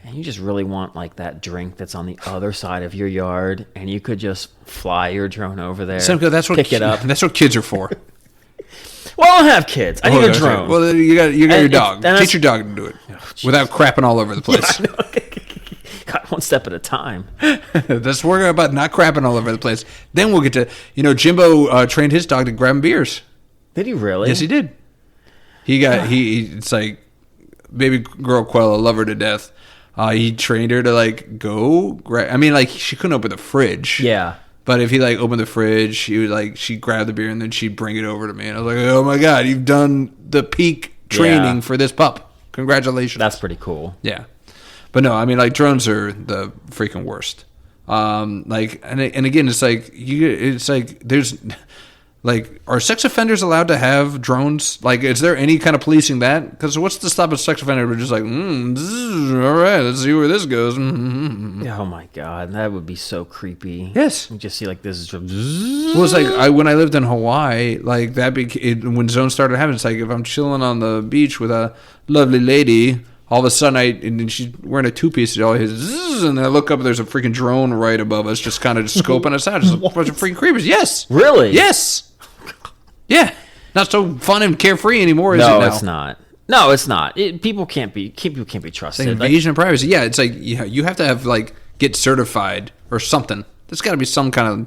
and you just really want like that drink that's on the other side of your yard and you could just fly your drone over there, pick it up. That's what kids are for. Well, I don't have kids. I need a drone. Well, you got your dog. Teach your dog to do it without crapping all over the place. God, one step at a time. Let's worry about not crapping all over the place. Then we'll get to, Jimbo trained his dog to grab beers. Did he really? Yes, he did. It's like baby girl Quella, love her to death. He trained her to like go grab. I mean, like she couldn't open the fridge. Yeah. But if he like opened the fridge, she'd grab the beer and then she'd bring it over to me. And I was like, oh my God, you've done the peak training for this pup. Congratulations. That's pretty cool. Yeah. But no, I mean, like drones are the freaking worst. And again, it's like there's like, are sex offenders allowed to have drones? Like, is there any kind of policing that? Because what's to stop a sex offender from just like, all right, let's see where this goes. Oh my God, that would be so creepy. Yes. You just see like this. Well, it's like when I lived in Hawaii, like when zones started happening, it's like if I'm chilling on the beach with a lovely lady, all of a sudden and she's wearing a two-piece, all his, and I look up, there's a freaking drone right above us, just kind of just scoping us out. Just a bunch of freaking creepers. Yes. Really? Yes. Yeah, not so fun and carefree anymore, is it now? No, it's not. No, it's not. People can't be trusted. It's like invasion of privacy. Yeah, it's like you have to have like get certified or something. There's got to be some kind of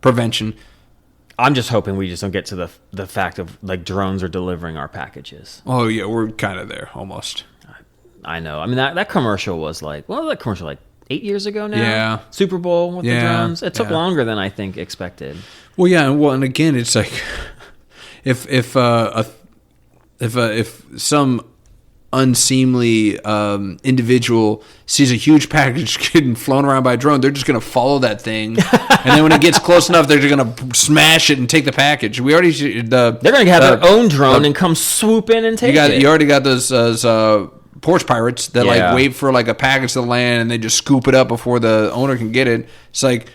prevention. I'm just hoping we just don't get to the fact of like drones are delivering our packages. Oh yeah, we're kind of there almost. I know. I mean that commercial was like, well, that commercial like 8 years ago now. Yeah. Super Bowl with the drones. It took longer than I think expected. Well, yeah. Well, and again, it's like if some unseemly individual sees a huge package getting flown around by a drone, they're just going to follow that thing, and then when it gets close enough, they're just going to smash it and take the package. They're going to have their own drone and come swoop in and take it. You already got those porch pirates that like wait for like a package to land and they just scoop it up before the owner can get it. It's like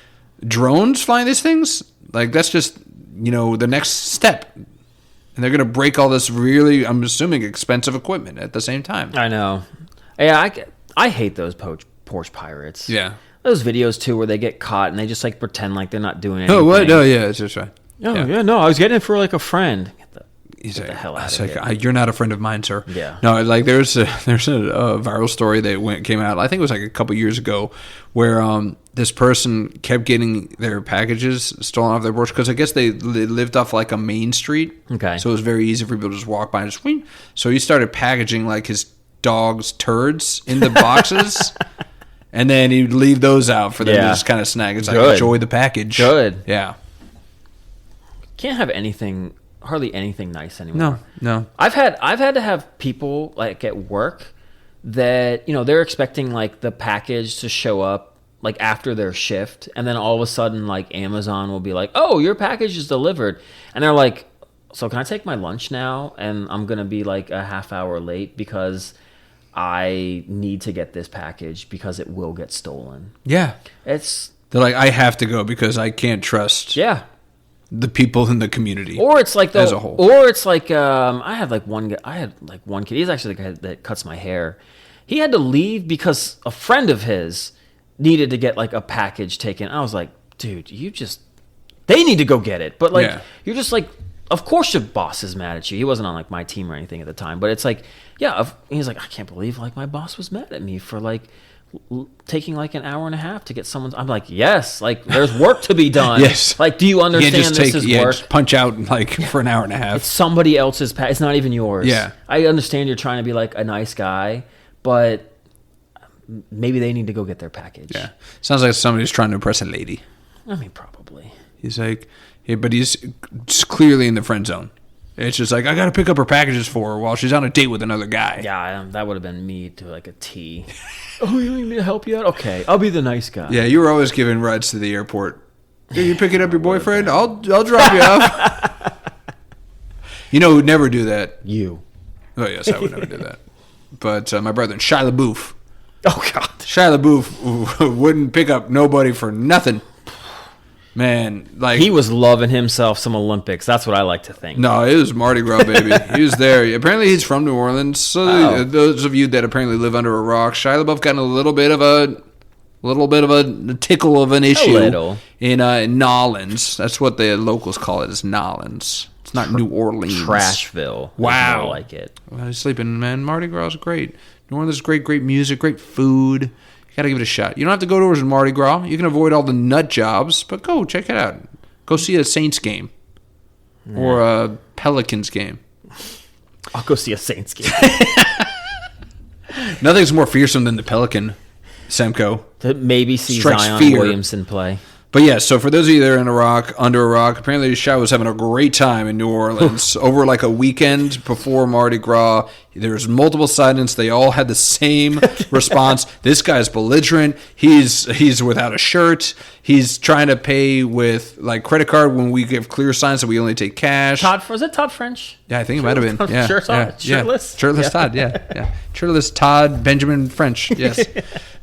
drones flying these things. Like that's just the next step. And they're going to break all this really, I'm assuming, expensive equipment at the same time. I know. Yeah, I hate those porch pirates. Yeah. Those videos, too, where they get caught and they just, like, pretend like they're not doing anything. Oh, what? No, yeah, it's just right. No, I was getting it for, like, a friend. Get the hell out of here. You're not a friend of mine, sir. Yeah. No, like, there's a viral story that came out, I think it was, like, a couple years ago, where this person kept getting their packages stolen off their porch because I guess they lived off like a main street. Okay. So it was very easy for people to just walk by and just wing. So he started packaging like his dog's turds in the boxes, and then he'd leave those out for them to just kind of snag. It's like, enjoy the package. Good. Yeah. Can't have hardly anything nice anymore. No. I've had to have people like at work that they're expecting like the package to show up like after their shift, and then all of a sudden like Amazon will be like, oh, your package is delivered, and they're like, so can I take my lunch now, and I'm gonna be like a half hour late because I need to get this package because it will get stolen. Yeah. They're like, I have to go because I can't trust the people in the community. Or it's like as a whole. Or it's like I had one kid. He's actually the guy that cuts my hair. He had to leave because a friend of his needed to get like a package taken. I was like, dude, they need to go get it. But like, you're just like of course your boss is mad at you. He wasn't on like my team or anything at the time, but it's like, yeah, he's like, I can't believe like my boss was mad at me for like taking like an hour and a half to get someone's. I'm like, yes, like there's work to be done. Yes. Like, do you understand this is work? Just punch out like for an hour and a half. It's somebody else's it's not even yours. Yeah. I understand you're trying to be like a nice guy, but maybe they need to go get their package. Yeah. Sounds like somebody's trying to impress a lady. I mean, probably. He's like, yeah, but he's just clearly in the friend zone. It's just like, I got to pick up her packages for her while she's on a date with another guy. Yeah, that would have been me to like a T. Oh, you need me to help you out? Okay, I'll be the nice guy. Yeah, you were always giving rides to the airport. Are you picking up your boyfriend? I'll drop you off. You know who'd never do that? You. Oh, yes, I would never do that. But my brother, Shia Lebouf. Oh, God. Shia Lebouf wouldn't pick up nobody for nothing. Man, like he was loving himself some Olympics. That's what I like to think. No, it was Mardi Gras, baby. He was there. Apparently, he's from New Orleans. So those of you that apparently live under a rock, Shia Lebouf got a little bit of a tickle of an issue in Nolens. That's what the locals call it, is Nolens. It's not New Orleans. Trashville. Wow, I like it. Well, he's sleeping, man. Mardi Gras is great. New Orleans is great. Great music, great food. Gotta give it a shot. You don't have to go towards Mardi Gras. You can avoid all the nut jobs, but go check it out. Go see a Saints game or a Pelicans game. I'll go see a Saints game. Nothing's more fearsome than the Pelican, Semco. To maybe see Strikes Zion fear. Williamson play. But yeah, so for those of you that are under a rock, apparently Shia was having a great time in New Orleans over like a weekend before Mardi Gras. There's multiple sightings. They all had the same response. This guy's belligerent. He's without a shirt. He's trying to pay with like credit card when we give clear signs that we only take cash. Was it Todd French? Yeah, I think it might have been. Yeah, shirtless. Shirtless Todd. Yeah. Shirtless Todd Benjamin French. Yes.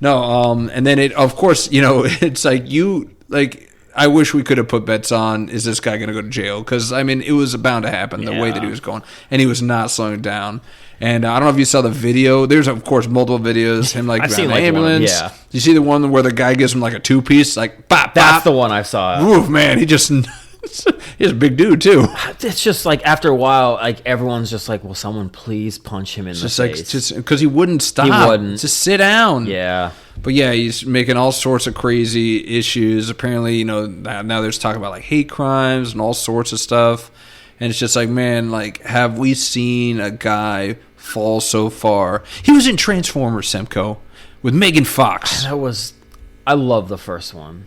No. And then of course, it's like you. Like, I wish we could have put bets on, is this guy going to go to jail? Because, I mean, it was bound to happen the way that he was going. And he was not slowing down. And I don't know if you saw the video. There's, of course, multiple videos. Him, like, I've seen, the like, ambulance. You see the one where the guy gives him, like, a two-piece? Like, bop, That's the one I saw. Oof, man. He's a big dude, too. It's just, like, after a while, like, everyone's just like, will someone please punch him in the face? Just because he wouldn't stop. He wouldn't. Just sit down. Yeah. But yeah, he's making all sorts of crazy issues. Apparently, now there's talk about like hate crimes and all sorts of stuff. And it's just like, man, like, have we seen a guy fall so far? He was in Transformers, Semco, with Megan Fox. I love the first one.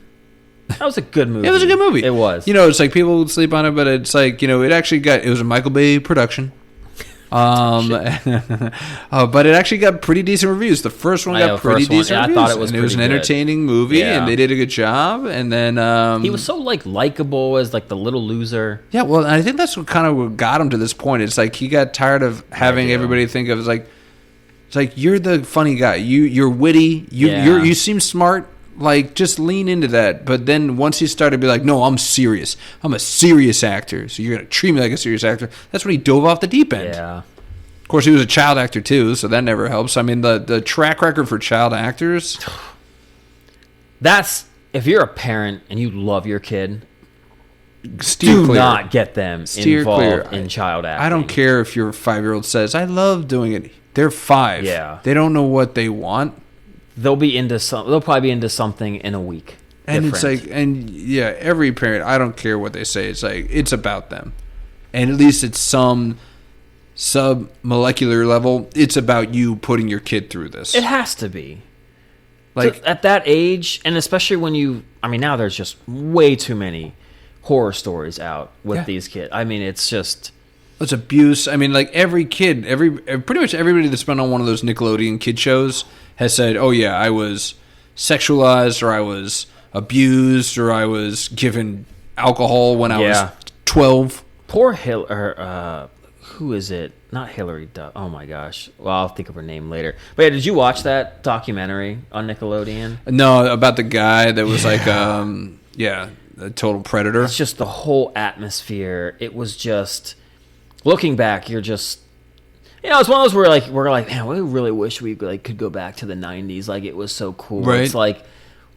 That was a good movie. It was a good movie. It was. It's like people would sleep on it, but it's like, it was a Michael Bay production. But it actually got pretty decent reviews. The first one got pretty decent reviews. I thought it was. And it was an entertaining movie, and they did a good job. And then he was so like likable as like the little loser. Yeah, well, I think that's what kind of got him to this point. It's like he got tired of having everybody think of it's like you're the funny guy. You're witty. You seem smart. Like, just lean into that. But then once he started to be like, no, I'm serious. I'm a serious actor. So you're going to treat me like a serious actor. That's when he dove off the deep end. Yeah. Of course, he was a child actor, too, so that never helps. I mean, the track record for child actors. If you're a parent and you love your kid, do not get them involved in child acting. I don't care if your 5-year-old says, I love doing it. They're 5. Yeah. They don't know what they want. They'll probably be into something in a week. And different. It's like, every parent, I don't care what they say. It's like, it's about them. And at least it's some sub-molecular level, it's about you putting your kid through this. It has to be. Like, at that age, and especially when now there's just way too many horror stories out with these kids. I mean, it's just... It's abuse. I mean, like, every kid, pretty much everybody that's been on one of those Nickelodeon kid shows has said, oh yeah, I was sexualized, or I was abused, or I was given alcohol when I was 12. Poor who is it? Not Hillary Duff. Oh my gosh. Well, I'll think of her name later. But yeah, did you watch that documentary on Nickelodeon? No, about the guy that was like, a total predator. It's just the whole atmosphere. It was just, looking back, you're just, it's one of those where we're like, man, we really wish we could go back to the 90s. Like, it was so cool. Right. It's like,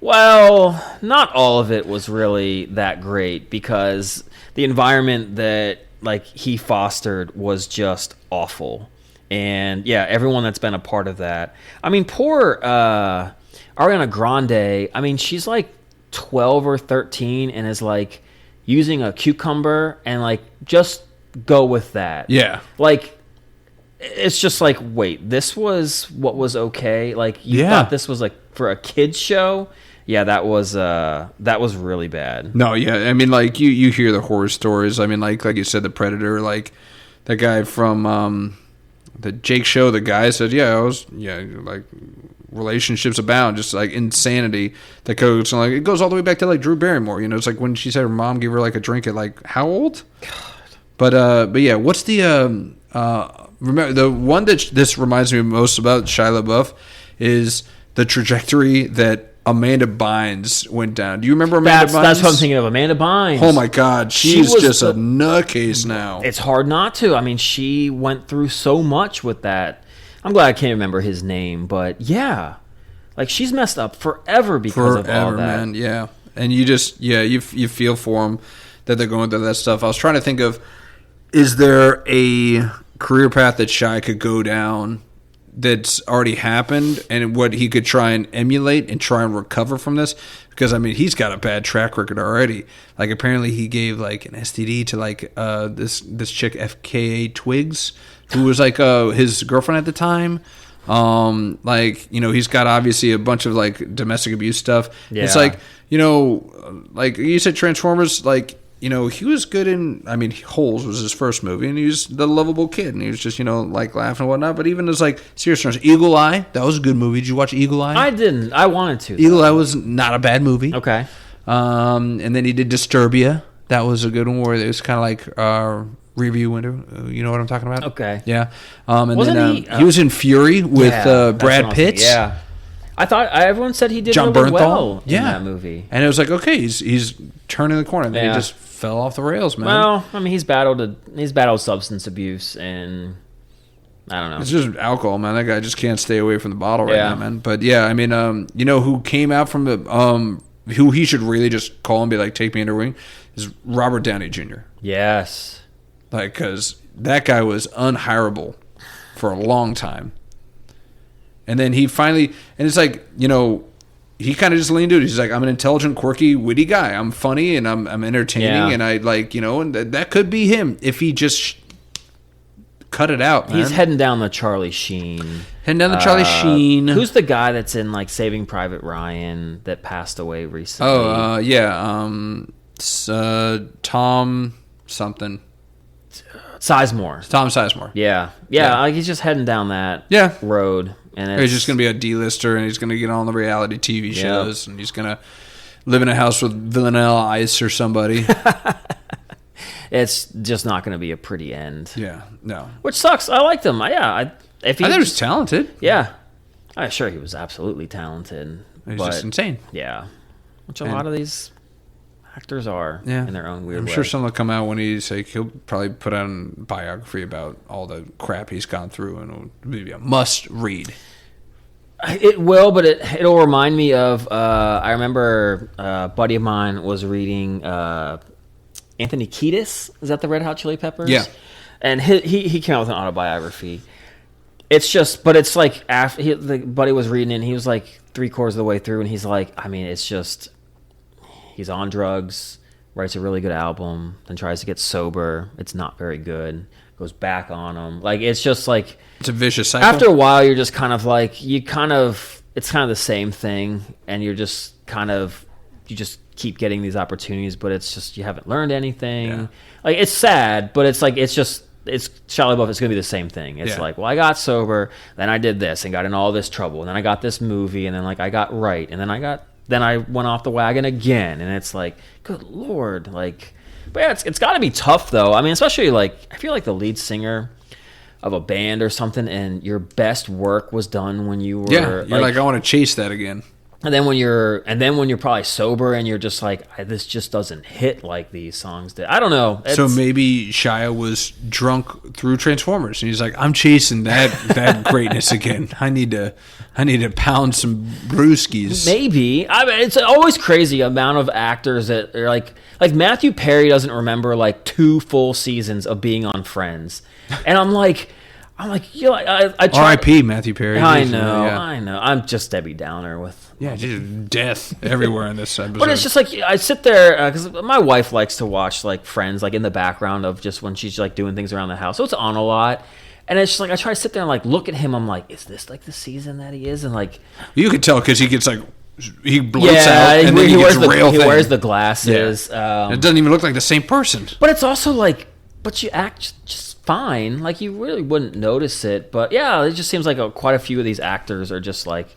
well, not all of it was really that great, because the environment that like he fostered was just awful. And yeah, everyone that's been a part of that. I mean, poor Ariana Grande. I mean, she's like 12 or 13 and is like using a cucumber and like just go with that. Yeah. Like it's just like, wait, this was what was okay? Like you thought this was like for a kids show? Yeah, that was really bad. No, yeah. I mean, like you hear the horror stories. I mean, like you said, the Predator, like that guy from the Jake Show, the guy said, like relationships abound, just like insanity that goes like it goes all the way back to like Drew Barrymore. You know, it's like when she said her mom gave her like a drink at like how old? God. But yeah, what's the remember the one that this reminds me most about Shia Lebouf is the trajectory that Amanda Bynes went down. Do you remember Amanda Bynes? That's what I'm thinking of, Amanda Bynes. Oh my God, she's just a nutcase now. It's hard not to. I mean, she went through so much with that. I'm glad I can't remember his name, but yeah, like she's messed up forever because of all that. Man. Yeah, and you just you feel for them that they're going through that stuff. I was trying to think of, is there a career path that Shia could go down that's already happened and what he could try and emulate and try and recover from this? Because I mean, he's got a bad track record already. Like apparently he gave like an STD to like this chick FKA Twigs, who was like his girlfriend at the time. Like, you know, he's got obviously a bunch of like domestic abuse stuff. Yeah. It's like, you know, like you said, Transformers, like, you know, he was good in, I mean, Holes was his first movie, and he was the lovable kid, and he was just, you know, like laughing and whatnot. But even as like serious terms, Eagle Eye, that was a good movie. Did you watch Eagle Eye? I didn't. I wanted to. Eagle Eye was not a bad movie. Okay. And then he did Disturbia. That was a good one where it was kind of like review window. You know what I'm talking about? Okay. Yeah. And Wasn't then he was in Fury with Brad Pitt. Yeah. I thought everyone said he did John really Bernthal well in that movie. And it was like, okay, he's turning the corner, and then he just fell off the rails, man. Well, I mean, he's battled substance abuse, and I don't know. It's just alcohol, man. That guy just can't stay away from the bottle right now, man. But yeah, I mean, you know who came out from the who he should really just call and be like, take me under wing, is Robert Downey Jr. Yes, like because that guy was unhireable for a long time, and then he finally, and it's like, you know, he kind of just leaned into it. He's like, I'm an intelligent, quirky, witty guy. I'm funny and I'm entertaining, and I like, you know, and that could be him if he just cut it out, man. He's heading down the Charlie Sheen. Who's the guy that's in like Saving Private Ryan that passed away recently? Tom something. Sizemore. Tom Sizemore. Yeah. Like he's just heading down that road. And he's just going to be a D-lister, and he's going to get on the reality TV shows, and he's going to live in a house with Vanilla Ice or somebody. It's just not going to be a pretty end. Yeah, no. Which sucks. I liked him. I thought he was talented. Yeah. I'm sure he was absolutely talented. He's just insane. Yeah. Which a lot of these actors are in their own weird way. I'm sure something will come out when he's like, he'll probably put out a biography about all the crap he's gone through, and it'll be a must read. It will, but it'll remind me of I remember a buddy of mine was reading Anthony Kiedis. Is that the Red Hot Chili Peppers? Yeah. And he came out with an autobiography. It's just, but it's like after the buddy was reading it, and he was like 3/4 of the way through, and he's like, I mean, it's just, he's on drugs, writes a really good album, then tries to get sober. It's not very good. Goes back on them. Like, it's just like, it's a vicious cycle. After a while, you're just kind of like, it's kind of the same thing, and you're just you just keep getting these opportunities, but it's just, you haven't learned anything. Yeah. Like, it's sad, but it's like, it's Shia Lebouf, it's going to be the same thing. It's like, well, I got sober, then I did this and got in all this trouble, and then I got this movie, and then like I got right, and then I went off the wagon again, and it's like, good Lord, like, but yeah, it's got to be tough though. I mean, especially like, I feel like the lead singer of a band or something, and your best work was done when you were you're like I want to chase that again. And then when you're probably sober and you're just like, this just doesn't hit like these songs did. I don't know. So maybe Shia was drunk through Transformers, and he's like, "I'm chasing that greatness again. I need to pound some brewskis." Maybe. I mean, it's always crazy amount of actors that are like Matthew Perry doesn't remember like 2 full seasons of being on Friends, and I'm like, you know, I try. R.I.P. Matthew Perry. I know. I'm just Debbie Downer with. Yeah, just death everywhere in this episode. But it's just like I sit there because my wife likes to watch like Friends like in the background of just when she's like doing things around the house, so it's on a lot. And it's just like I try to sit there and like look at him. I'm like, is this like the season that he is? And like you could tell because he gets like he bloats out and then he gets rail thin. He wears the glasses. Yeah. It doesn't even look like the same person. But it's also like, but you act just fine. Like you really wouldn't notice it. But yeah, it just seems like quite a few of these actors are just like.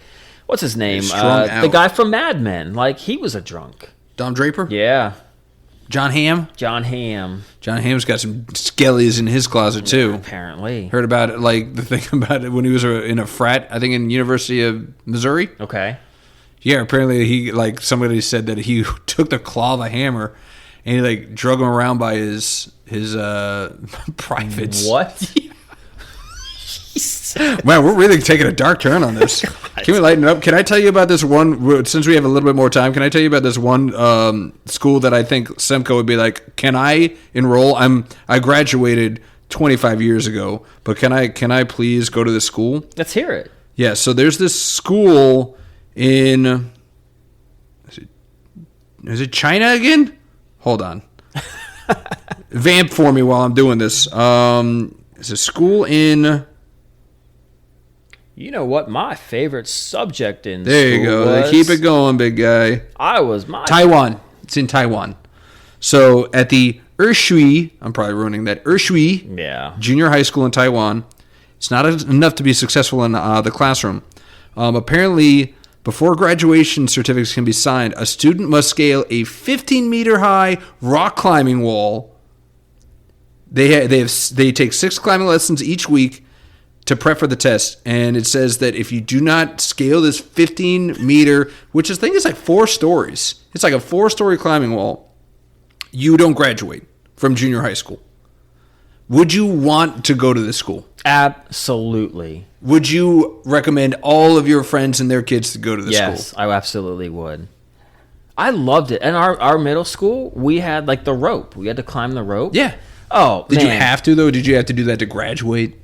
What's his name? The guy from Mad Men. Like, he was a drunk. Don Draper? Yeah. John Hamm? John Hamm's got some skellies in his closet, too. Yeah, apparently. Heard about it, like, the thing about it when he was in a frat, I think in University of Missouri. Okay. Yeah, apparently he, like, somebody said that he took the claw of a hammer and he, like, drug him around by his privates. What? Man, we're really taking a dark turn on this. Can we lighten it up? Can I tell you about this one, since we have a little bit more time, can I tell you about this one school that I think Semco would be like, can I enroll? I graduated 25 years ago, but can I please go to this school? Let's hear it. Yeah, so there's this school in, is it China again? Hold on. Vamp for me while I'm doing this. It's a school in... You know what my favorite subject in there you go. Was? Keep it going, big guy. Taiwan. It's in Taiwan. So at the Ershui, I'm probably ruining that, Ershui Junior High School in Taiwan, it's not enough to be successful in the classroom. Apparently, before graduation certificates can be signed, a student must scale a 15-meter high rock climbing wall. They take 6 climbing lessons each week to prep for the test, and it says that if you do not scale this 15-meter, which I think is like 4 stories, it's like a 4-story climbing wall, you don't graduate from junior high school. Would you want to go to this school? Absolutely. Would you recommend all of your friends and their kids to go to this school? Yes, I absolutely would. I loved it. In our middle school, we had like the rope. We had to climb the rope. Yeah. Oh, Did you have to, though? Did you have to do that to graduate?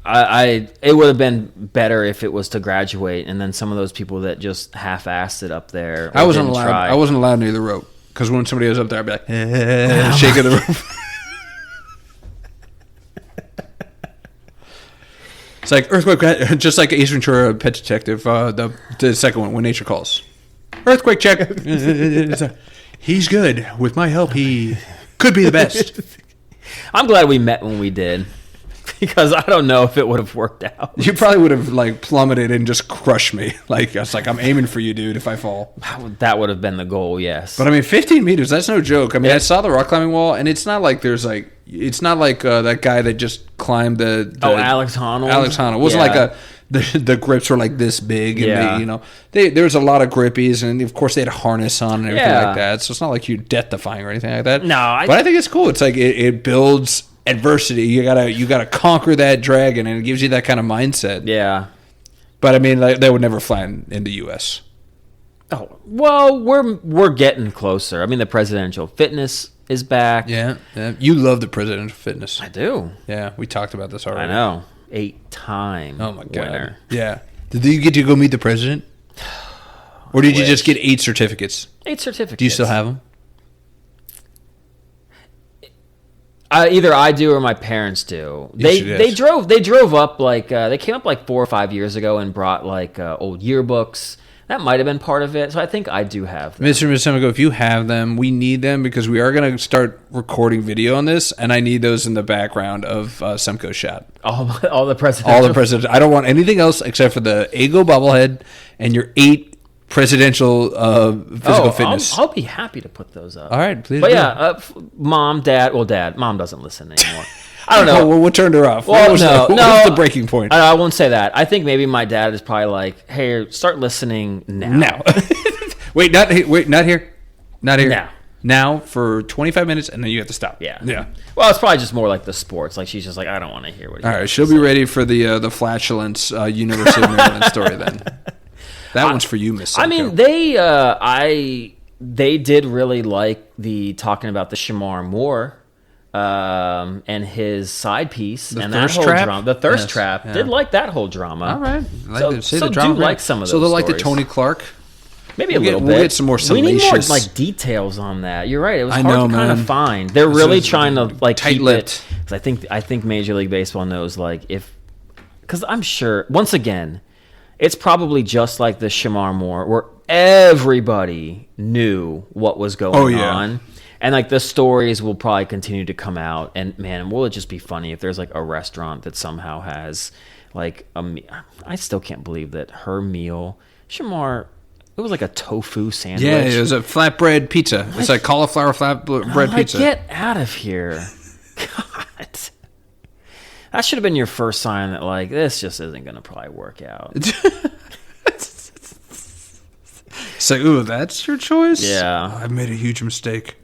It would have been better if it was to graduate, and then some of those people that just half-assed it up there. I wasn't allowed near the rope because when somebody was up there, I'd be like, shaking the rope. It's like earthquake, just like Ace Ventura: Pet Detective, the second one, When Nature Calls. Earthquake check. He's good. With my help, he could be the best. I'm glad we met when we did. Because I don't know if it would have worked out. You probably would have like plummeted and just crushed me. Like I was like, I'm aiming for you, dude. If I fall, that would have been the goal. Yes. But I mean, 15 meters—that's no joke. I mean, I saw the rock climbing wall, and it's not like that guy that just climbed the Alex Honnold. Alex Honnold. It wasn't like the grips were like this big, and there's a lot of grippies, and of course they had a harness on and everything like that. So it's not like you're death defying or anything like that. No, but I think it's cool. It's like it builds adversity. You gotta conquer that dragon, and it gives you that kind of mindset. Yeah. But I mean, like, that would never fly in the U.S. Oh well, we're getting closer. I mean, the presidential fitness is back. Yeah. You love the presidential fitness. I do. Yeah, we talked about this already. I know. 8-time. Oh my god. Winner. Yeah. Did you get to go meet the president, or did you just get 8 certificates? 8 certificates. Do you still have them? Either I do or my parents do. They drove up like they came up like 4 or 5 years ago and brought like old yearbooks. That might have been part of it. So I think I do have them. Mr. and Ms. Semico, if you have them, we need them because we are going to start recording video on this, and I need those in the background of Semco's shot. All the presidents. All the presidents. I don't want anything else except for the Ego bobblehead and your 8 presidential physical fitness. I'll be happy to put those up. All right, please. But yeah, mom, dad. Well, dad. Mom doesn't listen anymore. I don't know. What turned her off? Well, what was the breaking point? I won't say that. I think maybe my dad is probably like, hey, start listening now. Now. Wait, not here. Not here. Now. Now for 25 minutes, and then you have to stop. Yeah. Yeah. Well, it's probably just more like the sports. Like, she's just like, I don't want to hear what. All right, she'll be ready for the flatulence University of Maryland story then. That one's for you, Miss Psycho. I mean, they did really like the talking about the Shamar Moore and his side piece and that whole drama. The thirst trap. Did like that whole drama. All right. So do like some of those. So they'll like the stories. Tony Clark. Maybe a little bit. We'll get some more salacious. We need more like details on that. You're right. It was hard to kind of find. They're This really is trying to like keep it. tight-lipped. I think Major League Baseball knows like because I'm sure once again, it's probably just like the Shamar Moore where everybody knew what was going on. And like the stories will probably continue to come out. And man, will it just be funny if there's like a restaurant that somehow has like I still can't believe that her meal, Shamar. It was like a tofu sandwich. Yeah, it was a flatbread pizza. It's like cauliflower flatbread pizza. Get out of here. God. That should have been your first sign that, like, this just isn't going to probably work out. So, ooh, that's your choice? Yeah. Oh, I've made a huge mistake.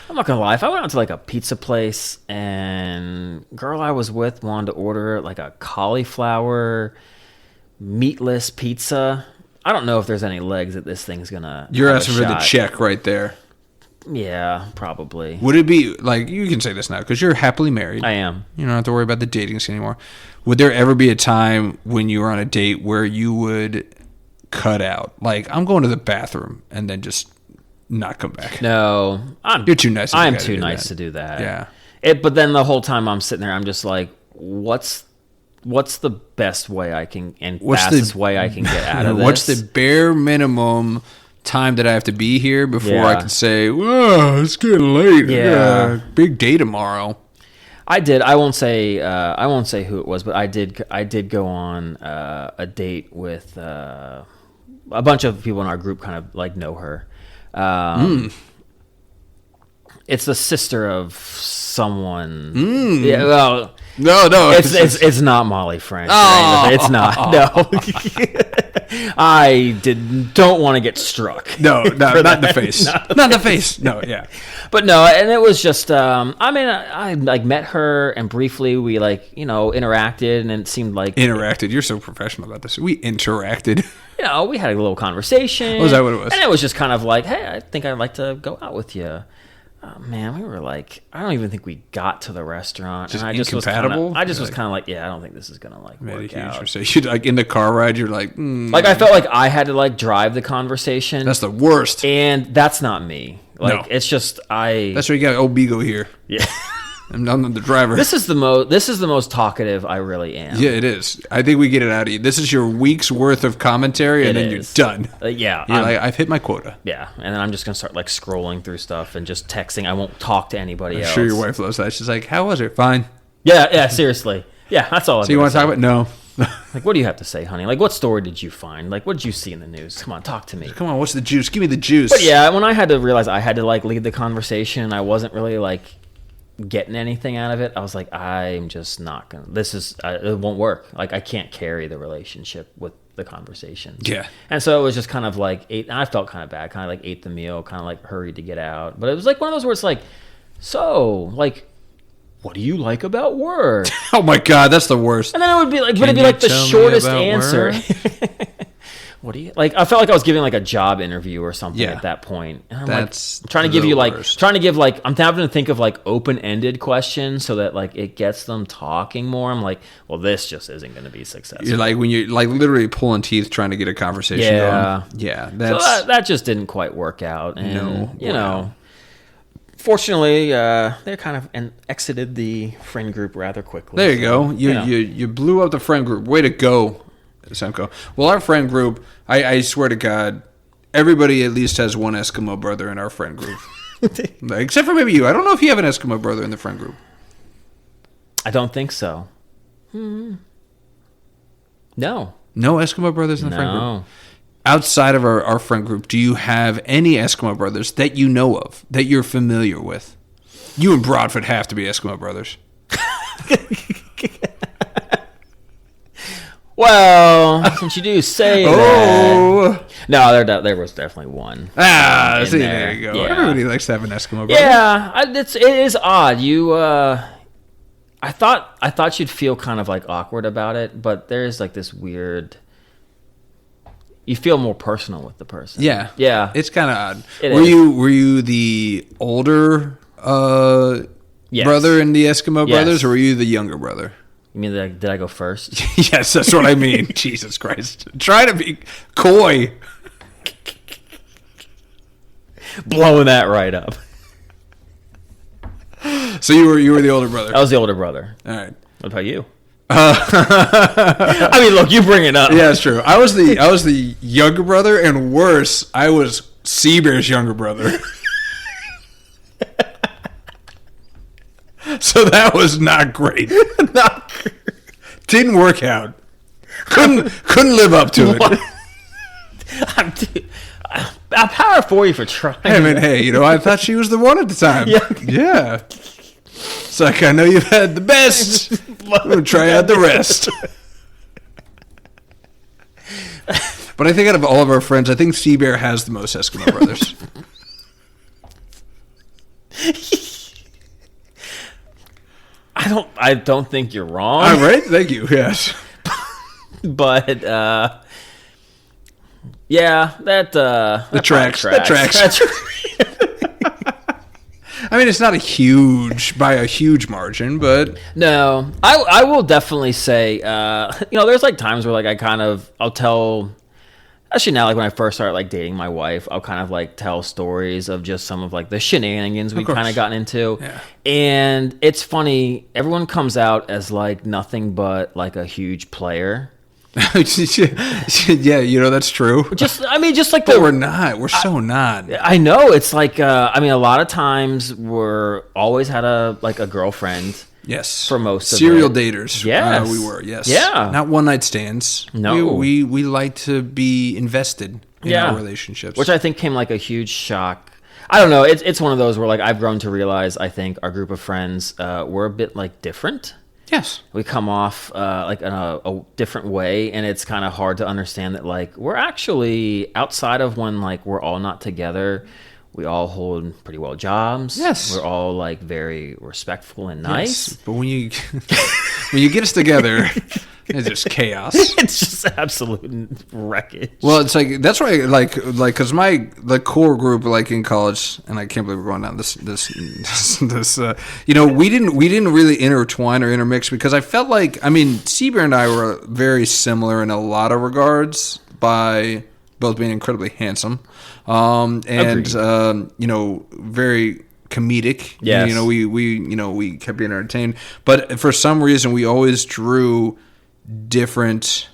I'm not going to lie. If I went out to, like, a pizza place and girl I was with wanted to order, like, a cauliflower meatless pizza, I don't know if there's any legs that this thing's going to You're asking for the check right there. Yeah, probably. Would it be, like, you can say this now because you're happily married. I am. You don't have to worry about the dating scene anymore. Would there ever be a time when you were on a date where you would cut out? Like, I'm going to the bathroom and then just not come back. No. You're too nice. I'm too nice to do that. Yeah. But then the whole time I'm sitting there, I'm just like, what's the best way I can and fastest way I can get out of this? What's the bare minimum time that I have to be here before I can say, whoa, it's getting late. Yeah. Big day tomorrow. I did. I won't say who it was, but I did go on a date with a bunch of people in our group. Kind of like know her. It's the sister of someone. Yeah. Well, no. It's not Molly French. Oh. It's not. No. I don't want to get struck. No, not in the face. Not in the face. No, yeah. But no, and it was just. I like met her and briefly we interacted and it seemed like interacted. You're so professional about this. We interacted. We had a little conversation. Was that what it was? And it was just kind of like, hey, I think I'd like to go out with you. Oh, man, we were like, I don't even think we got to the restaurant. Just and I just incompatible? was kind of like, yeah, I don't think this is going to work out. So you like in the car ride, you're like, Like I felt like I had to like drive the conversation. That's the worst. And that's not me. Like it's just That's where you got old Beagle here. Yeah. I'm the driver. This is the most talkative I really am. Yeah, it is. I think we get it out of you. This is your week's worth of commentary, and then you're done. Yeah, you're like, I've hit my quota. Yeah, and then I'm just gonna start like scrolling through stuff and just texting. I won't talk to anybody else. I'm sure your wife loves that. She's like, "How was it? Fine." Yeah. Seriously. Yeah, that's all. So you want to talk about? No. Like, what do you have to say, honey? Like, what story did you find? Like, what did you see in the news? Come on, talk to me. Come on, what's the juice? Give me the juice. But yeah, when I had to realize I had to like lead the conversation, I wasn't really like getting anything out of it. I was like, I'm just not gonna. It won't work. Like, I can't carry the relationship with the conversation. Yeah. And so it was just kind of like I felt kind of bad. Kind of like ate the meal. Kind of like hurried to get out. But it was like one of those where it's like, so like, what do you like about work? Oh my God, that's the worst. And then it would be like, but it'd be like the shortest answer. What do you like? I felt like I was giving like a job interview or something at that point. And I'm that's like, trying to give you like, I'm having to think of like open-ended questions so that like it gets them talking more. I'm like, well, this just isn't going to be successful. You're like when you're like literally pulling teeth trying to get a conversation going. Yeah. So that just didn't quite work out. And, fortunately, they kind of exited the friend group rather quickly. There you go. You blew up the friend group. Way to go, Semco. Well, our friend group, I swear to God, everybody at least has one Eskimo brother in our friend group. Except for maybe you. I don't know if you have an Eskimo brother in the friend group. I don't think so. No. No Eskimo brothers in the friend group? No. Outside of our friend group, do you have any Eskimo brothers that you know of, that you're familiar with? You and Broadfoot have to be Eskimo brothers. Well, since you do say that. No, there was definitely one. See, there. there you go. Yeah. Everybody likes to have an Eskimo brother. Yeah, it is odd. I thought you'd feel kind of like awkward about it, but there's like this weird. You feel more personal with the person. Yeah. Yeah. It's kind of odd. Were Were you the older Yes. brother in the Eskimo Yes. brothers, or were you the younger brother? You mean did I go first? Yes, that's what I mean. Jesus Christ. Try to be coy. Blowing that right up. So you were the older brother. I was the older brother. All right. What about you? I mean, look, you bring it up. Yeah, it's true. I was the younger brother, and worse, I was Seabear's younger brother. So that was not great. Didn't work out. Couldn't live up to it. I'm power for you for trying. I mean, hey, I thought she was the one at the time. Yeah. It's like, I know you've had the best. We'll try out the rest. But I think out of all of our friends, I think Seabear has the most Eskimo brothers. I don't think you're wrong. All right, thank you. Yes. But yeah, that The tracks. I mean, it's not by a huge margin, but No, I will definitely say, there's like times where like I'll tell. Actually, now, like when I first started like dating my wife, I'll kind of like tell stories of just some of like the shenanigans we've kind of gotten into. Yeah. And it's funny, everyone comes out as like nothing but like a huge player. yeah, that's true. Just like But we're not. We're so not. I know it's like a lot of times we're always had a girlfriend. Yes. For most of serial it. daters. Yes. We were. Yes. Yeah. Not one night stands. No. We like to be invested in our relationships. Which I think came like a huge shock. I don't know. It's one of those where like I've grown to realize I think our group of friends we're a bit like different. Yes. We come off like in a different way, and it's kind of hard to understand that like we're actually outside of when like we're all not together. We all hold pretty well jobs. Yes. We're all like very respectful and nice. Yes. But when you get us together, it's just chaos. It's just absolute wreckage. Well, it's like that's why because the core group like in college, and I can't believe we're going down this we didn't really intertwine or intermix because I felt like Seabear and I were very similar in a lot of regards by both being incredibly handsome, and very comedic. Yes. We kept being entertained, but for some reason we always drew different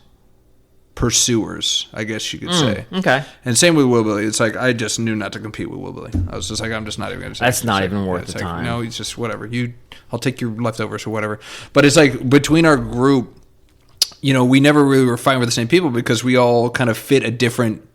pursuers, I guess you could say. Okay. And same with Willbilly. It's like I just knew not to compete with Willbilly. I was just like, I'm just not even going to. That's not even worth the like, time. No, it's just whatever. I'll take your leftovers or whatever. But it's like between our group. We never really were fighting with the same people because we all kind of fit a different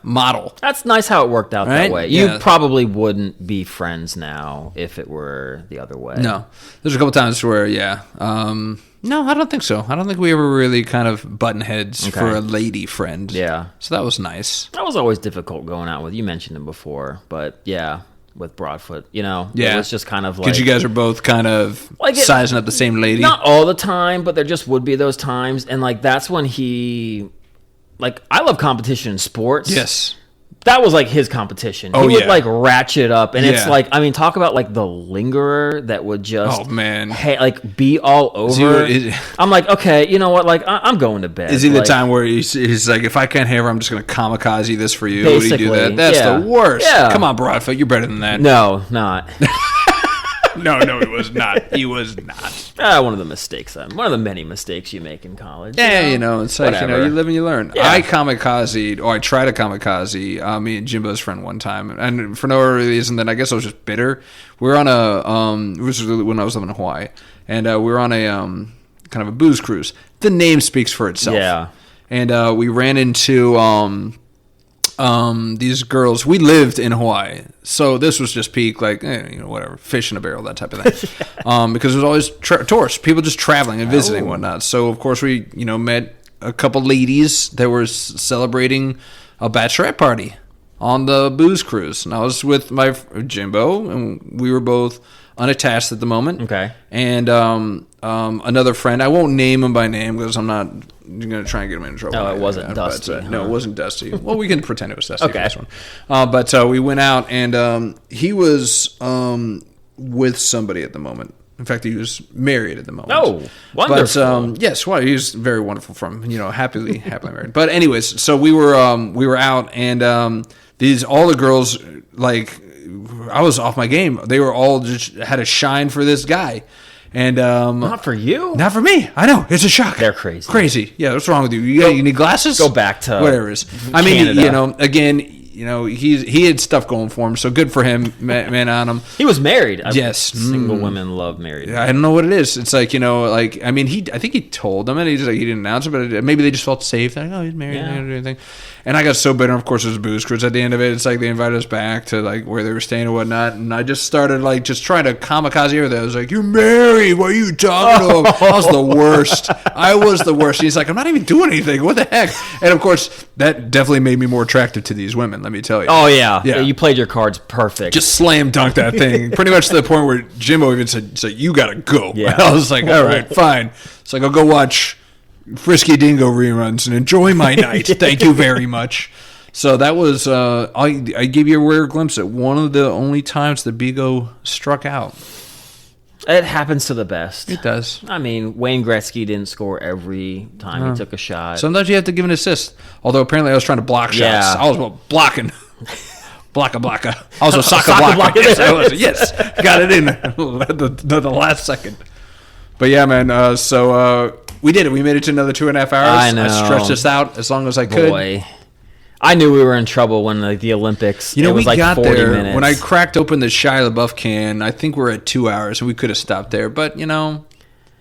model. That's nice how it worked out Right? that way. Yeah. You probably wouldn't be friends now if it were the other way. No. There's a couple times where, no, I don't think so. I don't think we ever really kind of button heads for a lady friend. Yeah. So that was nice. That was always difficult going out with. You mentioned him before, but yeah. With Broadfoot, it was just kind of like... Because you guys are both kind of sizing up the same lady? Not all the time, but there just would be those times. And, like, that's when he... Like, I love competition in sports. Yes. That was, like, his competition. He would, like, ratchet up. And it's like... talk about, like, the lingerer that would just... Oh, man. Be all over. I'm like, okay, you know what? Like, I'm going to bed. Is he the time where he's like, if I can't have her, I'm just going to kamikaze this for you? Basically, would he do that? That's the worst. Yeah. Come on, Broadfoot. You're better than that. No, not. No, he was not. He was not. One of the mistakes. One of the many mistakes you make in college. Yeah, it's like, whatever. you live and you learn. Yeah. I kamikazed, or I tried to kamikaze me and Jimbo's friend one time. And for no reason, then I guess I was just bitter. We were on this was when I was living in Hawaii. And we were on a kind of a booze cruise. The name speaks for itself. Yeah. And we ran into these girls, we lived in Hawaii, so this was just peak, like, whatever, fish in a barrel, that type of thing. Because there's always tourists, people just traveling and visiting and whatnot. So, of course, we, met a couple ladies that were celebrating a bachelorette party on the booze cruise. And I was with my Jimbo, and we were both unattached at the moment. Okay. And another friend, I won't name him by name because I'm not going to try and get him in trouble. Oh, it wasn't Dusty. But, no, it wasn't Dusty. Well, we can pretend it was Dusty for this one. But we went out, and he was with somebody at the moment. In fact, he was married at the moment. Oh, wonderful. But yes, well, he was very wonderful from, happily married. But anyways, so we were out, and all the girls, like, I was off my game. They were all just had a shine for this guy. And not for you? Not for me. I know. It's a shock. They're crazy. Crazy. Yeah, what's wrong with you? You need glasses? Go back to whatever it is. I mean, again, he had stuff going for him, so good for him, man on him. He was married. Yes. Single women love married. I don't know what it is. It's like, I think he told them, and he didn't announce it, but maybe they just felt safe. They're like, oh, he's married. Yeah. They don't do anything. And I got so bitter. Of course, it was a booze cruise. At the end of it, it's like they invited us back to like where they were staying and whatnot. And I just started like just trying to kamikaze everything. I was like, "You're married. What are you talking about?" I was the worst. And he's like, "I'm not even doing anything. What the heck?" And of course, that definitely made me more attractive to these women. Let me tell you. Oh yeah. You played your cards perfect. Just slam dunk that thing. Pretty much to the point where Jimbo even said, "You gotta go." Yeah. I was like, "All right, fine." It's like I'll go watch Frisky Dingo reruns and enjoy my night. Thank you very much. So that was I gave you a rare glimpse at one of the only times the Bigo struck out. It happens to the best. It does. I mean, Wayne Gretzky didn't score every time he took a shot. Sometimes you have to give an assist. Although apparently I was trying to block shots. Yeah. I was blocking. Blocka. I was a soccer blocker. Yes, got it in at the last second. But yeah, man. So we did it. We made it to another 2.5 hours. I know. I stretched this out as long as I could. Boy. I knew we were in trouble when the Olympics. It was we got 40 there. minutes. When I cracked open the Shia Lebouf can, I think we're at 2 hours, and we could have stopped there. But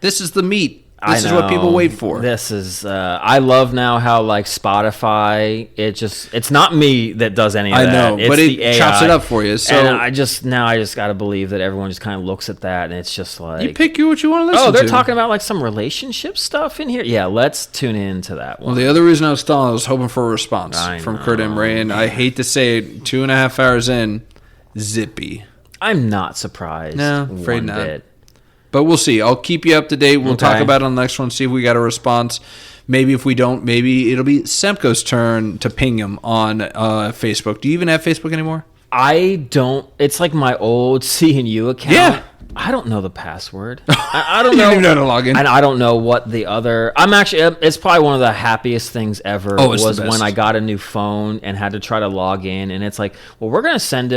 this is the meat. This is what people wait for. This is. I love now how like Spotify. It's not me that does any of that. I know, it's but the it AI. chops it up for you. So and I just got to believe that everyone just kind of looks at that, and it's just like you pick what you want to listen to. Oh, they're talking about like some relationship stuff in here. Yeah, let's tune into that one. Well, the other reason I was stalling, I was hoping for a response from Kurt Emre, and I hate to say it, 2.5 hours in, zippy. I'm not surprised. No, afraid not. Bit. But we'll see. I'll keep you up to date. We'll talk about it on the next one, see if we got a response. Maybe if we don't, maybe it'll be Semko's turn to ping him on Facebook. Do you even have Facebook anymore? I don't. It's like my old C&U account. Yeah. I don't know the password. I don't know. You don't even know how to log in. And I don't know what the other... I'm actually... It's probably one of the happiest things ever was when I got a new phone and had to try to log in. And it's like, well, we're going to send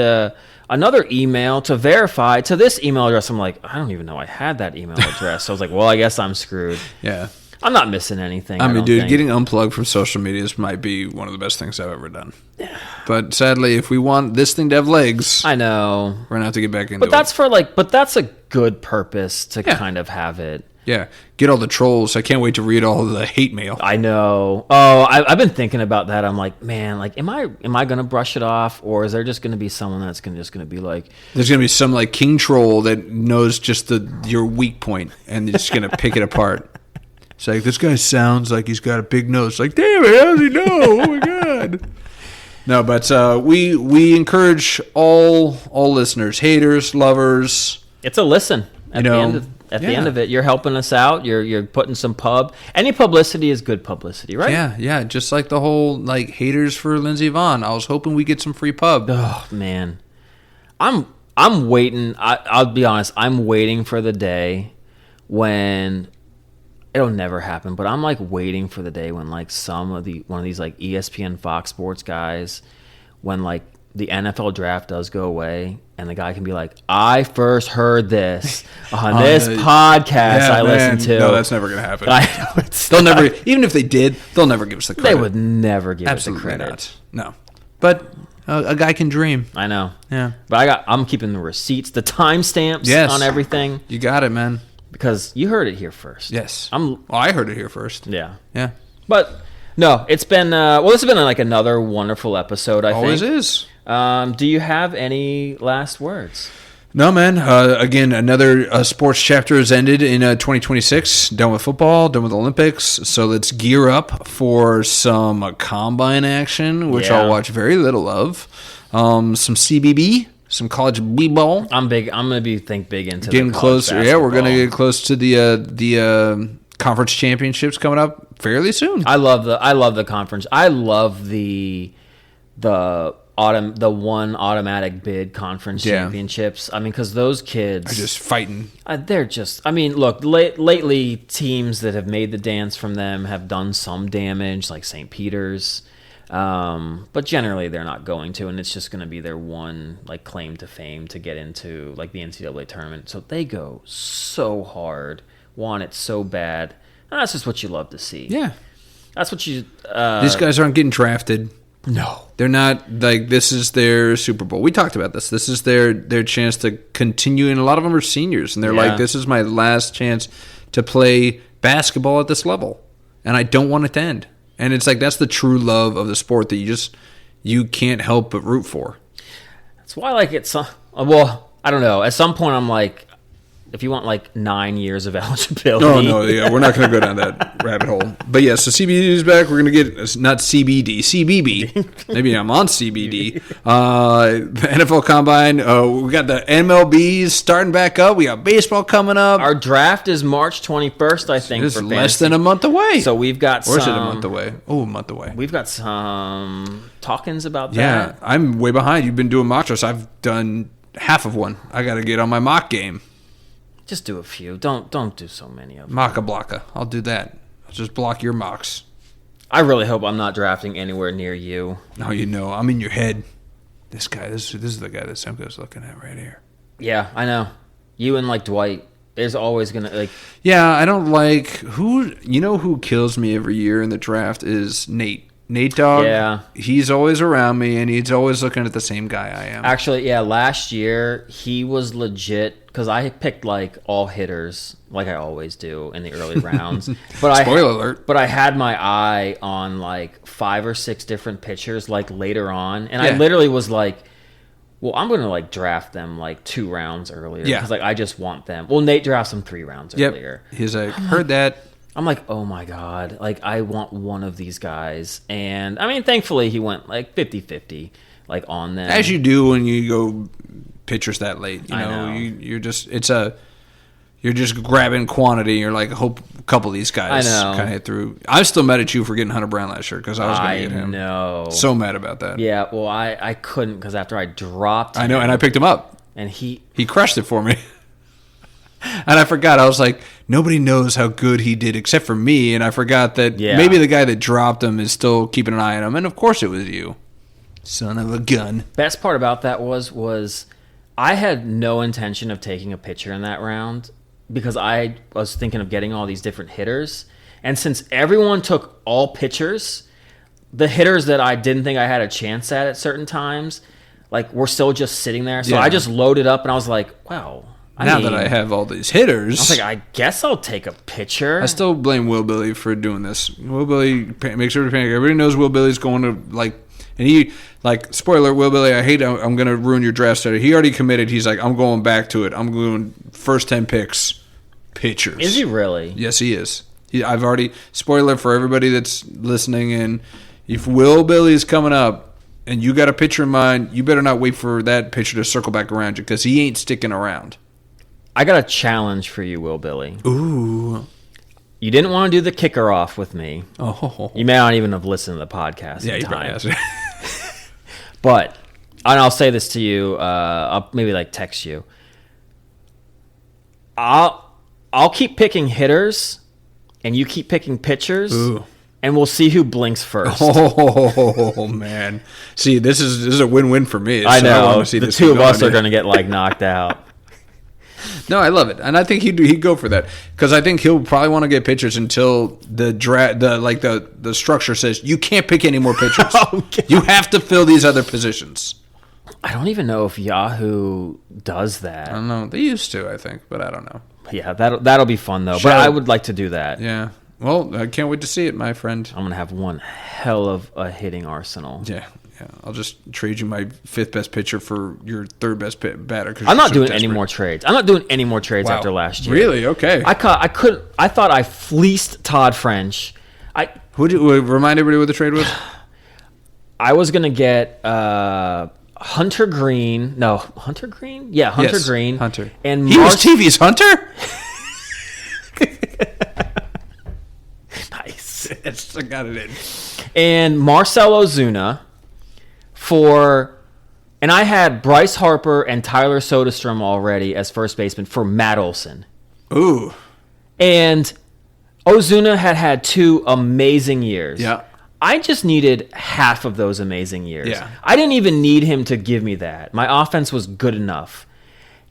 another email to verify to this email address. I'm like, I don't even know I had that email address. So I was like, well, I guess I'm screwed. Yeah. I'm not missing anything. I mean, dude, getting unplugged from social media might be one of the best things I've ever done. Yeah. But sadly, if we want this thing to have legs, I know we're gonna have to get back into it. But that's a good purpose to kind of have it. Yeah, get all the trolls. I can't wait to read all of the hate mail. I know. Oh, I've been thinking about that. I'm like, man, like, am I gonna brush it off, or is there just gonna be someone that's just gonna be like, there's gonna be some like king troll that knows just your weak point and they're just gonna pick it apart. It's like, this guy sounds like he's got a big nose. Like, damn it, how does he know? Oh my god. No, but we encourage all listeners, haters, lovers. It's a listen. At the end of it, you're helping us out. You're putting some any publicity is good publicity, right? Yeah. Just like the whole like haters for Lindsey Vonn. I was hoping we get some free pub. Oh man, I'm waiting. I'll be honest. I'm waiting for the day when it'll never happen. But I'm like waiting for the day when like one of these like ESPN, Fox Sports guys, when like the NFL draft does go away, and the guy can be like, I first heard this on this podcast I listened to. No, that's never going to happen. I know they'll never, even if they did, they'll never give us the credit. They would never give us the Absolutely credit. Not. No. But a guy can dream. I know. Yeah. But I'm keeping the receipts, the timestamps on everything. You got it, man. Because you heard it here first. Yes. I heard it here first. Yeah. Yeah. But No, it's been this has been like another wonderful episode. I Always think is. Do you have any last words? No, man. Again, another sports chapter has ended in 2026. Done with football, done with Olympics. So let's gear up for some combine action, which I'll watch very little of. Some CBB, some college b-ball. I'm big. I'm gonna think big into getting closer. Yeah, we're gonna get close to the conference championships coming up fairly soon. I love the conference. I love the one automatic bid conference championships. I mean, because those kids are just fighting. They're just. I mean, look. Lately, teams that have made the dance from them have done some damage, like St. Peter's. But generally, they're not going to, and it's just going to be their one like claim to fame to get into like the NCAA tournament. So they go so hard, want it so bad. And that's just what you love to see. Yeah, that's what you. These guys aren't getting drafted. No. They're not, like, this is their Super Bowl. We talked about this. This is their chance to continue, and a lot of them are seniors, and they're like, this is my last chance to play basketball at this level, and I don't want it to end. And it's like, that's the true love of the sport that you can't help but root for. That's why, like, it's, well, I don't know. At some point, I'm like, if you want like 9 years of eligibility. Oh, no, yeah, we're not going to go down that rabbit hole. But yeah, so CBD is back. We're going to get, not CBD, CBB. Maybe I'm on CBD. The NFL Combine. We got the MLBs starting back up. We got baseball coming up. Our draft is March 21st, I think. It's less than a month away. So we've got Or is it a month away? Oh, a month away. We've got some talkings about that. Yeah, I'm way behind. You've been doing mock drafts. I've done half of one. I got to get on my mock game. Just do a few. Don't do so many of them. Mocka-blocka. I'll do that. I'll just block your mocks. I really hope I'm not drafting anywhere near you. No, I'm in your head. This guy, this is the guy that Simcoe's looking at right here. Yeah, I know. You and like Dwight. There's always gonna like. Yeah, I don't like who. You know who kills me every year in the draft is Nate. Nate Dogg. Yeah. He's always around me, and he's always looking at the same guy I am. Actually, yeah, last year he was legit because I picked like all hitters, like I always do in the early rounds. But Spoiler alert. But I had my eye on like 5 or 6 different pitchers like later on, and I literally was like, well, I'm going to like draft them like 2 rounds earlier because like I just want them. Well, Nate drafts them 3 rounds earlier. He's like, heard that. I'm like, oh my God, like I want one of these guys. And I mean, thankfully he went like 50-50 like on them. As you do when you go pitchers that late. You know. You're just grabbing quantity. You're like, hope a couple of these guys kind of hit through. I'm still mad at you for getting Hunter Brown last year because I was going to get him. I know. So mad about that. Yeah, well, I couldn't because after I dropped him. I know, and I picked him up. And he crushed it for me. And I forgot. I was like, nobody knows how good he did except for me. And I forgot that maybe the guy that dropped him is still keeping an eye on him. And of course it was you. Son of a gun. Best part about that was I had no intention of taking a pitcher in that round because I was thinking of getting all these different hitters. And since everyone took all pitchers, the hitters that I didn't think I had a chance at certain times, like, were still just sitting there. So I just loaded up and I was like, wow. Now that I have all these hitters, I was like, I guess I'll take a pitcher. I still blame Will Billy for doing this. Will Billy makes sure to panic. Everybody knows Will Billy's going to and he spoiler, Will Billy. I'm going to ruin your draft study. He already committed. He's like, I'm going back to it. I'm going first 10 picks, pitchers. Is he really? Yes, he is. I've already spoiler for everybody that's listening in. If Will Billy's coming up and you got a pitcher in mind, you better not wait for that pitcher to circle back around you because he ain't sticking around. I got a challenge for you, Will Billy. Ooh. You didn't want to do the kicker off with me. Oh. You may not even have listened to the podcast in time. Probably has. But, and I'll say this to you, I'll maybe like text you. I'll keep picking hitters, and you keep picking pitchers. Ooh. And we'll see who blinks first. Oh, man. See, this is a win-win for me. I know. The two of us are going to get like knocked out. No, I love it, and I think he'd go for that because I think he'll probably want to get pitchers until the structure says you can't pick any more pitchers. Oh, you have to fill these other positions. I don't even know if Yahoo does that. I don't know. They used to, I think, but I don't know. Yeah, that'll be fun though. But I would like to do that. Yeah. Well, I can't wait to see it, my friend. I'm going to have one hell of a hitting arsenal. Yeah. I'll just trade you my 5th best pitcher for your 3rd best batter. I'm not doing any more trades. I'm not doing any more trades after last year. Really? Okay. I thought I fleeced Todd French. Remind everybody what the trade was? I was going to get Hunter Green. No, Hunter Green? Yeah, Hunter Green. Hunter. And he was TV's Hunter? Nice. I got it in. And Marcell Ozuna and I had Bryce Harper and Tyler Soderstrom already as first baseman for Matt Olson. Ooh. And Ozuna had 2 amazing years. Yeah. I just needed half of those amazing years. Yeah. I didn't even need him to give me that. My offense was good enough.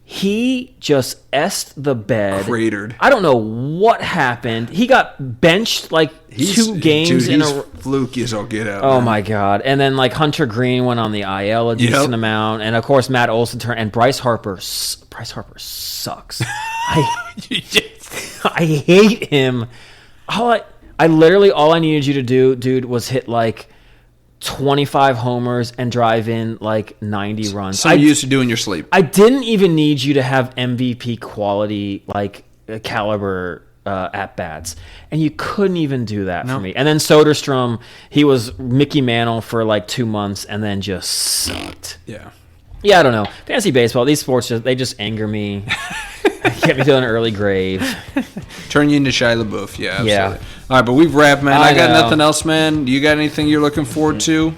He just essed the bed. Cratered. I don't know what happened. He got benched like 2 games in a row. Fluky as all get out. Oh, man. my God. And then like Hunter Green went on the IL a decent amount. And, of course, Matt Olson turned. And Bryce Harper sucks. I hate him. I literally, all I needed you to do, dude, was hit like 25 homers and drive in like 90 runs. Something you used to do in your sleep. I didn't even need you to have MVP quality, like caliber at bats, and you couldn't even do that for me. And then Soderstrom, he was Mickey Mantle for like 2 months, and then just sucked. Yeah, I don't know. Fantasy baseball, these sports they just anger me. Get me to an early grave. Turn you into Shia Lebouf. Yeah, absolutely. Yeah. All right, but we've wrapped, man. I got know. nothing else, man. You got anything you're looking forward to?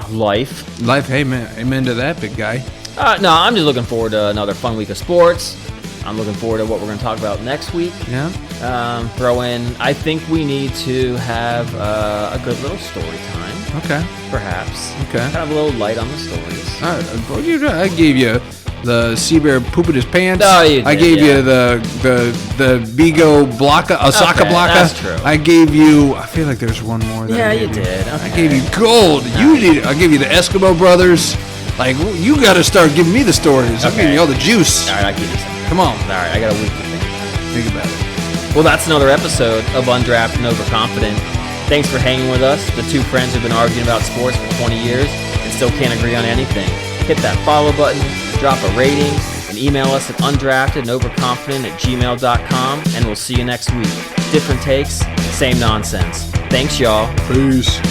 Life. Hey, man. Amen to that, big guy. No, I'm just looking forward to another fun week of sports. I'm looking forward to what we're going to talk about next week. Yeah. Throw in, I think we need to have a good little story time. Okay. Perhaps. Okay. Kind of a little light on the stories. All right. I gave you the sea bear pooping his pants. Oh, you did, I gave you the Bigo Blocka, Osaka Okay, Blocka. that's true. I gave you, I feel like there's one more. That I Yeah, you gave did. I Okay. gave you gold. I gave you the Eskimo brothers. Like, you got to start giving me the stories. I'm Okay. giving you all the juice. All right, I'll give you some. Come on. All right, I got a week to think. Think about it. Well, that's another episode of Undrafted and Overconfident. Thanks for hanging with us, the 2 friends who've been arguing about sports for 20 years and still can't agree on anything. Hit that follow button, drop a rating, and email us at undraftedandoverconfident@gmail.com, and we'll see you next week. Different takes, same nonsense. Thanks, y'all. Peace.